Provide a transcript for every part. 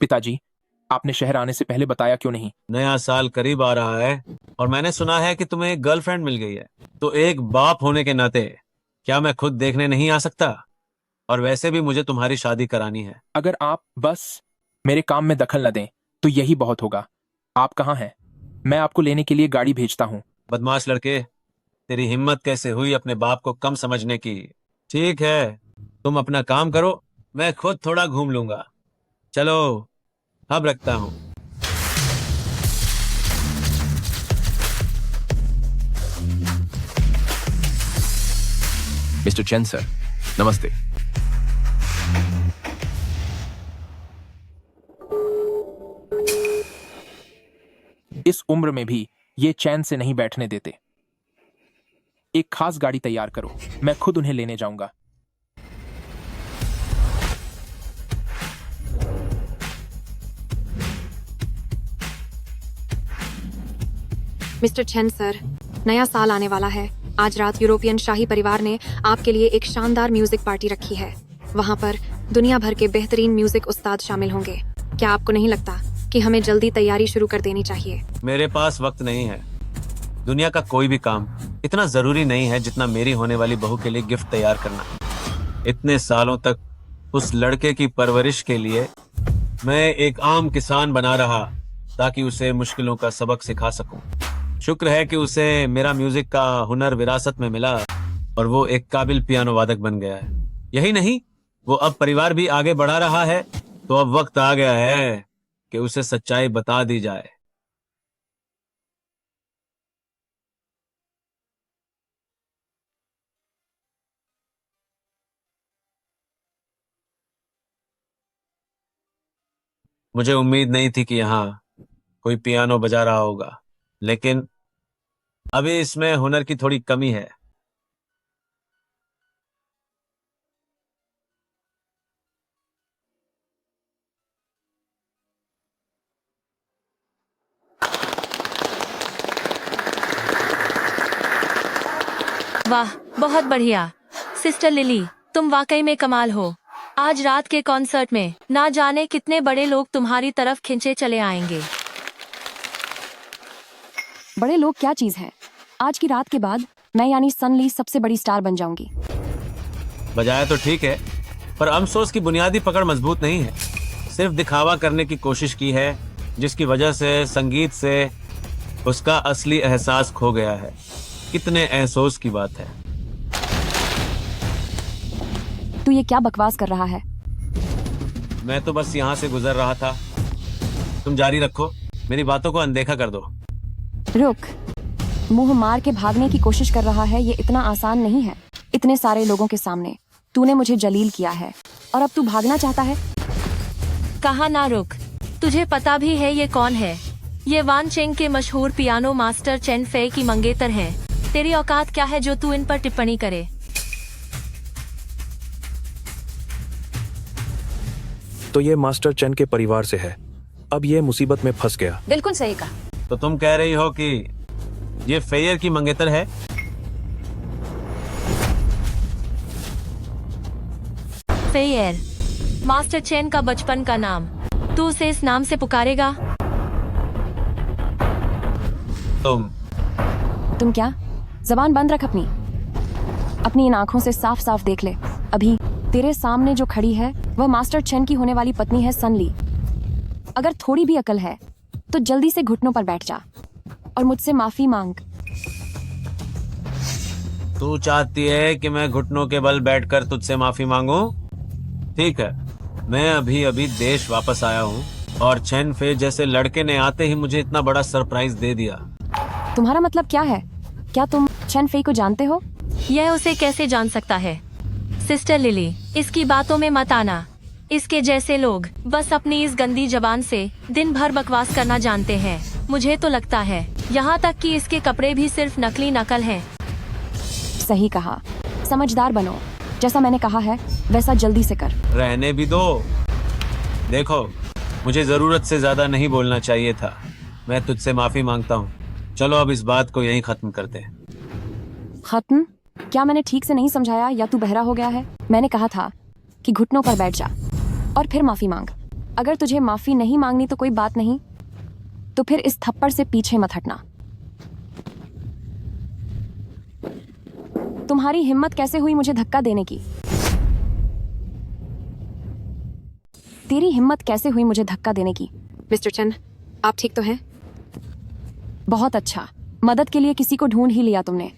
पिताजी, आपने शहर आने से पहले बताया क्यों नहीं? नया साल करीब आ रहा है और मैंने सुना है कि तुम्हें एक गर्लफ्रेंड मिल गई है। तो एक बाप होने के नाते क्या मैं खुद देखने नहीं आ सकता? और वैसे भी मुझे तुम्हारी शादी करानी है। अगर आप बस मेरे काम में दखल न दें तो यही बहुत होगा। आप कहाँ हैं? मैं आपको लेने के लिए गाड़ी भेजता हूँ। बदमाश लड़के, तेरी हिम्मत कैसे हुई अपने बाप को कम समझने की? ठीक है, तुम अपना काम करो, मैं खुद थोड़ा घूम लूंगा। चलो, अब रखता हूँ। मिस्टर चैन सर, नमस्ते। इस उम्र में भी ये चैन से नहीं बैठने देते। एक खास गाड़ी तैयार करो, मैं खुद उन्हें लेने जाऊंगा। मिस्टर चेन सर, नया साल आने वाला है। आज रात यूरोपियन शाही परिवार ने आपके लिए एक शानदार म्यूजिक पार्टी रखी है। वहाँ पर दुनिया भर के बेहतरीन म्यूजिक उस्ताद शामिल होंगे। क्या आपको नहीं लगता कि हमें जल्दी तैयारी शुरू कर देनी चाहिए? मेरे पास वक्त नहीं है। दुनिया का कोई भी काम इतना जरूरी नहीं है जितना मेरी होने वाली बहू के लिए गिफ्ट तैयार करना। इतने सालों तक उस लड़के की परवरिश के लिए मैं एक आम किसान बना रहा ताकि उसे मुश्किलों का सबक सिखा सकूं। शुक्र है कि उसे मेरा म्यूजिक का हुनर विरासत में मिला और वो एक काबिल पियानो वादक बन गया है। यही नहीं, वो अब परिवार भी आगे बढ़ा रहा है। तो अब वक्त आ गया है कि उसे सच्चाई बता दी जाए। मुझे उम्मीद नहीं थी कि यहाँ कोई पियानो बजा रहा होगा, लेकिन अभी इसमें हुनर की थोड़ी कमी है। वाह, बहुत बढ़िया। सिस्टर लिली, तुम वाकई में कमाल हो। आज रात के कॉन्सर्ट में ना जाने कितने बड़े लोग तुम्हारी तरफ खिंचे चले आएंगे। बड़े लोग क्या चीज है? आज की रात के बाद मैं यानी सन ली सबसे बड़ी स्टार बन जाऊंगी। बजाया तो ठीक है, पर अफसोस की बुनियादी पकड़ मजबूत नहीं है। सिर्फ दिखावा करने की कोशिश की है, जिसकी वजह से संगीत से उसका असली एहसास खो गया है। कितने अफसोस की बात है। तू ये क्या बकवास कर रहा है? मैं तो बस यहाँ से गुजर रहा था। तुम जारी रखो, मेरी बातों को अनदेखा कर दो। रुक, मुंह मार के भागने की कोशिश कर रहा है। ये इतना आसान नहीं है। इतने सारे लोगों के सामने तूने मुझे जलील किया है और अब तू भागना चाहता है? कहा ना रुक। तुझे पता भी है ये कौन है? ये वान चेंग के मशहूर पियानो मास्टर चेन फे की मंगेतर हैं। तेरी औकात क्या है जो तू इन पर टिप्पणी करे? तो ये मास्टर चैन के परिवार से है। अब ये मुसीबत में फंस गया। बिल्कुल सही कहा। तो तुम कह रही हो कि ये फेयर की मंगेतर है? फेयर, मास्टर चेन का बचपन का नाम। तू उसे इस नाम से पुकारेगा? तुम क्या? जबान बंद रख अपनी इन आंखों से साफ साफ देख ले। अभी तेरे सामने जो खड़ी है वह मास्टर चेन की होने वाली पत्नी है सन ली। अगर थोड़ी भी अकल है तो जल्दी से घुटनों पर बैठ जा और मुझसे माफी मांग। तू चाहती है कि मैं घुटनों के बल बैठकर तुझसे माफी मांगूं? ठीक है, मैं अभी अभी देश वापस आया हूँ और चेन फे जैसे लड़के ने आते ही मुझे इतना बड़ा सरप्राइज दे दिया। तुम्हारा मतलब क्या है? क्या तुम चेन फे को जानते हो? यह उसे कैसे जान सकता है? सिस्टर लिली, इसकी बातों में मत आना। इसके जैसे लोग बस अपनी इस गंदी जबान से दिन भर बकवास करना जानते हैं। मुझे तो लगता है यहाँ तक कि इसके कपड़े भी सिर्फ नकली नकल हैं। सही कहा। समझदार बनो। जैसा मैंने कहा है वैसा जल्दी से कर। रहने भी दो। देखो, मुझे जरूरत से ज्यादा नहीं बोलना चाहिए था। मैं तुझसे माफी मांगता हूँ। चलो अब इस बात को यहीं खत्म करते हैं। खत्म? क्या मैंने ठीक से नहीं समझाया या तू बहरा हो गया है? मैंने कहा था कि घुटनों पर बैठ जा और फिर माफी मांग। अगर तुझे माफी नहीं मांगनी तो कोई बात नहीं, तो फिर इस थप्पड़ से पीछे मत हटना। तुम्हारी हिम्मत कैसे हुई मुझे धक्का देने की? तेरी हिम्मत कैसे हुई मुझे धक्का देने की? मिस्टर चेन, आप ठीक तो हैं? बहुत अच्छा, मदद के लिए किसी को ढूंढ ही लिया तुमने।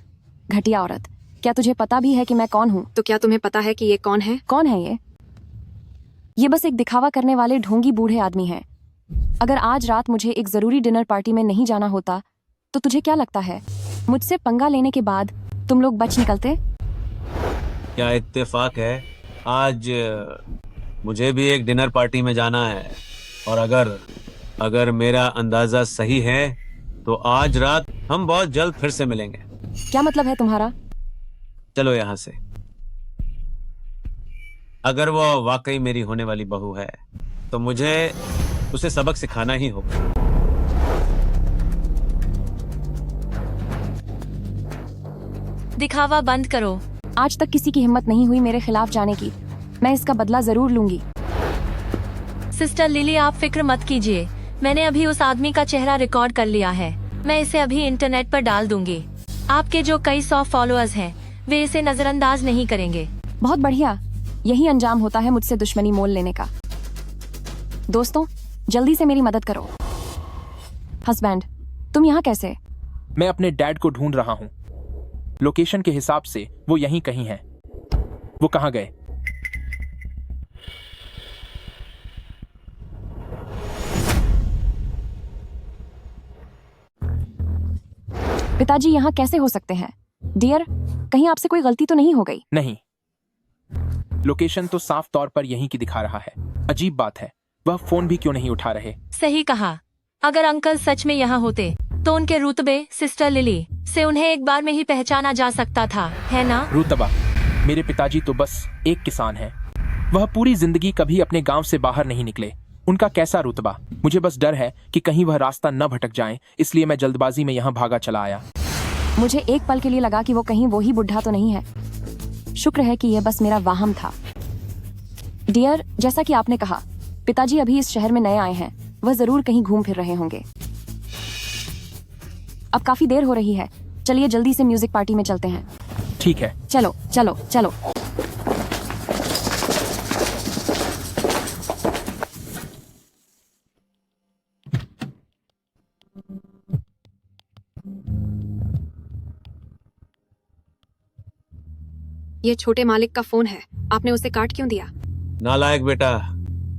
घटिया औरत, क्या तुझे पता भी है कि मैं कौन हूँ? तो क्या तुम्हें पता है कि ये कौन है? कौन है ये? ये बस एक दिखावा करने वाले ढोंगी बूढ़े आदमी हैं। अगर आज रात मुझे एक जरूरी डिनर पार्टी में नहीं जाना होता तो तुझे क्या लगता है मुझसे पंगा लेने के बाद तुम लोग बच निकलते? क्या इत्तेफाक है, आज मुझे भी एक डिनर पार्टी में जाना है, और अगर मेरा अंदाजा सही है तो आज रात हम बहुत जल्द फिर से मिलेंगे। क्या मतलब है तुम्हारा? चलो यहाँ से। अगर वो वाकई मेरी होने वाली बहू है तो मुझे उसे सबक सिखाना ही होगा। दिखावा बंद करो। आज तक किसी की हिम्मत नहीं हुई मेरे खिलाफ जाने की। मैं इसका बदला जरूर लूंगी। सिस्टर लिली, आप फिक्र मत कीजिए, मैंने अभी उस आदमी का चेहरा रिकॉर्ड कर लिया है। मैं इसे अभी इंटरनेट पर डाल दूंगी। आपके जो कई 100 फॉलोअर्स हैं वे इसे नजरअंदाज नहीं करेंगे। बहुत बढ़िया, यही अंजाम होता है मुझसे दुश्मनी मोल लेने का। दोस्तों, जल्दी से मेरी मदद करो। हस्बैंड, तुम यहाँ कैसे? मैं अपने डैड को ढूंढ रहा हूँ। लोकेशन के हिसाब से वो यहीं कहीं हैं। वो कहाँ गए? पिताजी यहाँ कैसे हो सकते हैं? डियर, कहीं आपसे कोई गलती तो नहीं हो गई? नहीं, लोकेशन तो साफ तौर पर यहीं की दिखा रहा है। अजीब बात है, वह फोन भी क्यों नहीं उठा रहे? सही कहा। अगर अंकल सच में यहाँ होते तो उनके रुतबे सिस्टर लिली से उन्हें एक बार में ही पहचाना जा सकता था, है ना? रुतबा? मेरे पिताजी तो बस एक किसान हैं। वह पूरी जिंदगी कभी अपने गांव से बाहर नहीं निकले। उनका कैसा रुतबा? मुझे बस डर है कि कहीं वह रास्ता न भटक जाएं, इसलिए मैं जल्दबाजी में यहाँ भागा चला आया। मुझे एक पल के लिए लगा कि वो कहीं वो ही बुढ़ा तो नहीं है। शुक्र है कि यह बस मेरा वाहम था। डियर, जैसा कि आपने कहा, पिताजी अभी इस शहर में नए आए हैं। वह जरूर कहीं घूम फिर रहे होंगे। अब काफी देर हो रही है, चलिए जल्दी से म्यूजिक पार्टी में चलते हैं। ठीक है। चलो चलो चलो। ये छोटे मालिक का फोन है, आपने उसे काट क्यों दिया? नालायक बेटा,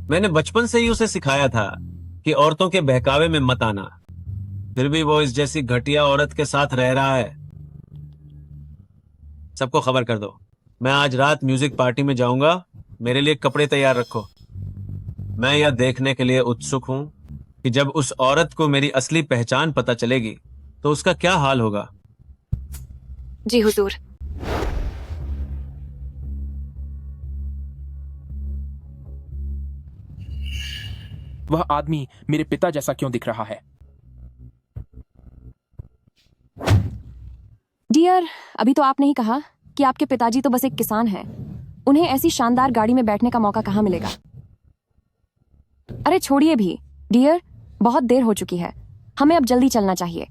मैंने बचपन से ही उसे सिखाया था कि औरतों के बहकावे में मत आना, फिर भी वो इस जैसी घटिया औरत के साथ रह रहा है। सबको खबर कर दो, मैं आज रात म्यूजिक पार्टी में जाऊंगा। मेरे लिए कपड़े तैयार रखो। मैं यह देखने के लिए उत्सुक हूं कि जब उस औरत को मेरी असली पहचान पता चलेगी तो उसका क्या हाल होगा। जी हुजूर। वह आदमी मेरे पिता जैसा क्यों दिख रहा है? डियर, अभी तो आपने ही कहा कि आपके पिताजी तो बस एक किसान हैं। उन्हें ऐसी शानदार गाड़ी में बैठने का मौका कहाँ मिलेगा? अरे छोड़िए भी डियर, बहुत देर हो चुकी है, हमें अब जल्दी चलना चाहिए।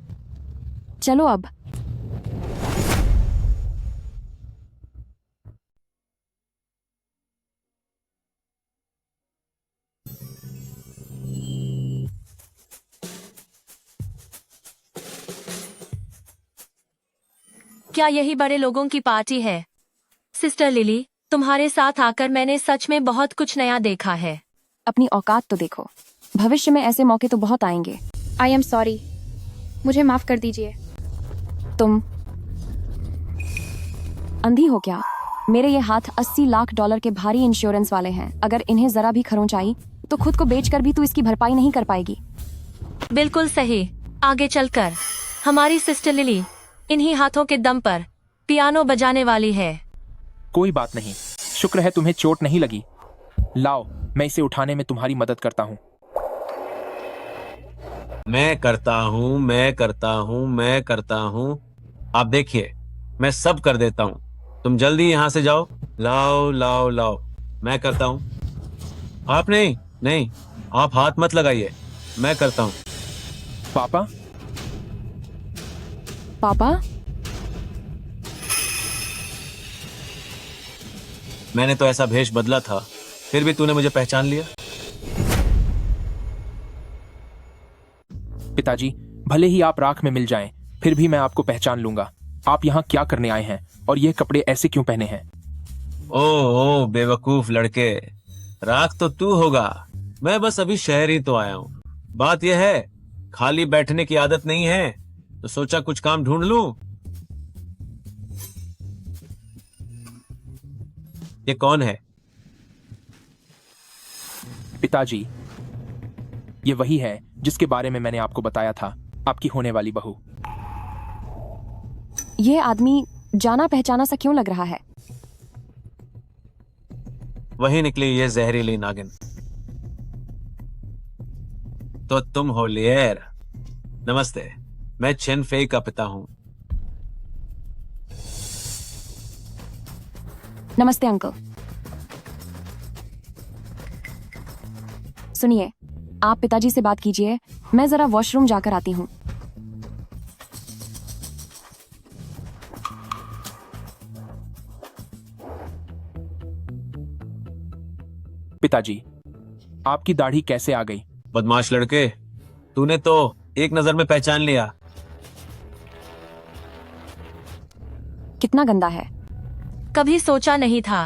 चलो अब। क्या यही बड़े लोगों की पार्टी है? सिस्टर लिली, तुम्हारे साथ आकर मैंने सच में बहुत कुछ नया देखा है। अपनी औकात तो देखो, भविष्य में ऐसे मौके तो बहुत आएंगे। आई एम सॉरी, मुझे माफ कर दीजिए। तुम अंधी हो क्या? मेरे ये हाथ $80 लाख के भारी इंश्योरेंस वाले हैं। अगर इन्हें जरा भी खरोंच आई तो खुद को बेचकर भी तू इसकी भरपाई नहीं कर पाएगी। बिल्कुल सही। आगे चलकर हमारी सिस्टर लिली इन्हीं हाथों के दम पर पियानो बजाने वाली है। कोई बात नहीं, शुक्र है तुम्हें चोट नहीं लगी। लाओ, मैं इसे उठाने में तुम्हारी मदद करता हूँ। मैं करता हूँ। आप देखिए, मैं सब कर देता हूँ। तुम जल्दी यहाँ से जाओ। लाओ, मैं करता हूँ। आप नहीं, आप हाथ मत लगाइए, मैं करता हूँ। पापा, पापा, मैंने तो ऐसा भेष बदला था, फिर भी तूने मुझे पहचान लिया। पिताजी, भले ही आप राख में मिल जाएं, फिर भी मैं आपको पहचान लूंगा। आप यहाँ क्या करने आए हैं और ये कपड़े ऐसे क्यों पहने हैं? ओ बेवकूफ लड़के, राख तो तू होगा, मैं बस अभी शहर ही तो आया हूँ। बात यह है, खाली बैठने की आदत नहीं है, तो सोचा कुछ काम ढूंढ लूं। ये कौन है? पिताजी, ये वही है जिसके बारे में मैंने आपको बताया था, आपकी होने वाली बहू। ये आदमी जाना पहचाना सा क्यों लग रहा है? वही निकली ये जहरीली नागिन। तो तुम हो लियर। नमस्ते, मैं चेन फेई का पिता हूं। नमस्ते अंकल। सुनिए, आप पिताजी से बात कीजिए, मैं जरा वॉशरूम जाकर आती हूँ। पिताजी, आपकी दाढ़ी कैसे आ गई? बदमाश लड़के, तूने तो एक नजर में पहचान लिया। कितना गंदा है। कभी सोचा नहीं था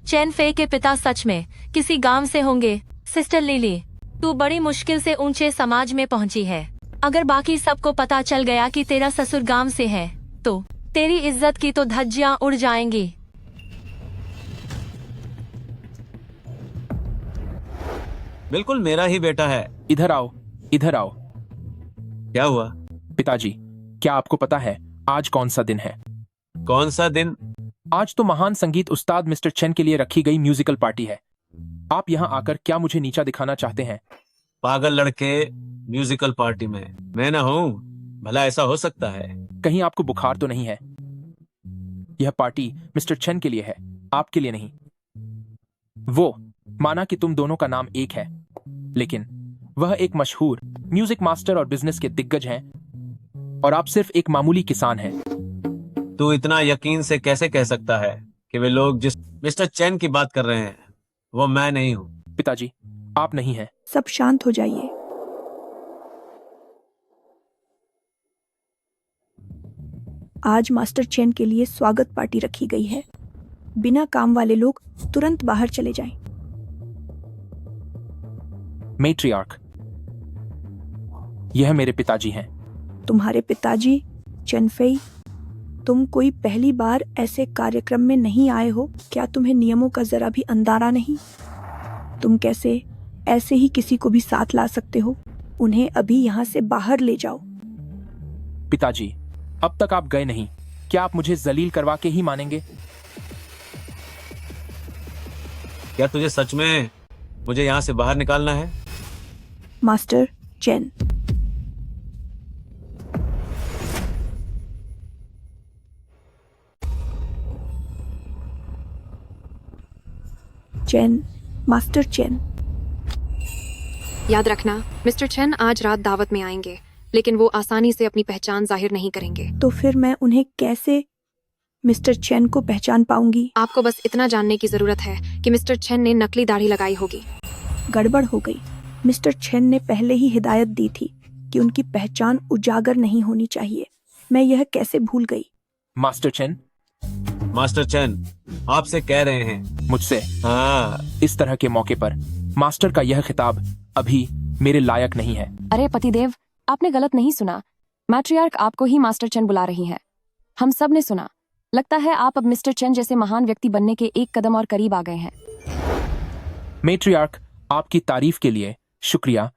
चैन फे के पिता सच में किसी गांव से होंगे। सिस्टर लिली, तू बड़ी मुश्किल से ऊंचे समाज में पहुंची है। अगर बाकी सबको पता चल गया कि तेरा ससुर गांव से है, तो तेरी इज्जत की तो धज्जियां उड़ जाएंगी। बिल्कुल मेरा ही बेटा है। इधर आओ, इधर आओ। क्या हुआ? पिताजी, क्या आपको पता है आज कौन सा दिन है? कौन सा दिन? आज तो महान संगीत उस्ताद मिस्टर चेन के लिए रखी गई म्यूजिकल पार्टी है। आप यहाँ आकर क्या मुझे नीचा दिखाना चाहते हैं? पागल लड़के, म्यूजिकल पार्टी में मैं ना हूँ, भला ऐसा हो सकता है? कहीं आपको बुखार तो नहीं है? यह पार्टी मिस्टर चेन के लिए है, आपके लिए नहीं। वो माना कि तुम दोनों का नाम एक है, लेकिन वह एक मशहूर म्यूजिक मास्टर और बिजनेस के दिग्गज हैं, और आप सिर्फ एक मामूली किसान हैं। तू इतना यकीन से कैसे कह सकता है कि वे लोग जिस मिस्टर चैन की बात कर रहे हैं वो मैं नहीं हूँ? पिताजी, आप नहीं हैं। सब शांत हो जाइए। आज मास्टर चेन के लिए स्वागत पार्टी रखी गई है। बिना काम वाले लोग तुरंत बाहर चले जाएं। मैट्रियार्क, यह मेरे पिताजी हैं। तुम्हारे पिताजी चेनफेई, तुम कोई पहली बार ऐसे कार्यक्रम में नहीं आए हो? क्या तुम्हें नियमों का जरा भी अंदाजा नहीं? तुम कैसे ऐसे ही किसी को भी साथ ला सकते हो? उन्हें अभी यहाँ से बाहर ले जाओ। पिताजी, अब तक आप गए नहीं, क्या आप मुझे जलील करवा के ही मानेंगे? क्या तुझे सच में मुझे यहाँ से बाहर निकालना है? Master chain, chain, master chain. याद रखना, मिस्टर चेन आज रात दावत में आएंगे, लेकिन वो आसानी से अपनी पहचान जाहिर नहीं करेंगे। तो फिर मैं उन्हें कैसे मिस्टर चेन को पहचान पाऊंगी? आपको बस इतना जानने की जरूरत है कि मिस्टर चेन ने नकली दाढ़ी लगाई होगी। गड़बड़ हो गई। मिस्टर चेन ने पहले ही हिदायत दी थी कि उनकी पहचान उजागर नहीं होनी चाहिए। मैं यह कैसे भूल गई? मास्टर चेन, मास्टर चैन आपसे कह रहे हैं। मुझसे हाँ, इस तरह के मौके पर मास्टर का यह खिताब अभी मेरे लायक नहीं है। अरे पतिदेव, आपने गलत नहीं सुना। मैट्रियार्क आपको ही मास्टर चेन बुला रही है। हम सब ने सुना। लगता है आप अब मिस्टर चेन जैसे महान व्यक्ति बनने के एक कदम और करीब आ गए हैं। मैट्रियार्क, आपकी तारीफ के लिए शुक्रिया,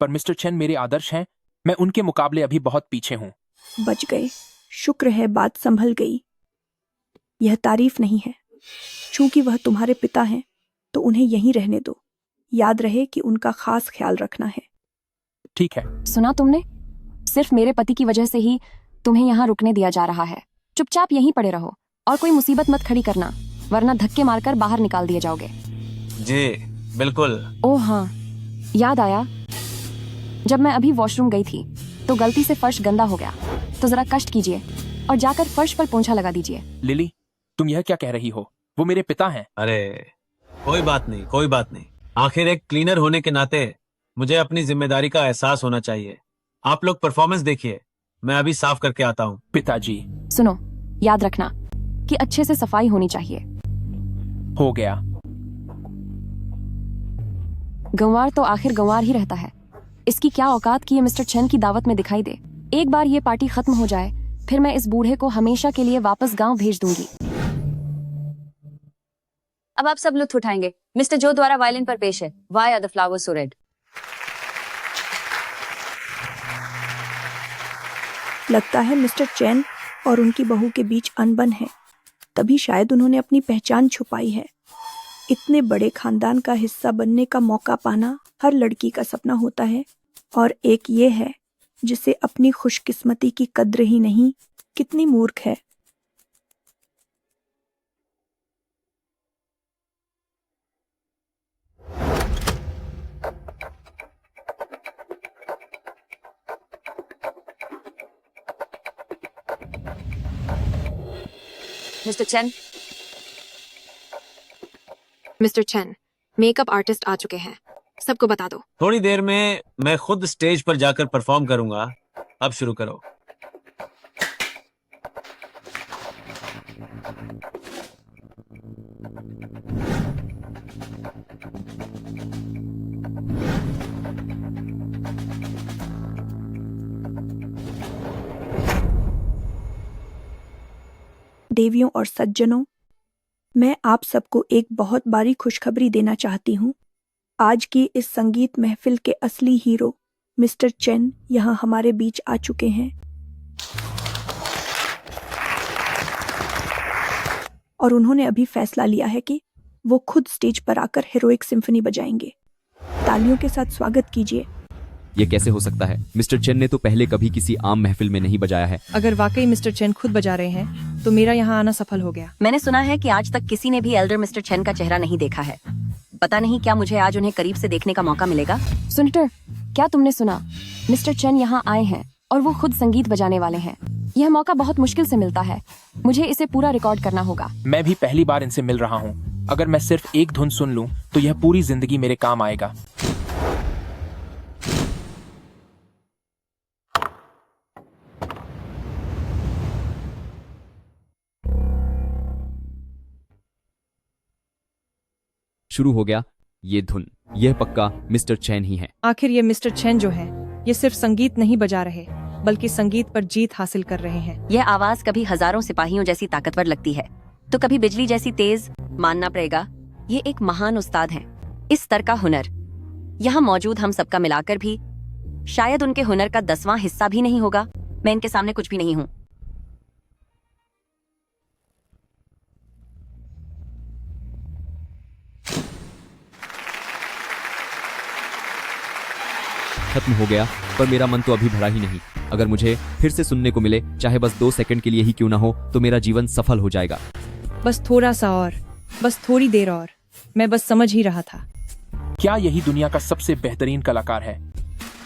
पर मिस्टर चेन मेरे आदर्श हैं। मैं उनके मुकाबले अभी बहुत पीछे हूँ। बच गए। शुक्र है बात संभल गई। यह तारीफ नहीं है। चूंकि वह तुम्हारे पिता हैं, तो उन्हें यहीं रहने दो। याद रहे कि उनका खास ख्याल रखना है। ठीक है। सुना तुमने? सिर्फ मेरे पति की वजह से ही तुम्हें यहाँ रुकने दिया जा रहा है। चुपचाप यहीं पड़े रहो और कोई मुसीबत मत खड़ी करना, वरना धक्के मारकर बाहर निकाल दिए जाओगे। जी बिल्कुल। ओह हाँ, याद आया, जब मैं अभी वॉशरूम गई थी तो गलती से फर्श गंदा हो गया, तो जरा कष्ट कीजिए और जाकर फर्श पर पोंछा लगा दीजिए। लिली, तुम यह क्या कह रही हो? वो मेरे पिता हैं। अरे कोई बात नहीं, कोई बात नहीं। आखिर एक क्लीनर होने के नाते मुझे अपनी जिम्मेदारी का एहसास होना चाहिए। आप लोग परफॉर्मेंस देखिए, मैं अभी साफ करके आता हूँ। पिताजी। सुनो, याद रखना कि अच्छे से सफाई होनी चाहिए। हो गया। गंवार तो आखिर गंवार ही रहता है। इसकी क्या औकात कि ये मिस्टर चेन की दावत में दिखाई दे। एक बार ये पार्टी खत्म हो जाए, फिर मैं इस बूढ़े को हमेशा के लिए वापस गांव भेज दूंगी। अब आप सब लुत्फ उठाएंगे। मिस्टर जो द्वारा वायलिन पर पेश है why are the flowers so red. लगता है मिस्टर चैन और उनकी बहू के बीच अनबन है, तभी शायद उन्होंने अपनी पहचान छुपाई है। इतने बड़े खानदान का हिस्सा बनने का मौका पाना हर लड़की का सपना होता है, और एक ये है जिसे अपनी खुशकिस्मती की कद्र ही नहीं। कितनी मूर्ख है। Mister Chen, mister Chen, makeup artist आ चुके हैं, सबको बता दो। थोड़ी देर में मैं खुद स्टेज पर जाकर परफॉर्म करूंगा। अब शुरू करो। देवियों और सज्जनों, मैं आप सबको एक बहुत बड़ी खुशखबरी देना चाहती हूँ। आज की इस संगीत महफिल के असली हीरो मिस्टर चेन यहाँ हमारे बीच आ चुके हैं, और उन्होंने अभी फैसला लिया है कि वो खुद स्टेज पर आकर हीरोइक सिम्फनी बजाएंगे। तालियों के साथ स्वागत कीजिए। ये कैसे हो सकता है? मिस्टर चेन ने तो पहले कभी किसी आम महफिल में नहीं बजाया है। अगर वाकई मिस्टर चेन खुद बजा रहे हैं तो मेरा यहाँ आना सफल हो गया। मैंने सुना है कि आज तक किसी ने भी एल्डर मिस्टर चेन का चेहरा नहीं देखा है। पता नहीं क्या मुझे आज उन्हें करीब से देखने का मौका मिलेगा। सुनिटर, क्या तुमने सुना? मिस्टर चेन यहाँ आए हैं और वो खुद संगीत बजाने वाले हैं। यह मौका बहुत मुश्किल से मिलता है। मुझे इसे पूरा रिकॉर्ड करना होगा। मैं भी पहली बार इनसे मिल रहा हूँ। अगर मैं सिर्फ एक धुन सुन लूँ तो यह पूरी जिंदगी मेरे काम आएगा। शुरू हो गया ये धुन। यह पक्का मिस्टर चेन ही है। आखिर ये मिस्टर चेन जो है, ये सिर्फ संगीत नहीं बजा रहे बल्कि संगीत पर जीत हासिल कर रहे हैं। यह आवाज कभी हजारों सिपाहियों जैसी ताकतवर लगती है तो कभी बिजली जैसी तेज। मानना पड़ेगा, ये एक महान उस्ताद हैं। इस स्तर का हुनर यहाँ मौजूद हम सबका मिलाकर भी शायद उनके हुनर का 10वां हिस्सा भी नहीं होगा। मैं इनके सामने कुछ भी नहीं हूँ। खत्म हो गया, पर मेरा मन तो अभी भरा ही नहीं। अगर मुझे फिर से सुनने को मिले, चाहे बस 2 सेकंड के लिए ही क्यों ना हो, तो मेरा जीवन सफल हो जाएगा। बस थोड़ा सा और, बस थोड़ी देर और। मैं बस समझ ही रहा था। क्या यही दुनिया का सबसे बेहतरीन कलाकार है?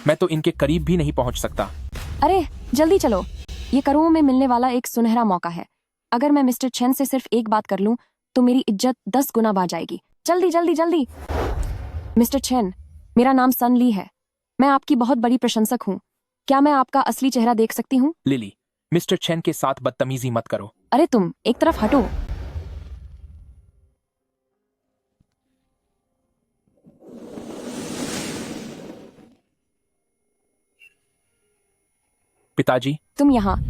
मैं तो इनके करीब भी नहीं पहुंच सकता। अरे जल्दी चलो, ये करोड़ों में मिलने वाला एक सुनहरा मौका है। अगर मैं मिस्टर चेन से सिर्फ एक बात कर लूं तो मेरी इज्जत 10 गुना बढ़ जाएगी। जल्दी जल्दी जल्दी। मिस्टर चेन, मेरा नाम सन ली है। मैं आपकी बहुत बड़ी प्रशंसक हूँ। क्या मैं आपका असली चेहरा देख सकती हूँ? लिली, मिस्टर चेन के साथ बदतमीजी मत करो। अरे तुम एक तरफ हटो। पिताजी, तुम यहाँ।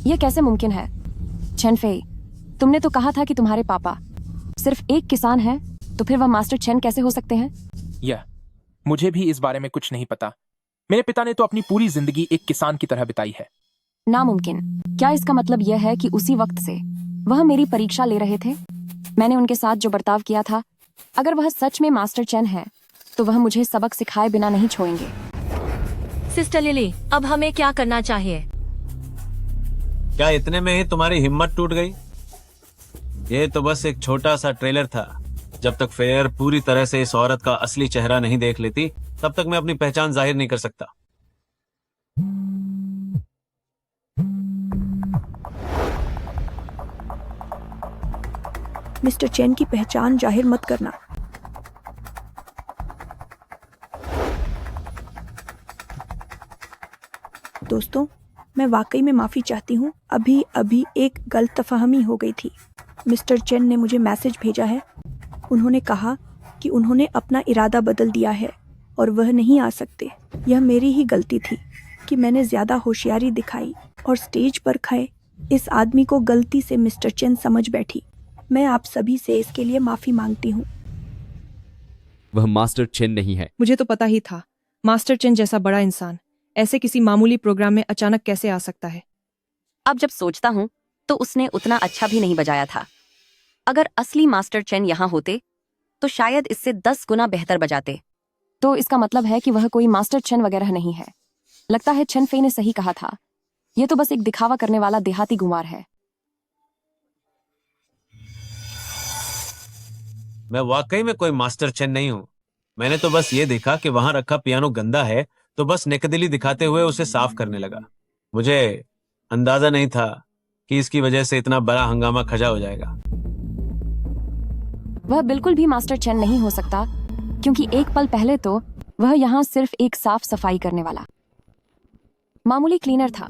यह कैसे मुमकिन है? चेनफेई, तुमने तो कहा था कि तुम्हारे पापा सिर्फ एक किसान हैं, तो फिर वह मास्टर चेन कैसे हो सकते हैं? मुझे भी इस बारे में कुछ नहीं पता। मेरे पिता ने तो अपनी पूरी जिंदगी एक किसान की तरह बिताई है। नामुमकिन। क्या इसका मतलब यह है कि उसी वक्त से वह मेरी परीक्षा ले रहे थे? मैंने उनके साथ जो बर्ताव किया था, अगर वह सच में मास्टर चेन है तो वह मुझे सबक सिखाए बिना नहीं छोड़ेंगे। सिस्टर लिली, अब हमें क्या करना चाहिए? क्या इतने में ही तुम्हारी हिम्मत टूट गई? ये तो बस एक छोटा सा ट्रेलर था। जब तक फेयर पूरी तरह से इस औरत का असली चेहरा नहीं देख लेती, तब तक मैं अपनी पहचान जाहिर नहीं कर सकता। मिस्टर चेन की पहचान जाहिर मत करना। दोस्तों, मैं वाकई में माफी चाहती हूँ। अभी अभी एक गलतफहमी हो गई थी। मिस्टर चेन ने मुझे मैसेज भेजा है। उन्होंने कहा कि उन्होंने अपना इरादा बदल दिया है और वह नहीं आ सकते। यह मेरी ही गलती थी कि मैंने ज्यादा होशियारी दिखाई और स्टेज पर खड़े इस आदमी को गलती से मिस्टर चेन समझ बैठी। मैं आप सभी से इसके लिए माफी मांगती हूँ। वह मास्टर चेन नहीं है। मुझे तो पता ही था, मास्टर चेन जैसा बड़ा इंसान ऐसे किसी मामूली प्रोग्राम में अचानक कैसे आ सकता है। अब जब सोचता हूँ तो उसने उतना अच्छा भी नहीं बजाया था। अगर असली मास्टर चेन यहाँ होते तो शायद इससे 10 गुना बेहतर बजाते। तो इसका मतलब है कि वह कोई मास्टर चेन वगैरह नहीं है। लगता है चेन फे ने सही कहा था। यह तो बस एक दिखावा करने वाला देहाती गुमार है। मैं वाकई में कोई मास्टर चेन नहीं हूँ। मैंने तो बस ये देखा कि वहां रखा पियानो गंदा है, तो बस नेकदिली दिखाते हुए उसे साफ करने लगा। मुझे अंदाजा नहीं था कि इसकी वजह से इतना बड़ा हंगामा खड़ा हो जाएगा। वह बिल्कुल भी मास्टर चेन नहीं हो सकता, क्योंकि एक पल पहले तो वह यहाँ सिर्फ एक साफ सफाई करने वाला मामूली क्लीनर था।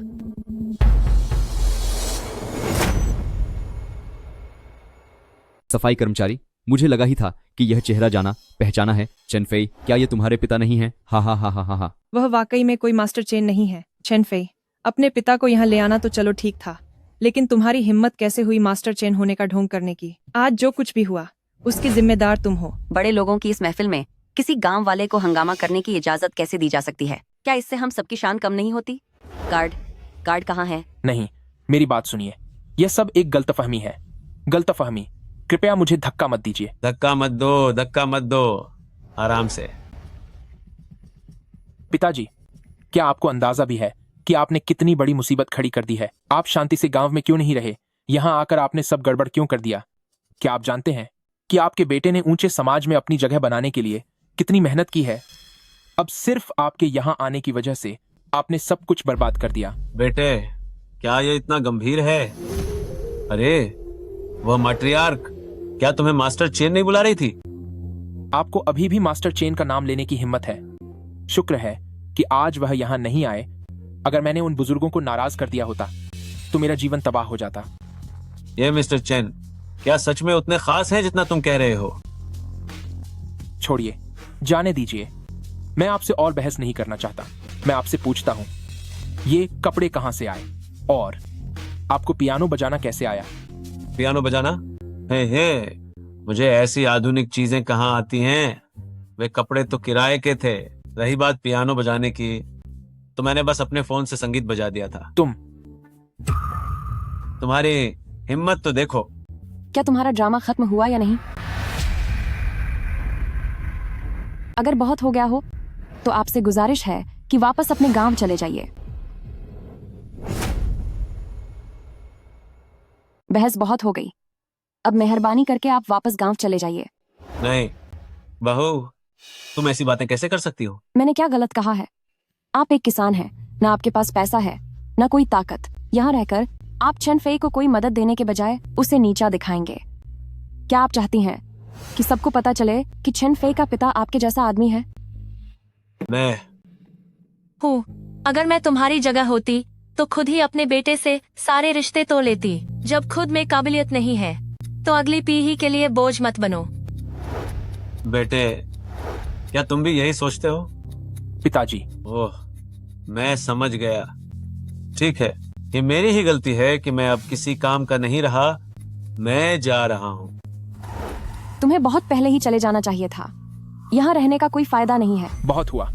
सफाई कर्मचारी, मुझे लगा ही था कि यह चेहरा जाना पहचाना है। चेन फेई, क्या ये तुम्हारे पिता नहीं है? हा हा हा हा हा हा। वह वाकई में कोई मास्टर चेन नहीं है। चेन फे, अपने पिता को यहाँ ले आना तो चलो ठीक था, लेकिन तुम्हारी हिम्मत कैसे हुई मास्टर चेन होने का ढोंग करने की? आज जो कुछ भी हुआ उसकी जिम्मेदार तुम हो। बड़े लोगों की इस महफिल में किसी गांव वाले को हंगामा करने की इजाजत कैसे दी जा सकती है? क्या इससे हम सबकी शान कम नहीं होती? गार्ड कहाँ है? नहीं, मेरी बात सुनिए। यह सब एक गलतफहमी है। गलतफहमी। कृपया मुझे धक्का मत दीजिए। धक्का मत दो, धक्का मत दो, आराम से। पिताजी, क्या आपको अंदाजा भी है कि आपने कितनी बड़ी मुसीबत खड़ी कर दी है? आप शांति से गांव में क्यों नहीं रहे? यहां आकर आपने सब गड़बड़ क्यों कर दिया? क्या आप जानते हैं कि आपके बेटे ने ऊंचे समाज में अपनी जगह बनाने के लिए कितनी मेहनत की है? अब सिर्फ आपके यहां आने की वजह से आपने सब कुछ बर्बाद कर दिया। बेटे, क्या ये इतना गंभीर है? अरे वह मैट्रियार्क क्या तुम्हें मास्टर चेन नहीं बुला रही थी? आपको अभी भी मास्टर चेन का नाम लेने की हिम्मत है। शुक्र है कि आज वह यहां नहीं आए। अगर मैंने उन बुजुर्गों को नाराज कर दिया होता तो मेरा जीवन तबाह हो जाता। ये मिस्टर चेन क्या सच में उतने खास हैं जितना तुम कह रहे हो? छोड़िए, जाने दीजिए। मैं आपसे और बहस नहीं करना चाहता। मैं आपसे पूछता हूं, ये कपड़े कहां से आए और आपको पियानो बजाना कैसे आया? पियानो बजाना? हे, मुझे ऐसी आधुनिक चीजें कहाँ आती हैं? वे कपड़े तो किराए के थे। रही बात पियानो बजाने की, तो मैंने बस अपने फोन से संगीत बजा दिया था। तुम्हारी हिम्मत तो देखो। क्या तुम्हारा ड्रामा खत्म हुआ या नहीं? अगर बहुत हो गया हो तो आपसे गुजारिश है कि वापस अपने गांव चले जाइए। बहस बहुत हो गई। अब मेहरबानी करके आप वापस गांव चले जाइए। नहीं बहू, तुम ऐसी बातें कैसे कर सकती हो? मैंने क्या गलत कहा है? आप एक किसान हैं, ना आपके पास पैसा है, ना कोई ताकत। यहाँ रहकर आप चेन फे को कोई मदद देने के बजाय उसे नीचा दिखाएंगे। क्या आप चाहती हैं कि सबको पता चले कि चेन फे का पिता आपके जैसा आदमी है? मैं हूँ। अगर मैं तुम्हारी जगह होती तो खुद ही अपने बेटे से सारे रिश्ते तोड़ लेती। जब खुद में काबिलियत नहीं है तो अगली पीढ़ी के लिए बोझ मत बनो। बेटे, क्या तुम भी यही सोचते हो? पिताजी, ओह, मैं समझ गया। ठीक है, ये मेरी ही गलती है कि मैं अब किसी काम का नहीं रहा। मैं जा रहा हूँ। तुम्हें बहुत पहले ही चले जाना चाहिए था। यहाँ रहने का कोई फायदा नहीं है। बहुत हुआ।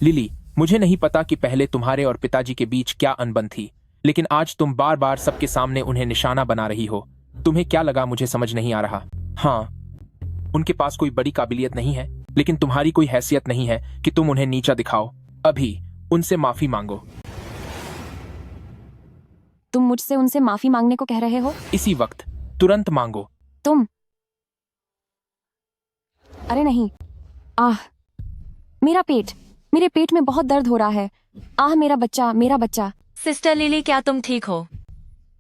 लिली, मुझे नहीं पता कि पहले तुम्हारे और पिताजी के बीच क्या अनबन थी, लेकिन आज तुम बार बार सबके सामने उन्हें निशाना बना रही हो। तुम्हें क्या लगा मुझे समझ नहीं आ रहा। हाँ, उनके पास कोई बड़ी काबिलियत नहीं है, लेकिन तुम्हारी कोई हैसियत नहीं है कि तुम उन्हें नीचा दिखाओ। अभी उनसे माफी मांगो। तुम मुझसे उनसे माफी मांगने को कह रहे हो? इसी वक्त तुरंत मांगो। तुम? अरे नहीं। आह, मेरे पेट में बहुत दर्द हो रहा है। आह, मेरा बच्चा। सिस्टर लिली, क्या तुम ठीक हो?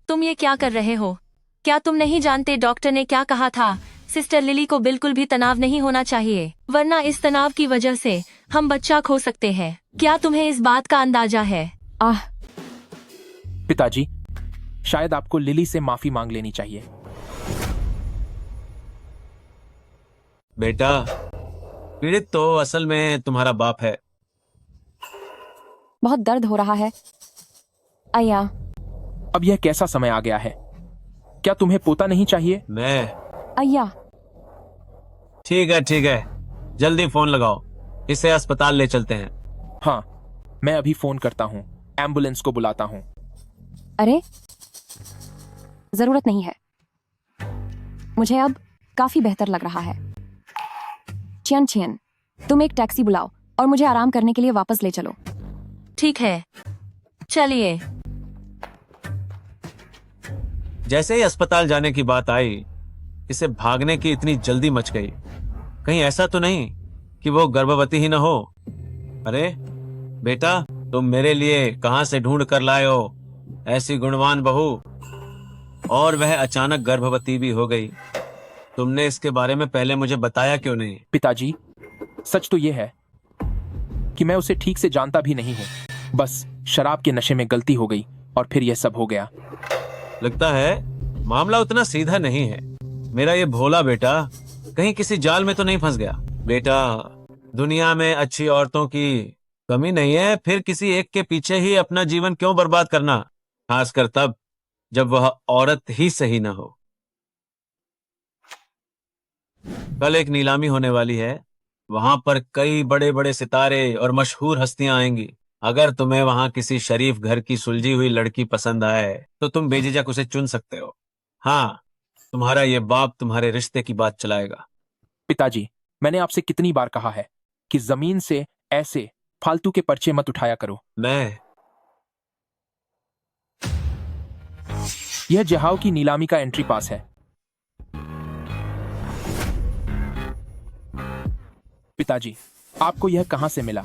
तुम ये क्या कर रहे हो? क्या तुम नहीं जानते डॉक्टर ने क्या कहा था? सिस्टर लिली को बिल्कुल भी तनाव नहीं होना चाहिए, वरना इस तनाव की वजह से हम बच्चा खो सकते हैं। क्या तुम्हें इस बात का अंदाजा है? आह, पिताजी, शायद आपको लिली से माफी मांग लेनी चाहिए। बेटा, पीड़ित तो असल में तुम्हारा बाप है। बहुत दर्द हो रहा है। अय्या, अब यह कैसा समय आ गया है? क्या तुम्हें पोता नहीं चाहिए? मैं अय्या, ठीक है, जल्दी फोन लगाओ, इसे अस्पताल ले चलते हैं। हाँ, मैं अभी फोन करता हूँ, एम्बुलेंस को बुलाता हूँ। अरे जरूरत नहीं है, मुझे अब काफी बेहतर लग रहा है। चियन, तुम एक टैक्सी बुलाओ और मुझे आराम करने के लिए वापस ले चलो। ठीक है, चलिए। जैसे ही अस्पताल जाने की बात आई, इसे भागने की इतनी जल्दी मच गई। कहीं ऐसा तो नहीं कि वो गर्भवती ही न हो? अरे बेटा, तुम मेरे लिए कहां से ढूंढ कर लाए हो ऐसी गुणवान बहू, और वह अचानक गर्भवती भी हो गई। तुमने इसके बारे में पहले मुझे बताया क्यों नहीं? पिताजी, सच तो यह है कि मैं उसे ठीक से जानता भी नहीं हूँ। बस शराब के नशे में गलती हो गई और फिर यह सब हो गया। लगता है मामला उतना सीधा नहीं है। मेरा ये भोला बेटा कहीं किसी जाल में तो नहीं फंस गया। बेटा, दुनिया में अच्छी औरतों की कमी नहीं है, फिर किसी एक के पीछे ही अपना जीवन क्यों बर्बाद करना, खासकर तब जब वह औरत ही सही ना हो। कल एक नीलामी होने वाली है, वहां पर कई बड़े बड़े सितारे और मशहूर हस्तियां आएंगी। अगर तुम्हें वहां किसी शरीफ घर की सुलझी हुई लड़की पसंद आए तो तुम बेझिझक उसे चुन सकते हो। हाँ, तुम्हारा ये बाप तुम्हारे रिश्ते की बात चलाएगा। पिताजी, मैंने आपसे कितनी बार कहा है कि जमीन से ऐसे फालतू के पर्चे मत उठाया करो। यह जहाव की नीलामी का एंट्री पास है। पिताजी, आपको यह कहां से मिला?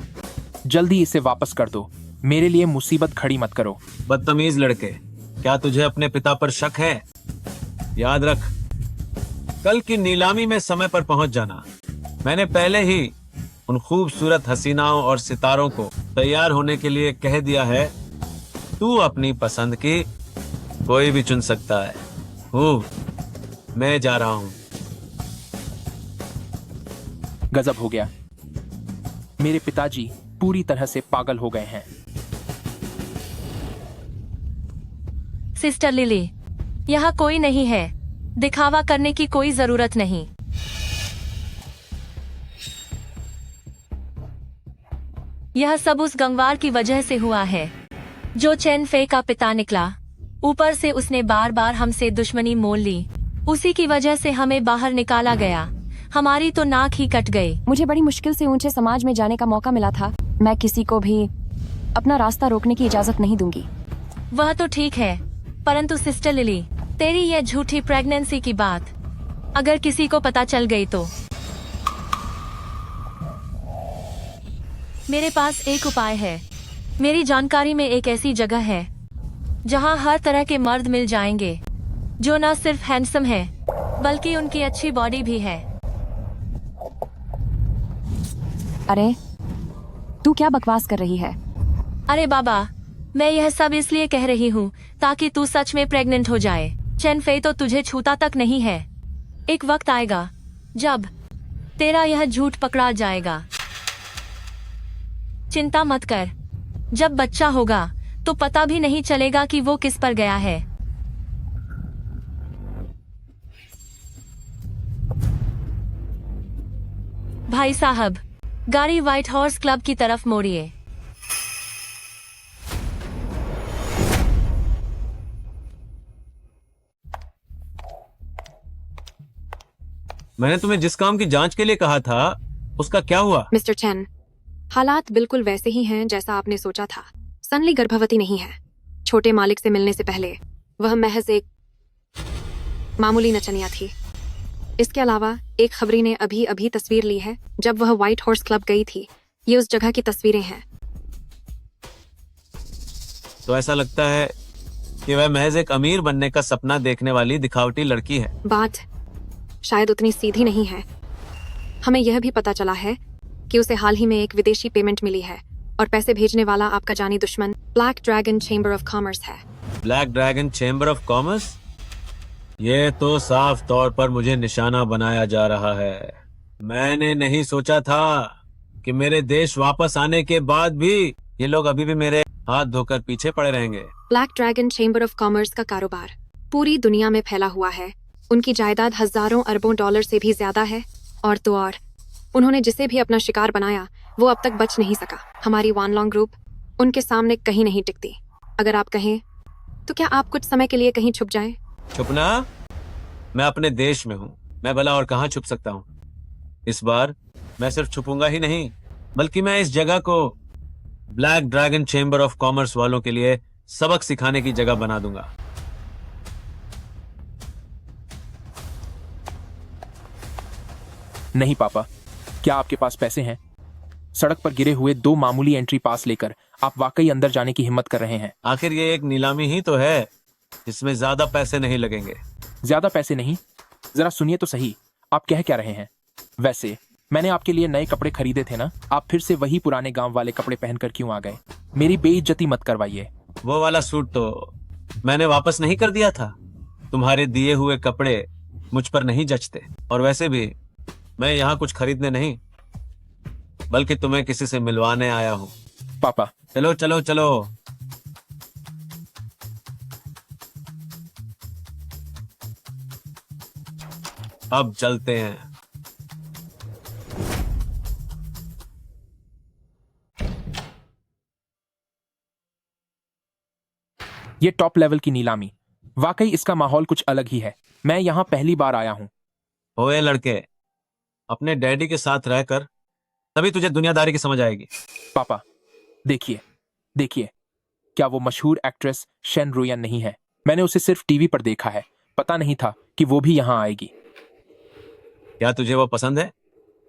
जल्दी इसे वापस कर दो। मेरे लिए मुसीबत खड़ी मत करो। बदतमीज लड़के, क्या तुझे अपने पिता पर शक है? याद रख, कल की नीलामी में समय पर पहुंच जाना। मैंने पहले ही उन खूबसूरत हसीनाओं और सितारों को तैयार होने के लिए कह दिया है। तू अपनी पसंद की कोई भी चुन सकता है। मैं जा रहा हूं। गजब हो गया। मेरे पिताजी पूरी तरह से पागल हो गए हैं। सिस्टर लिली, यहाँ कोई नहीं है, दिखावा करने की कोई जरूरत नहीं। यह सब उस गंगवार की वजह से हुआ है जो चेन फे का पिता निकला। ऊपर से उसने बार बार हमसे दुश्मनी मोल ली। उसी की वजह से हमें बाहर निकाला गया। हमारी तो नाक ही कट गई। मुझे बड़ी मुश्किल से ऊंचे समाज में जाने का मौका मिला था। मैं किसी को भी अपना रास्ता रोकने की इजाजत नहीं दूंगी। वह तो ठीक है, परंतु सिस्टर लिली, तेरी यह झूठी प्रेगनेंसी की बात अगर किसी को पता चल गई तो? मेरे पास एक उपाय है। मेरी जानकारी में एक ऐसी जगह है जहां हर तरह के मर्द मिल जाएंगे जो न सिर्फ हैंडसम है बल्कि उनकी अच्छी बॉडी भी है। अरे तू क्या बकवास कर रही है? अरे बाबा, मैं यह सब इसलिए कह रही हूँ ताकि तू सच में प्रेग्नेंट हो जाए। चेन फे तो तुझे छूता तक नहीं है। एक वक्त आएगा जब तेरा यह झूठ पकड़ा जाएगा। चिंता मत कर, जब बच्चा होगा तो पता भी नहीं चलेगा कि वो किस पर गया है। भाई साहब, गाड़ी व्हाइट हॉर्स क्लब की तरफ मोड़िए। मैंने तुम्हें जिस काम की जांच के लिए कहा था उसका क्या हुआ? मिस्टर चेन, हालात बिल्कुल वैसे ही हैं जैसा आपने सोचा था। सनली गर्भवती नहीं है। छोटे मालिक से मिलने से पहले वह महज एक मामूली नचनिया थी। इसके अलावा एक खबरी ने अभी अभी तस्वीर ली है जब वह व्हाइट हॉर्स क्लब गई थी। ये उस जगह की तस्वीरें हैं। तो ऐसा लगता है कि वह महज एक अमीर बनने का सपना देखने वाली दिखावटी लड़की है। बात शायद उतनी सीधी नहीं है। हमें यह भी पता चला है कि उसे हाल ही में एक विदेशी पेमेंट मिली है और पैसे भेजने वाला आपका जानी दुश्मन Black dragon chamber of commerce है। Black dragon chamber of Commerce? ये तो साफ तौर पर मुझे निशाना बनाया जा रहा है। मैंने नहीं सोचा था कि मेरे देश वापस आने के बाद भी ये लोग अभी भी मेरे हाथ धोकर पीछे पड़े रहेंगे। Black dragon chamber of commerce का कारोबार पूरी दुनिया में फैला हुआ है। उनकी जायदाद हजारों अरबों डॉलर से भी ज्यादा है। और तो और उन्होंने जिसे भी अपना शिकार बनाया वो अब तक बच नहीं सका। हमारी वानलोंग ग्रुप उनके सामने कहीं नहीं टिकती। अगर आप कहें तो क्या आप कुछ समय के लिए कहीं छुप जाएं? छुपना? मैं अपने देश में हूँ, मैं भला और कहाँ छुप सकता हूँ। इस बार मैं सिर्फ छुपूंगा ही नहीं बल्कि मैं इस जगह को black dragon chamber of commerce वालों के लिए सबक सिखाने की जगह बना दूंगा। नहीं पापा, क्या आपके पास पैसे हैं? सड़क पर गिरे हुए 2 मामूली एंट्री पास लेकर आप वाकई अंदर जाने की हिम्मत कर रहे हैं? आखिर ये एक नीलामी ही तो है, इसमें ज्यादा पैसे नहीं लगेंगे। ज्यादा पैसे नहीं? जरा सुनिए तो सही, आप कह क्या रहे हैं? वैसे मैंने आपके लिए नए कपड़े खरीदे थे ना, आप फिर से वही पुराने गांव वाले कपड़े पहनकर क्यों आ गए? मेरी बेइज्जती मत करवाइए। वो वाला सूट तो मैंने वापस नहीं कर दिया था। तुम्हारे दिए हुए कपड़े मुझ पर नहीं जचते। और वैसे भी मैं यहाँ कुछ खरीदने नहीं बल्कि तुम्हें किसी से मिलवाने आया हूँ। पापा चलो चलो चलो। अब चलते हैं। ये टॉप लेवल की नीलामी, वाकई इसका माहौल कुछ अलग ही है। मैं यहाँ पहली बार आया हूँ। ओए लड़के, अपने डैडी के साथ रहकर तभी तुझे दुनियादारी की समझ आएगी। पापा देखिए देखिए, क्या वो मशहूर एक्ट्रेस शेन रोयन नहीं है? मैंने उसे सिर्फ टीवी पर देखा है, पता नहीं था कि वो भी यहाँ आएगी। क्या तुझे वो पसंद है?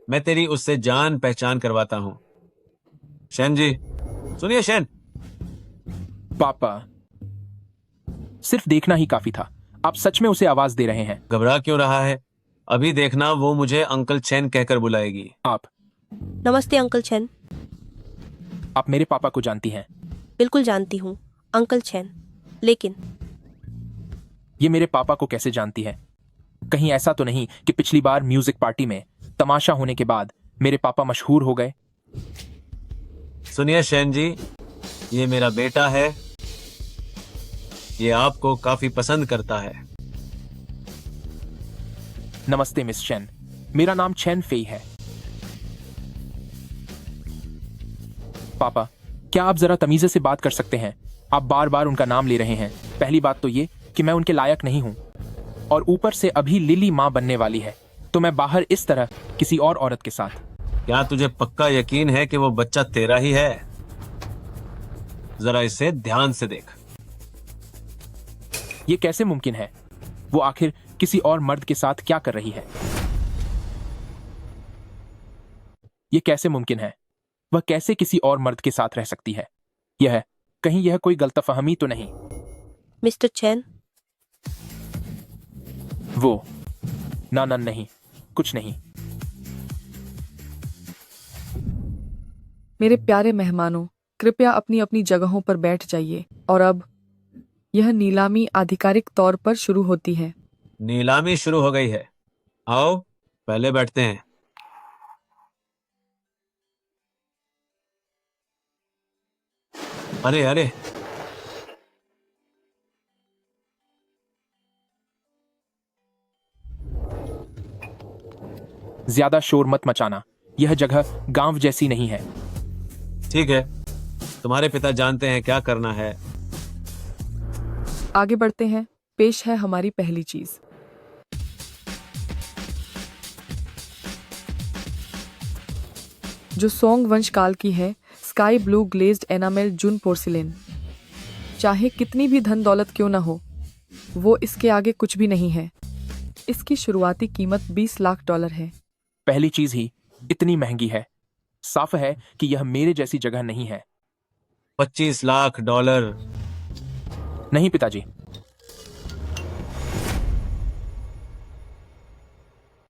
मैं तेरी उससे जान पहचान करवाता हूँ। शेन जी, सुनिए शेन। पापा सिर्फ देखना ही काफी था, आप सच में उसे आवाज दे रहे हैं? घबरा क्यों रहा है? अभी देखना, वो मुझे अंकल चेन कहकर बुलाएगी। आप? नमस्ते अंकल चेन। आप मेरे पापा को जानती हैं? बिल्कुल जानती हूँ अंकल चेन, लेकिन ये मेरे पापा को कैसे जानती है? कहीं ऐसा तो नहीं कि पिछली बार म्यूजिक पार्टी में तमाशा होने के बाद मेरे पापा मशहूर हो गए? सुनिए शेन जी, ये मेरा बेटा है, ये आपको काफी पसंद करता है। नमस्ते मिस चेन, मेरा नाम चेन फेई है। पापा, क्या आप जरा तमीजे से बात कर सकते हैं? आप बार बार उनका नाम ले रहे हैं। पहली बात तो ये कि मैं उनके लायक नहीं हूं, और ऊपर से अभी लिली माँ बनने वाली है, तो मैं बाहर इस तरह किसी और औरत के साथ। क्या तुझे पक्का यकीन है कि वो बच्चा तेरा ही है? जरा इसे ध्यान से देख। ये कैसे मुमकिन है? वो आखिर किसी और मर्द के साथ क्या कर रही है? ये कैसे मुमकिन है? वह कैसे किसी और मर्द के साथ रह सकती है? कहीं यह कोई गलतफहमी तो नहीं? मिस्टर चेन, वो ना नहीं, कुछ नहीं। मेरे प्यारे मेहमानों, कृपया अपनी अपनी जगहों पर बैठ जाइए। और अब यह नीलामी आधिकारिक तौर पर शुरू होती है। नीलामी शुरू हो गई है। आओ पहले बैठते हैं। अरे अरे, ज्यादा शोर मत मचाना, यह जगह गांव जैसी नहीं है। ठीक है, तुम्हारे पिता जानते हैं क्या करना है। आगे बढ़ते हैं। पेश है हमारी पहली चीज। जो सोंग वंश काल की है, स्काई ब्लू ग्लेज्ड एनामेल जून पोर्सिलेन। चाहे कितनी भी धन दौलत क्यों न हो, वो इसके आगे कुछ भी नहीं है। इसकी शुरुआती कीमत $20 लाख है। पहली चीज ही इतनी महंगी है, साफ है कि यह मेरे जैसी जगह नहीं है। $25 लाख। नहीं पिताजी।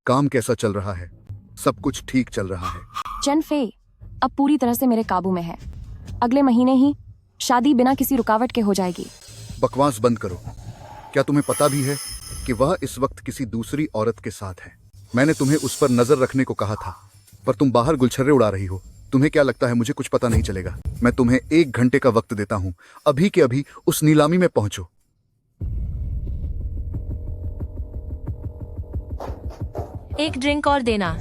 काम कैसा चल रहा है? सब कुछ ठीक चल रहा है? चेन फेई अब पूरी तरह से मेरे काबू में है। अगले महीने ही शादी बिना किसी रुकावट के हो जाएगी। बकवास बंद करो। क्या तुम्हें पता भी है कि वह इस वक्त किसी दूसरी औरत के साथ है? मैंने तुम्हें उस पर नजर रखने को कहा था, पर तुम बाहर गुलछर्रे उड़ा रही हो। तुम्हें क्या लगता है मुझे कुछ पता नहीं चलेगा? मैं तुम्हें 1 घंटे का वक्त देता हूँ। अभी के अभी उस नीलामी में पहुंचो। एक ड्रिंक और देना।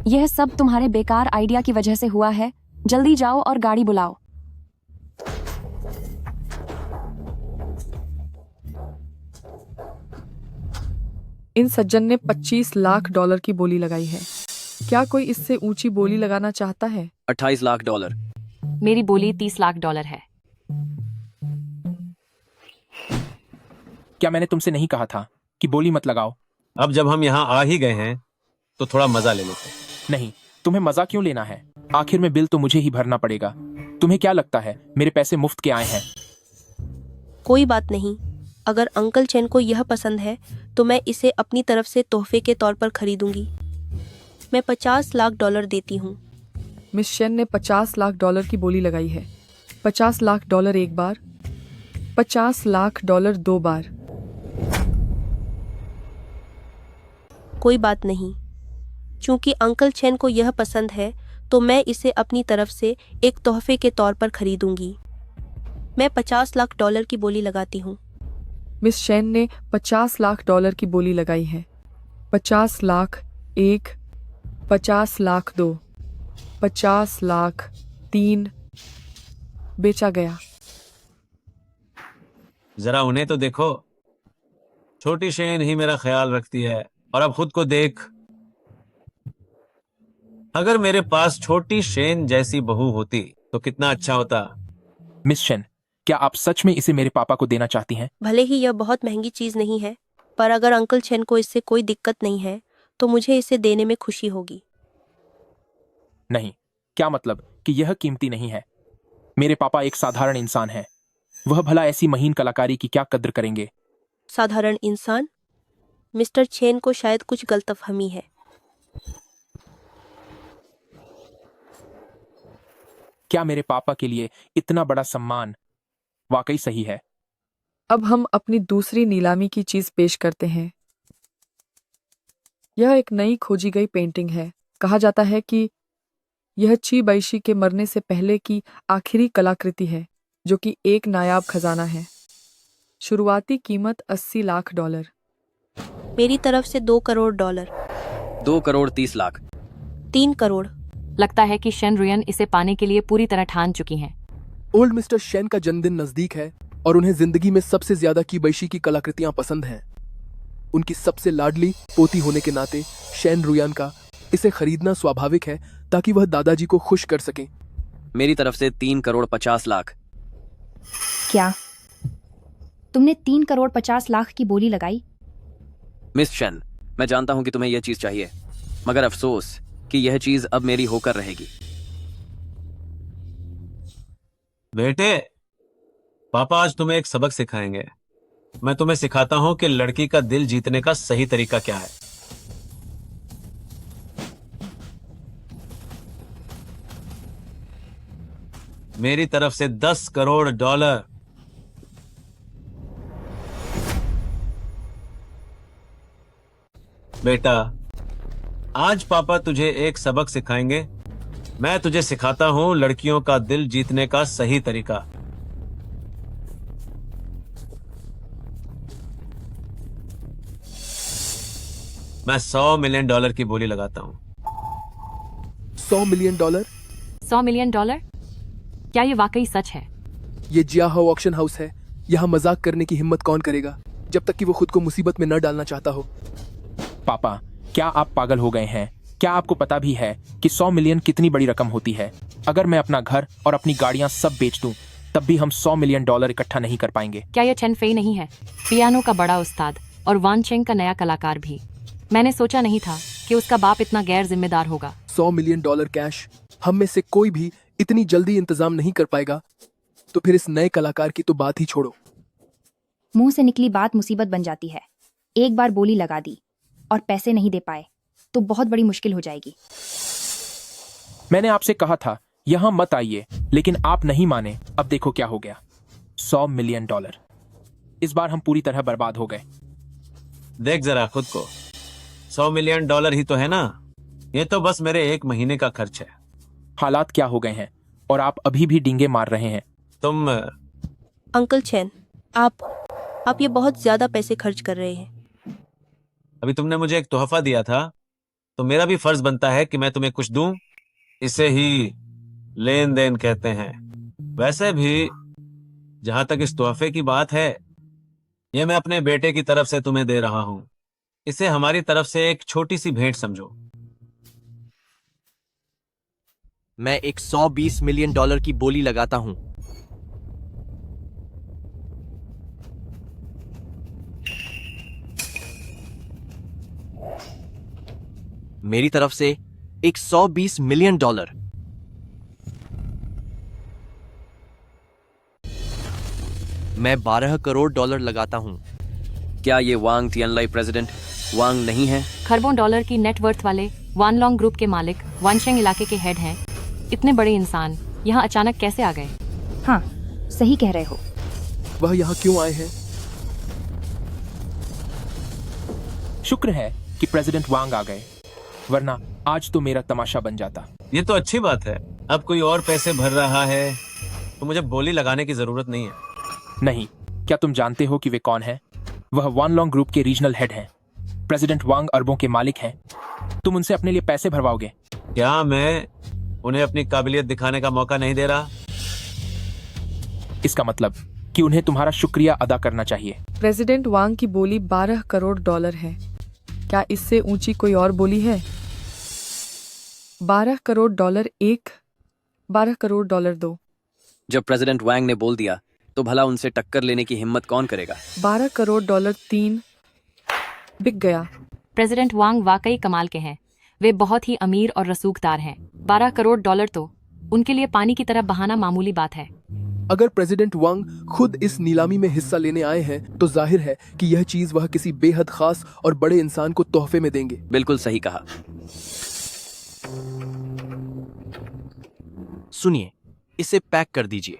यह सब तुम्हारे बेकार आइडिया की वजह से हुआ है। जल्दी जाओ और गाड़ी बुलाओ। इन सज्जन ने $25 लाख की बोली लगाई है। क्या कोई इससे ऊंची बोली लगाना चाहता है? $28 लाख। मेरी बोली $30 लाख है। क्या मैंने तुमसे नहीं कहा था कि बोली मत लगाओ? अब जब हम यहाँ आ ही गए हैं तो थोड़ा मजा ले लेते हैं। नहीं, तुम्हें मजा क्यों लेना है? आखिर में बिल तो मुझे ही भरना पड़ेगा। तुम्हें क्या लगता है मेरे पैसे मुफ्त के आए हैं? कोई बात नहीं, अगर अंकल चेन को यह पसंद है तो मैं इसे अपनी तरफ से तोहफे के तौर पर खरीदूंगी। मैं $50 लाख देती हूँ। मिस शेन ने $50 लाख की बोली लगाई है। $50 लाख एक बार, $50 लाख 2 बार। कोई बात नहीं, चूंकि अंकल चेन को यह पसंद है तो मैं इसे अपनी तरफ से एक तोहफे के तौर पर खरीदूंगी। मैं $50 लाख की बोली लगाती हूँ। मिस शेन ने $50 लाख की बोली लगाई है। 50 लाख 1, 50 लाख 2, 50 लाख 3। बेचा गया। जरा उन्हें तो देखो, छोटी शेन ही मेरा ख्याल रखती है। और अब खुद को देख, अगर मेरे पास छोटी शेन जैसी बहू होती तो कितना अच्छा होता। मिस शेन, क्या आप सच में इसे मेरे पापा को देना चाहती हैं? भले ही यह बहुत महंगी चीज नहीं है, पर अगर अंकल चेन को इससे कोई दिक्कत नहीं है तो मुझे इसे देने में खुशी होगी। नहीं, क्या मतलब कि यह कीमती नहीं है? मेरे पापा एक साधारण इंसान हैं। वह भला ऐसी महीन कलाकारी की क्या कद्र करेंगे? साधारण इंसान? मिस्टर चेन को शायद कुछ गलतफहमी है। क्या मेरे पापा के लिए इतना बड़ा सम्मान वाकई सही है? अब हम अपनी दूसरी नीलामी की चीज पेश करते हैं। यह एक नई खोजी गई पेंटिंग है। कहा जाता है कि यह ची बैशी के मरने से पहले की आखिरी कलाकृति है, जो कि एक नायाब खजाना है। शुरुआती कीमत $80 लाख। मेरी तरफ से $2 करोड़। $2 करोड़ 30 लाख। 3 करोड़। लगता है कि शेन रुयन इसे पाने के लिए पूरी तरह ठान चुकी हैं। ओल्ड मिस्टर शेन का जन्मदिन नजदीक है और उन्हें जिंदगी में सबसे ज्यादा की बैशी की कलाकृतियां पसंद हैं। उनकी सबसे लाडली पोती होने के नाते शेन रुयान का इसे खरीदना स्वाभाविक है ताकि वह दादाजी को खुश कर सकें। मेरी तरफ से 3 करोड़ 50 लाख। क्या तुमने 3 करोड़ 50 लाख की बोली लगाई? मिस शेन, मैं जानता हूं कि तुम्हें यह चीज चाहिए, मगर अफसोस कि यह चीज अब मेरी होकर रहेगी। बेटे, पापा आज तुम्हें एक सबक सिखाएंगे। मैं तुम्हें सिखाता हूं कि लड़की का दिल जीतने का सही तरीका क्या है। मेरी तरफ से $10 करोड़। बेटा, आज पापा तुझे एक सबक सिखाएंगे। मैं तुझे सिखाता हूं लड़कियों का दिल जीतने का सही तरीका। मैं $100 मिलियन की बोली लगाता हूं। $100 मिलियन? $100 मिलियन? क्या ये वाकई सच है? ये जियाहो ऑक्शन हाउस है। यहाँ मजाक करने की हिम्मत कौन करेगा जब तक कि वो खुद को मुसीबत में न डालना चाहता हो। पापा, क्या आप पागल हो गए हैं? क्या आपको पता भी है कि 100 मिलियन कितनी बड़ी रकम होती है? अगर मैं अपना घर और अपनी गाड़ियां सब बेच दूं, तब भी हम $100 मिलियन इकट्ठा नहीं कर पाएंगे। क्या यह चेन फेई नहीं है? पियानो का बड़ा उस्ताद और वान चेंग का नया कलाकार भी। मैंने सोचा नहीं था कि उसका बाप इतना गैर जिम्मेदार होगा। $100 मिलियन कैश हम में से कोई भी इतनी जल्दी इंतजाम नहीं कर पाएगा, तो फिर इस नए कलाकार की तो बात ही छोड़ो। मुंह से निकली बात मुसीबत बन जाती है। एक बार बोली लगा दी और पैसे नहीं दे पाए तो बहुत बड़ी मुश्किल हो जाएगी। मैंने आपसे कहा था यहां मत आइए, लेकिन आप नहीं माने। अब देखो क्या हो गया। $100 मिलियन। इस बार हम पूरी तरह बर्बाद हो गए। देख जरा खुद को, $100 मिलियन ही तो है ना। ये तो बस मेरे 1 महीने का खर्च है। हालात क्या हो गए हैं और आप अभी भी डींगे मार रहे हैं। तुम अंकल चैन, आप ये बहुत ज्यादा पैसे खर्च कर रहे हैं। अभी तुमने मुझे एक तोहफा दिया था, तो मेरा भी फर्ज बनता है कि मैं तुम्हें कुछ दूं। इसे ही लेन देन कहते हैं। वैसे भी जहां तक इस तोहफे की बात है, ये मैं अपने बेटे की तरफ से तुम्हें दे रहा हूं। इसे हमारी तरफ से एक छोटी सी भेंट समझो। मैं एक $120 मिलियन की बोली लगाता हूं। मेरी तरफ से एक $120 मिलियन। मैं $12 करोड़ लगाता हूं। क्या ये वांग तियानलाई प्रेसिडेंट वांग नहीं है? खरबों डॉलर की नेटवर्थ वाले वानलोंग ग्रुप के मालिक वानशेंग इलाके के हेड हैं। इतने बड़े इंसान यहाँ अचानक कैसे आ गए? हाँ, सही कह रहे हो। वह यहाँ क्यों आए हैं? शुक्र है कि प्रेसिडेंट वांग आ गए, वरना आज तो मेरा तमाशा बन जाता। ये तो अच्छी बात है। अब कोई और पैसे भर रहा है तो मुझे बोली लगाने की जरूरत नहीं है। नहीं, क्या तुम जानते हो कि वे कौन हैं? वह वानलोंग ग्रुप के रीजनल हेड हैं। प्रेसिडेंट वांग अरबों के मालिक हैं। तुम उनसे अपने लिए पैसे भरवाओगे? क्या मैं उन्हें अपनी काबिलियत दिखाने का मौका नहीं दे रहा? इसका मतलब कि उन्हें तुम्हारा शुक्रिया अदा करना चाहिए। प्रेसिडेंट वांग की बोली $12 करोड़ है। क्या इससे ऊंची कोई और बोली है? $12 करोड़ एक, $12 करोड़ दो। जब प्रेसिडेंट वांग ने बोल दिया तो भला उनसे टक्कर लेने की हिम्मत कौन करेगा? $12 करोड़ तीन, बिक गया। प्रेसिडेंट वांग वाकई कमाल के हैं। वे बहुत ही अमीर और रसूखदार हैं। $12 करोड़ तो उनके लिए पानी की तरह बहाना मामूली बात है। अगर प्रेसिडेंट वांग खुद इस नीलामी में हिस्सा लेने आए हैं, तो जाहिर है कि यह चीज वह किसी बेहद खास और बड़े इंसान को तोहफे में देंगे। बिल्कुल सही कहा। सुनिए, इसे पैक कर दीजिए।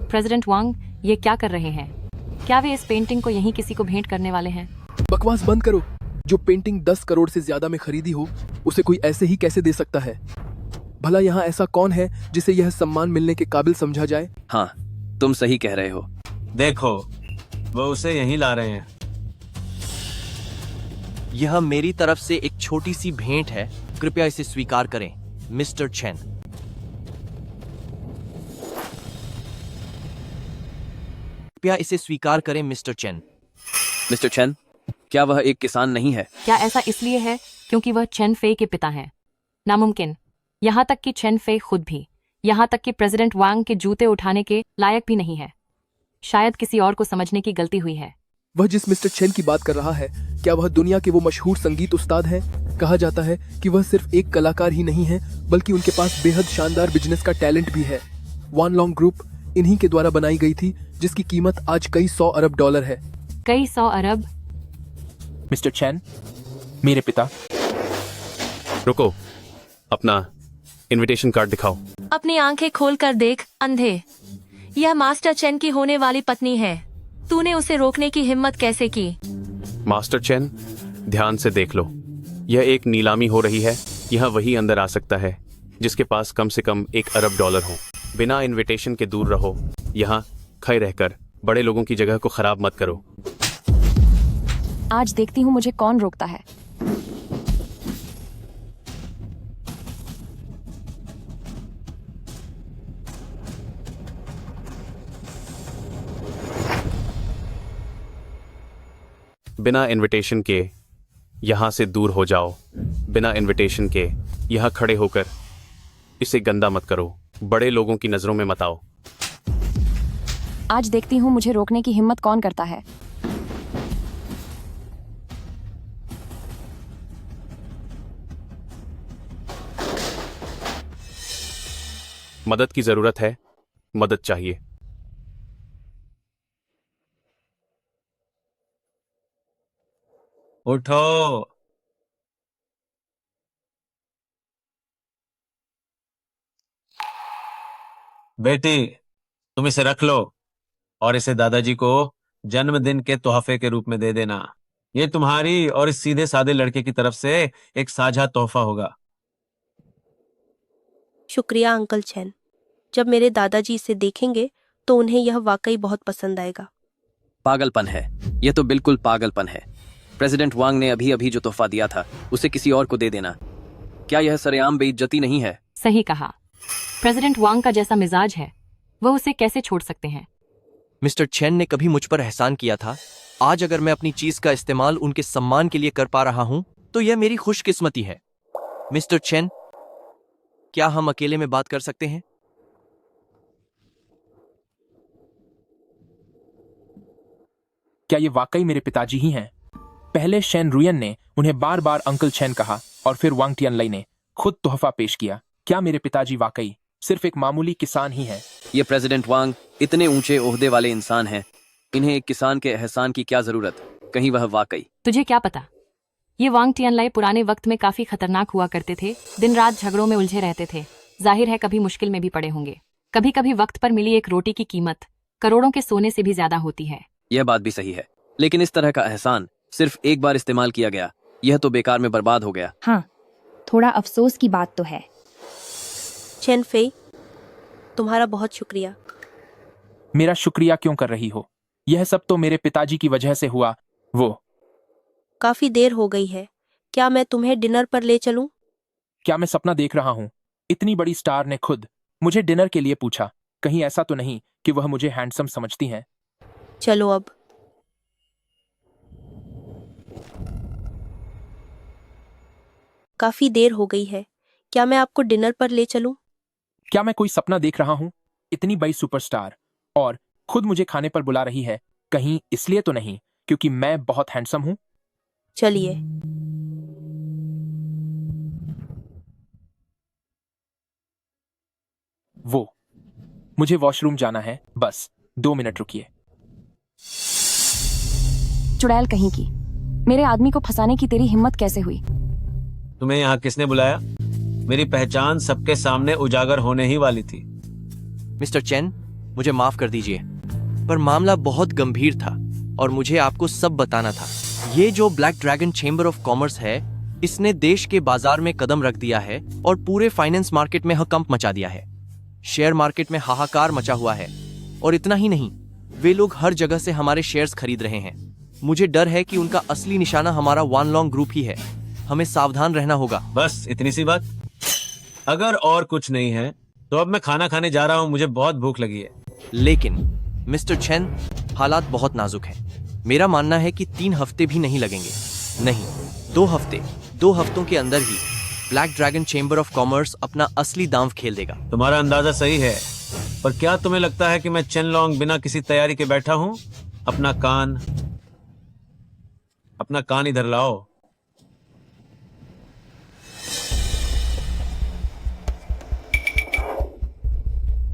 प्रेसिडेंट वांग ये क्या कर रहे हैं? क्या वे इस पेंटिंग को यहीं किसी को भेंट करने वाले हैं? बकवास बंद करो। जो पेंटिंग 10 करोड़ से ज्यादा में खरीदी हो, उसे कोई ऐसे ही कैसे दे सकता है? भला यहाँ ऐसा कौन है जिसे यह सम्मान मिलने के काबिल समझा जाए? हाँ, तुम सही कह रहे हो। देखो, वो उसे यहीं ला रहे हैं। यह मेरी तरफ से एक छोटी सी भेंट है। कृपया इसे स्वीकार करें, मिस्टर चेन। कृपया इसे स्वीकार करें, मिस्टर चेन। मिस्टर चेन, क्या वह एक किसान नहीं है? क्या ऐसा इसलिए है क्योंकि वह चेन फेई के पिता हैं? नामुमकिन। यहाँ तक कि चेन फेई खुद भी, यहाँ तक कि प्रेसिडेंट वांग के जूते उठाने के लायक भी नहीं है। शायद किसी और को समझने की गलती हुई है। वह जिस मिस्टर चेन की बात कर रहा है, क्या वह दुनिया के वो मशहूर संगीत उस्ताद हैं? कहा जाता है कि वह सिर्फ एक कलाकार ही नहीं है, बल्कि उनके पास बेहद शानदार बिजनेस का टैलेंट भी है। वानलोंग ग्रुप इन्हीं के द्वारा बनाई गई थी, जिसकी कीमत आज कई $100 अरब है। कई 100 अरब? मिस्टर चेन, मेरे पिता। रुको, अपना इनविटेशन कार्ड दिखाओ। अपनी आंखें खोलकर देख, अंधे। यह मास्टर चेन की होने वाली पत्नी है। तूने उसे रोकने की हिम्मत कैसे की? मास्टर चेन, ध्यान से देख लो। यह एक नीलामी हो रही है। यहाँ वही अंदर आ सकता है जिसके पास कम से कम $1 अरब हो। बिना इनविटेशन के दूर रहो। यहाँ खड़े रहकर बड़े लोगों की जगह को खराब मत करो। आज देखती हूँ मुझे कौन रोकता है। बिना इनविटेशन के यहाँ से दूर हो जाओ। बिना इनविटेशन के यहाँ खड़े होकर इसे गंदा मत करो। बड़े लोगों की नजरों में मत आओ। आज देखती हूँ मुझे रोकने की हिम्मत कौन करता है। मदद की जरूरत है, मदद चाहिए। उठो। बेटी, तुम इसे रख लो और इसे दादाजी को जन्मदिन के तोहफे के रूप में दे देना। ये तुम्हारी और इस सीधे साधे लड़के की तरफ से एक साझा तोहफा होगा। शुक्रिया अंकल चैन। जब मेरे दादाजी इसे देखेंगे तो उन्हें यह वाकई बहुत पसंद आएगा। पागलपन है, यह तो बिल्कुल पागलपन है। प्रेसिडेंट वांग ने अभी अभी जो तोहफा दिया था उसे किसी और को दे देना, क्या यह सरेआम बेइज्जती नहीं है? सही कहा। प्रेसिडेंट वांग का जैसा मिजाज है वह उसे कैसे छोड़ सकते हैं। मिस्टर चेन ने कभी मुझ पर एहसान किया था। आज अगर मैं अपनी चीज का इस्तेमाल उनके सम्मान के लिए कर पा रहा हूं तो यह मेरी खुशकिस्मती है। मिस्टर चेन, क्या हम अकेले में बात कर सकते हैं? क्या ये वाकई मेरे पिताजी ही हैं? पहले शेन रुयन ने उन्हें बार बार अंकल चैन कहा और फिर वांग टियनलई ने खुद तोहफा पेश किया। क्या मेरे पिताजी वाकई सिर्फ एक मामूली किसान ही हैं? ये प्रेसिडेंट वांग इतने ऊंचे ओहदे वाले इंसान हैं, इन्हें एक किसान के एहसान की क्या जरूरत? कहीं वह वाकई। तुझे क्या पता, ये वांग टियनलाई पुराने वक्त में काफी खतरनाक हुआ करते थे। दिन रात झगड़ों में उलझे रहते थे। जाहिर है कभी मुश्किल में भी पड़े होंगे। कभी कभी वक्त पर मिली एक रोटी की कीमत करोड़ों के सोने से भी ज्यादा होती है। यह बात भी सही है, लेकिन इस तरह का एहसान सिर्फ एक बार इस्तेमाल किया गया, यह तो बेकार में बर्बाद हो गया। हाँ, थोड़ा अफसोस की बात तो है। चैन फेई, तुम्हारा बहुत शुक्रिया। मेरा शुक्रिया क्यों कर रही हो? यह सब तो मेरे पिताजी की वजह से हुआ। वो काफी देर हो गई है, क्या मैं तुम्हें डिनर पर ले चलूं? क्या मैं सपना देख रहा हूँ? इतनी बड़ी स्टार ने खुद मुझे डिनर के लिए पूछा। कहीं ऐसा तो नहीं कि वह मुझे हैंडसम समझती हैं? चलो अब। काफी देर हो गई है, क्या मैं आपको डिनर पर ले चलूं? क्या मैं कोई सपना देख रहा हूँ? इतनी बड़ी सुपरस्टार और खुद मुझे खाने पर बुला रही है। कहीं इसलिए तो नहीं क्योंकि मैं बहुत हैंडसम हूँ? चलिए। वो मुझे वॉशरूम जाना है, बस 2 मिनट रुकिए। चुड़ैल कहीं की, मेरे आदमी को फंसाने की तेरी हिम्मत कैसे हुई? तुम्हें यहाँ किसने बुलाया? मेरी पहचान सबके सामने उजागर होने ही वाली थी। मिस्टर चेन, मुझे माफ कर दीजिए, पर मामला बहुत गंभीर था और मुझे आपको सब बताना था। ये जो black dragon chamber of commerce है, इसने देश के बाजार में कदम रख दिया है और पूरे फाइनेंस मार्केट में हकंप मचा दिया है। शेयर मार्केट में हाहाकार मचा हुआ है और इतना ही नहीं, वे लोग हर जगह से हमारे शेयर्स खरीद रहे हैं। मुझे डर है कि उनका असली निशाना हमारा वानलोंग ग्रुप ही है। हमें सावधान रहना होगा। बस इतनी सी बात? अगर और कुछ नहीं है तो अब मैं खाना खाने जा रहा हूँ, मुझे बहुत भूख लगी है। लेकिन मिस्टर चेन, हालात बहुत नाजुक हैं। मेरा मानना है कि 3 हफ्ते भी नहीं लगेंगे, नहीं 2 हफ्ते। 2 हफ्तों के अंदर ही Black dragon chamber of Commerce अपना असली दांव खेल देगा। तुम्हारा अंदाजा सही है, पर क्या तुम्हें लगता है कि मैं चेनलोंग बिना किसी तैयारी के बैठा हूँ? अपना कान इधर लाओ।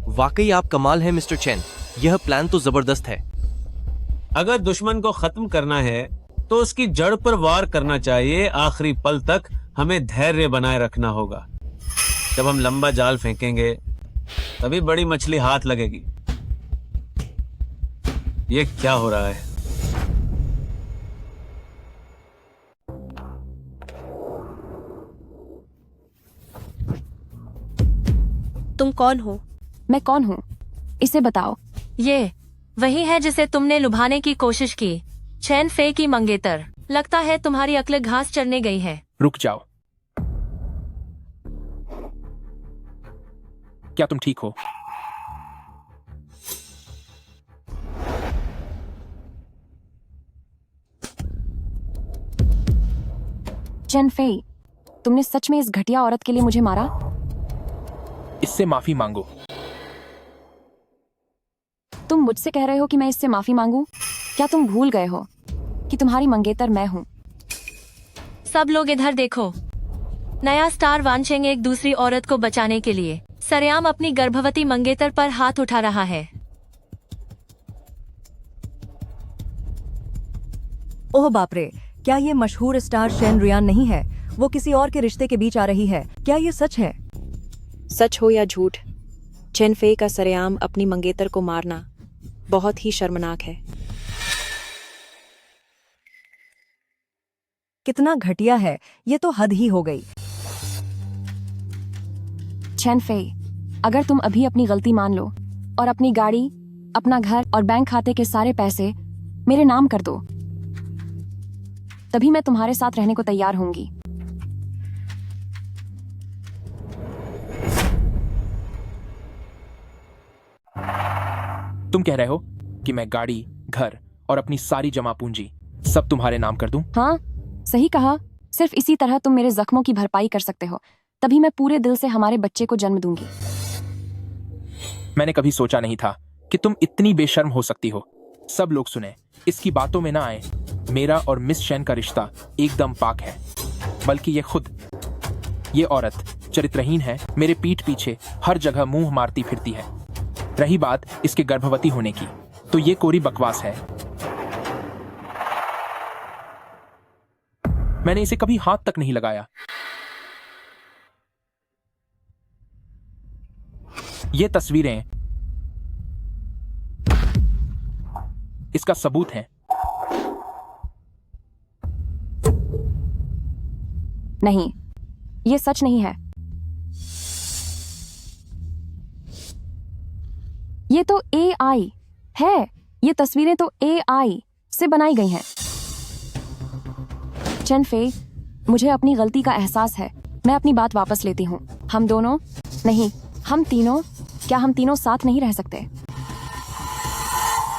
वाकई आप कमाल हैं मिस्टर चेन, यह प्लान तो जबरदस्त है। अगर दुश्मन को खत्म करना है तो उसकी जड़ पर वार करना चाहिए। आखिरी पल तक हमें धैर्य बनाए रखना होगा। जब हम लंबा जाल फेंकेंगे तभी बड़ी मछली हाथ लगेगी। ये क्या हो रहा है? तुम कौन हो? मैं कौन हूँ, इसे बताओ। ये वही है जिसे तुमने लुभाने की कोशिश की, चैन फे की मंगेतर। लगता है तुम्हारी अक्ल घास चरने गई है। रुक जाओ, क्या तुम ठीक हो? चेन फेई, तुमने सच में इस घटिया औरत के लिए मुझे मारा? इससे माफी मांगो। तुम मुझसे कह रहे हो कि मैं इससे माफी मांगू? क्या तुम भूल गए हो कि तुम्हारी मंगेतर मैं हूँ? सब लोग इधर देखो। नया स्टार वानचेंग एक दूसरी औरत को बचाने के लिए सरेआम अपनी गर्भवती मंगेतर पर हाथ उठा रहा है। ओह बाप रे, क्या ये मशहूर स्टार शेन रुयान नहीं है? वो किसी और के रिश्ते के बीच आ रही है। क्या ये सच है? सच हो या झूठ, चेन फेई का सरेआम अपनी मंगेतर को मारना बहुत ही शर्मनाक है। कितना घटिया है, ये तो हद ही हो गई। चेन फेई, अगर तुम अभी अपनी गलती मान लो और अपनी गाड़ी, अपना घर और बैंक खाते के सारे पैसे मेरे नाम कर दो, तभी मैं तुम्हारे साथ रहने को तैयार होंगी। तुम कह रहे हो कि मैं गाड़ी, घर और अपनी सारी जमा पूंजी सब तुम्हारे नाम कर दूं? हाँ, सही कहा। सिर्फ इसी तरह तुम मेरे जख्मों की भरपाई कर सकते हो, तभी मैं पूरे दिल से हमारे बच्चे को जन्म दूंगी। मैंने कभी सोचा नहीं था कि तुम इतनी बेशर्म हो सकती हो। सब लोग सुने, इसकी बातों में ना आए। मेरा और मिस शेन का रिश्ता एकदम पाक है, बल्कि ये औरत चरित्रहीन है, मेरे पीठ पीछे हर जगह मुंह मारती फिरती है। रही बात इसके गर्भवती होने की, तो ये कोरी बकवास है। मैंने इसे कभी हाथ तक नहीं लगाया। ये तस्वीरें इसका सबूत हैं। नहीं, ये सच नहीं है। ये तो AI है। ये तस्वीरें तो AI से बनाई गई हैं। चेन फेई, मुझे अपनी गलती का एहसास है। मैं अपनी बात वापस लेती हूँ। हम दोनों नहीं, हम तीनों, क्या हम तीनों साथ नहीं रह सकते?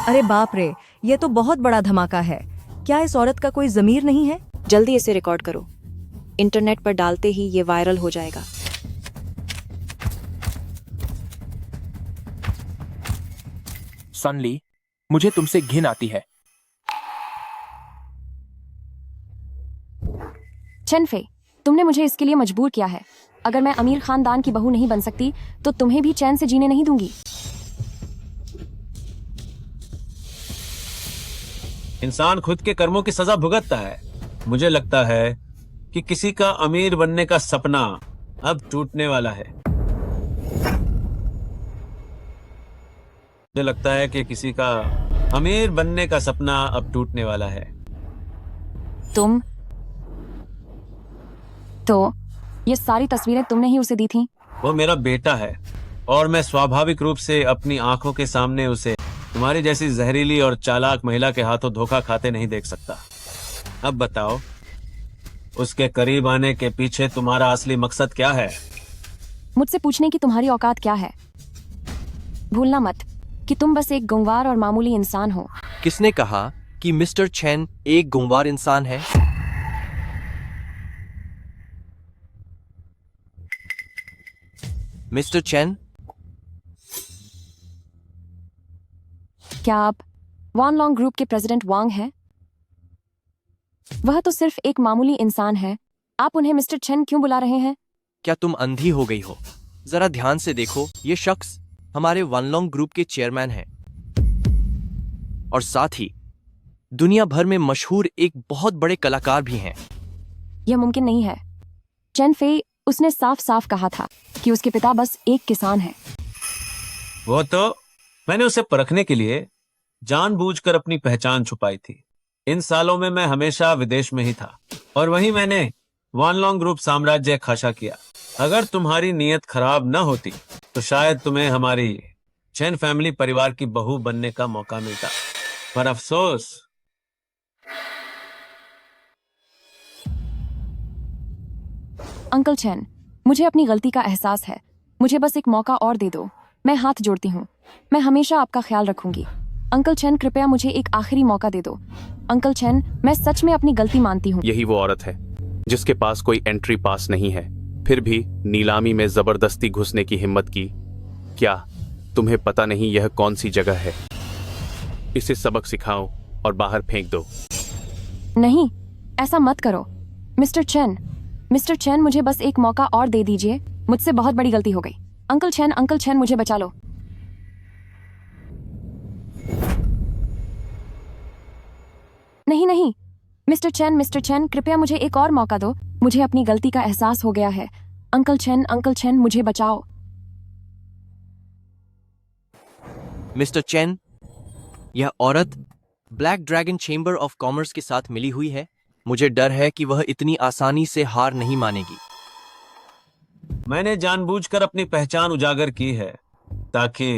अरे बाप रे, ये तो बहुत बड़ा धमाका है। क्या इस औरत का कोई ज़मीर नहीं है? जल्दी इसे रिकॉर्ड करो, इंटरनेट पर डालते ही ये वायरल हो जाएगा। सनली, मुझे तुमसे घिन आती है। चेन फेई, तुमने मुझे इसके लिए मजबूर किया है। अगर मैं अमीर खानदान की बहू नहीं बन सकती, तो तुम्हें भी चैन से जीने नहीं दूंगी। इंसान खुद के कर्मों की सजा भुगतता है। मुझे लगता है कि किसी का अमीर बनने का सपना अब टूटने वाला है। मुझे लगता है कि किसी का अमीर बनने का सपना अब टूटने वाला है। तुम तो ये सारी तस्वीरें तुमने ही उसे दी थी? वो मेरा बेटा है और मैं स्वाभाविक रूप से अपनी आंखों के सामने उसे तुम्हारी जैसी जहरीली और चालाक महिला के हाथों धोखा खाते नहीं देख सकता। अब बताओ, उसके करीब आने के पीछे तुम्हारा असली मकसद क्या है? मुझसे पूछने की तुम्हारी औकात क्या है? भूलना मत कि तुम बस एक गुंगवार और मामूली इंसान हो। किसने कहा कि मिस्टर चेन एक गुंगवार इंसान है? मिस्टर चेन, क्या आप वान लॉन्ग ग्रुप के प्रेसिडेंट वांग हैं? वह तो सिर्फ एक मामूली इंसान है। आप उन्हें मिस्टर चेन क्यों बुला रहे हैं? क्या तुम अंधी हो गई हो? जरा ध्यान से देखो, ये शख्स हमारे वनलॉन्ग ग्रुप के चेयरमैन हैं और साथ ही दुनिया भर में मशहूर एक बहुत बड़े कलाकार भी हैं। यह मुमकिन नहीं है। चेन फेई, उसने साफ साफ कहा था कि उसके पिता बस एक किसान हैं। वो तो मैंने उसे परखने के लिए जानबूझकर अपनी पहचान छुपाई थी। इन सालों में मैं हमेशा विदेश में ही था और वहीं मैंने वानलॉन्ग ग्रुप साम्राज्य खासा किया। अगर तुम्हारी नीयत खराब न होती तो शायद तुम्हें हमारी चेन फैमिली परिवार की बहू बनने का मौका मिलता, पर अफसोस। अंकल चेन, मुझे अपनी गलती का एहसास है। मुझे बस एक मौका और दे दो। मैं हाथ जोड़ती हूँ। मैं हमेशा आपका ख्याल रखूंगी। अंकल चेन, कृपया मुझे एक आखिरी मौका दे दो। अंकल चेन, मैं सच में अपनी गलती मानती हूँ। यही वो औरत है जिसके पास कोई एंट्री पास नहीं है, फिर भी नीलामी में जबरदस्ती घुसने की हिम्मत की। क्या तुम्हें पता नहीं यह कौन सी जगह है? इसे सबक सिखाओ और बाहर फेंक दो। नहीं, ऐसा मत करो मिस्टर चेन, मुझे बस एक मौका और दे दीजिए। मुझसे बहुत बड़ी गलती हो गई। अंकल चेन, मुझे बचा लो। नहीं, मिस्टर चेन, कृपया मुझे एक और मौका दो। मुझे अपनी गलती का एहसास हो गया है। अंकल चेन, मुझे बचाओ। मिस्टर चेन, यह औरत black dragon chamber of commerce के साथ मिली हुई है। मुझे डर है कि वह इतनी आसानी से हार नहीं मानेगी। मैंने जानबूझकर अपनी पहचान उजागर की है ताकि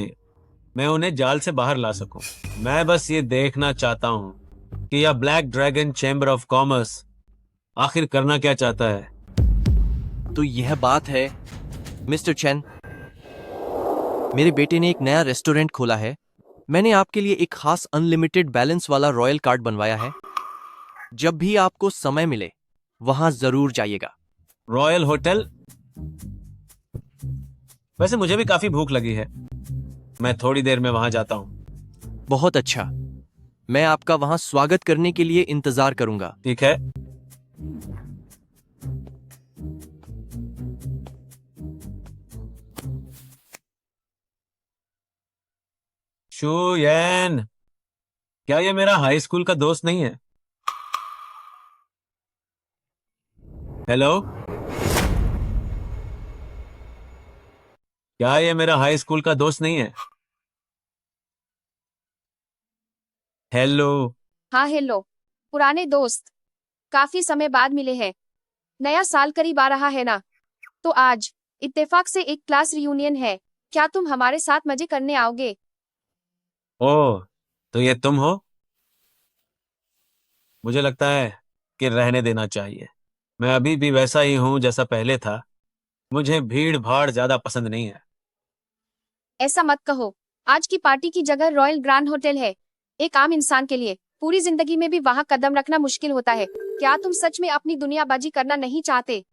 मैं उन्हें जाल से बाहर ला सकूं। मैं बस ये देखना चाहता हूं कि यह black dragon chamber of commerce आखिर करना क्या चाहता है। तो यह बात है मिस्टर चेन, मेरे बेटे ने एक नया रेस्टोरेंट खोला है। मैंने आपके लिए एक खास अनलिमिटेड बैलेंस वाला रॉयल कार्ड बनवाया है। जब भी आपको समय मिले वहां जरूर जाइएगा। Royal hotel? वैसे मुझे भी काफी भूख लगी है। मैं थोड़ी देर में वहां जाता हूं। बहुत अच्छा, मैं आपका वहां स्वागत करने के लिए इंतजार करूंगा। ठीक है। शुयेन, क्या ये मेरा हाई स्कूल का दोस्त नहीं है? हेलो, क्या ये मेरा हाई स्कूल का दोस्त नहीं है? हेलो। हाँ हेलो, पुराने दोस्त, काफी समय बाद मिले हैं। नया साल करीब आ रहा है ना, तो आज इत्तेफाक से एक क्लास रियूनियन है। क्या तुम हमारे साथ मजे करने आओगे? ओह, तो ये तुम हो? मुझे लगता है कि रहने देना चाहिए। मैं अभी भी वैसा ही हूं जैसा पहले था। मुझे भीड़ भाड़ ज्यादा पसंद नहीं है। ऐसा मत कहो। आज की पार्टी की जगह रॉयल ग्रैंड होटल है। एक आम इंसान के लिए पूरी जिंदगी में भी वहां कदम रखना मुश्किल होता है। क्या तुम सच में अपनी दुनियाबाजी करना नहीं चाहते?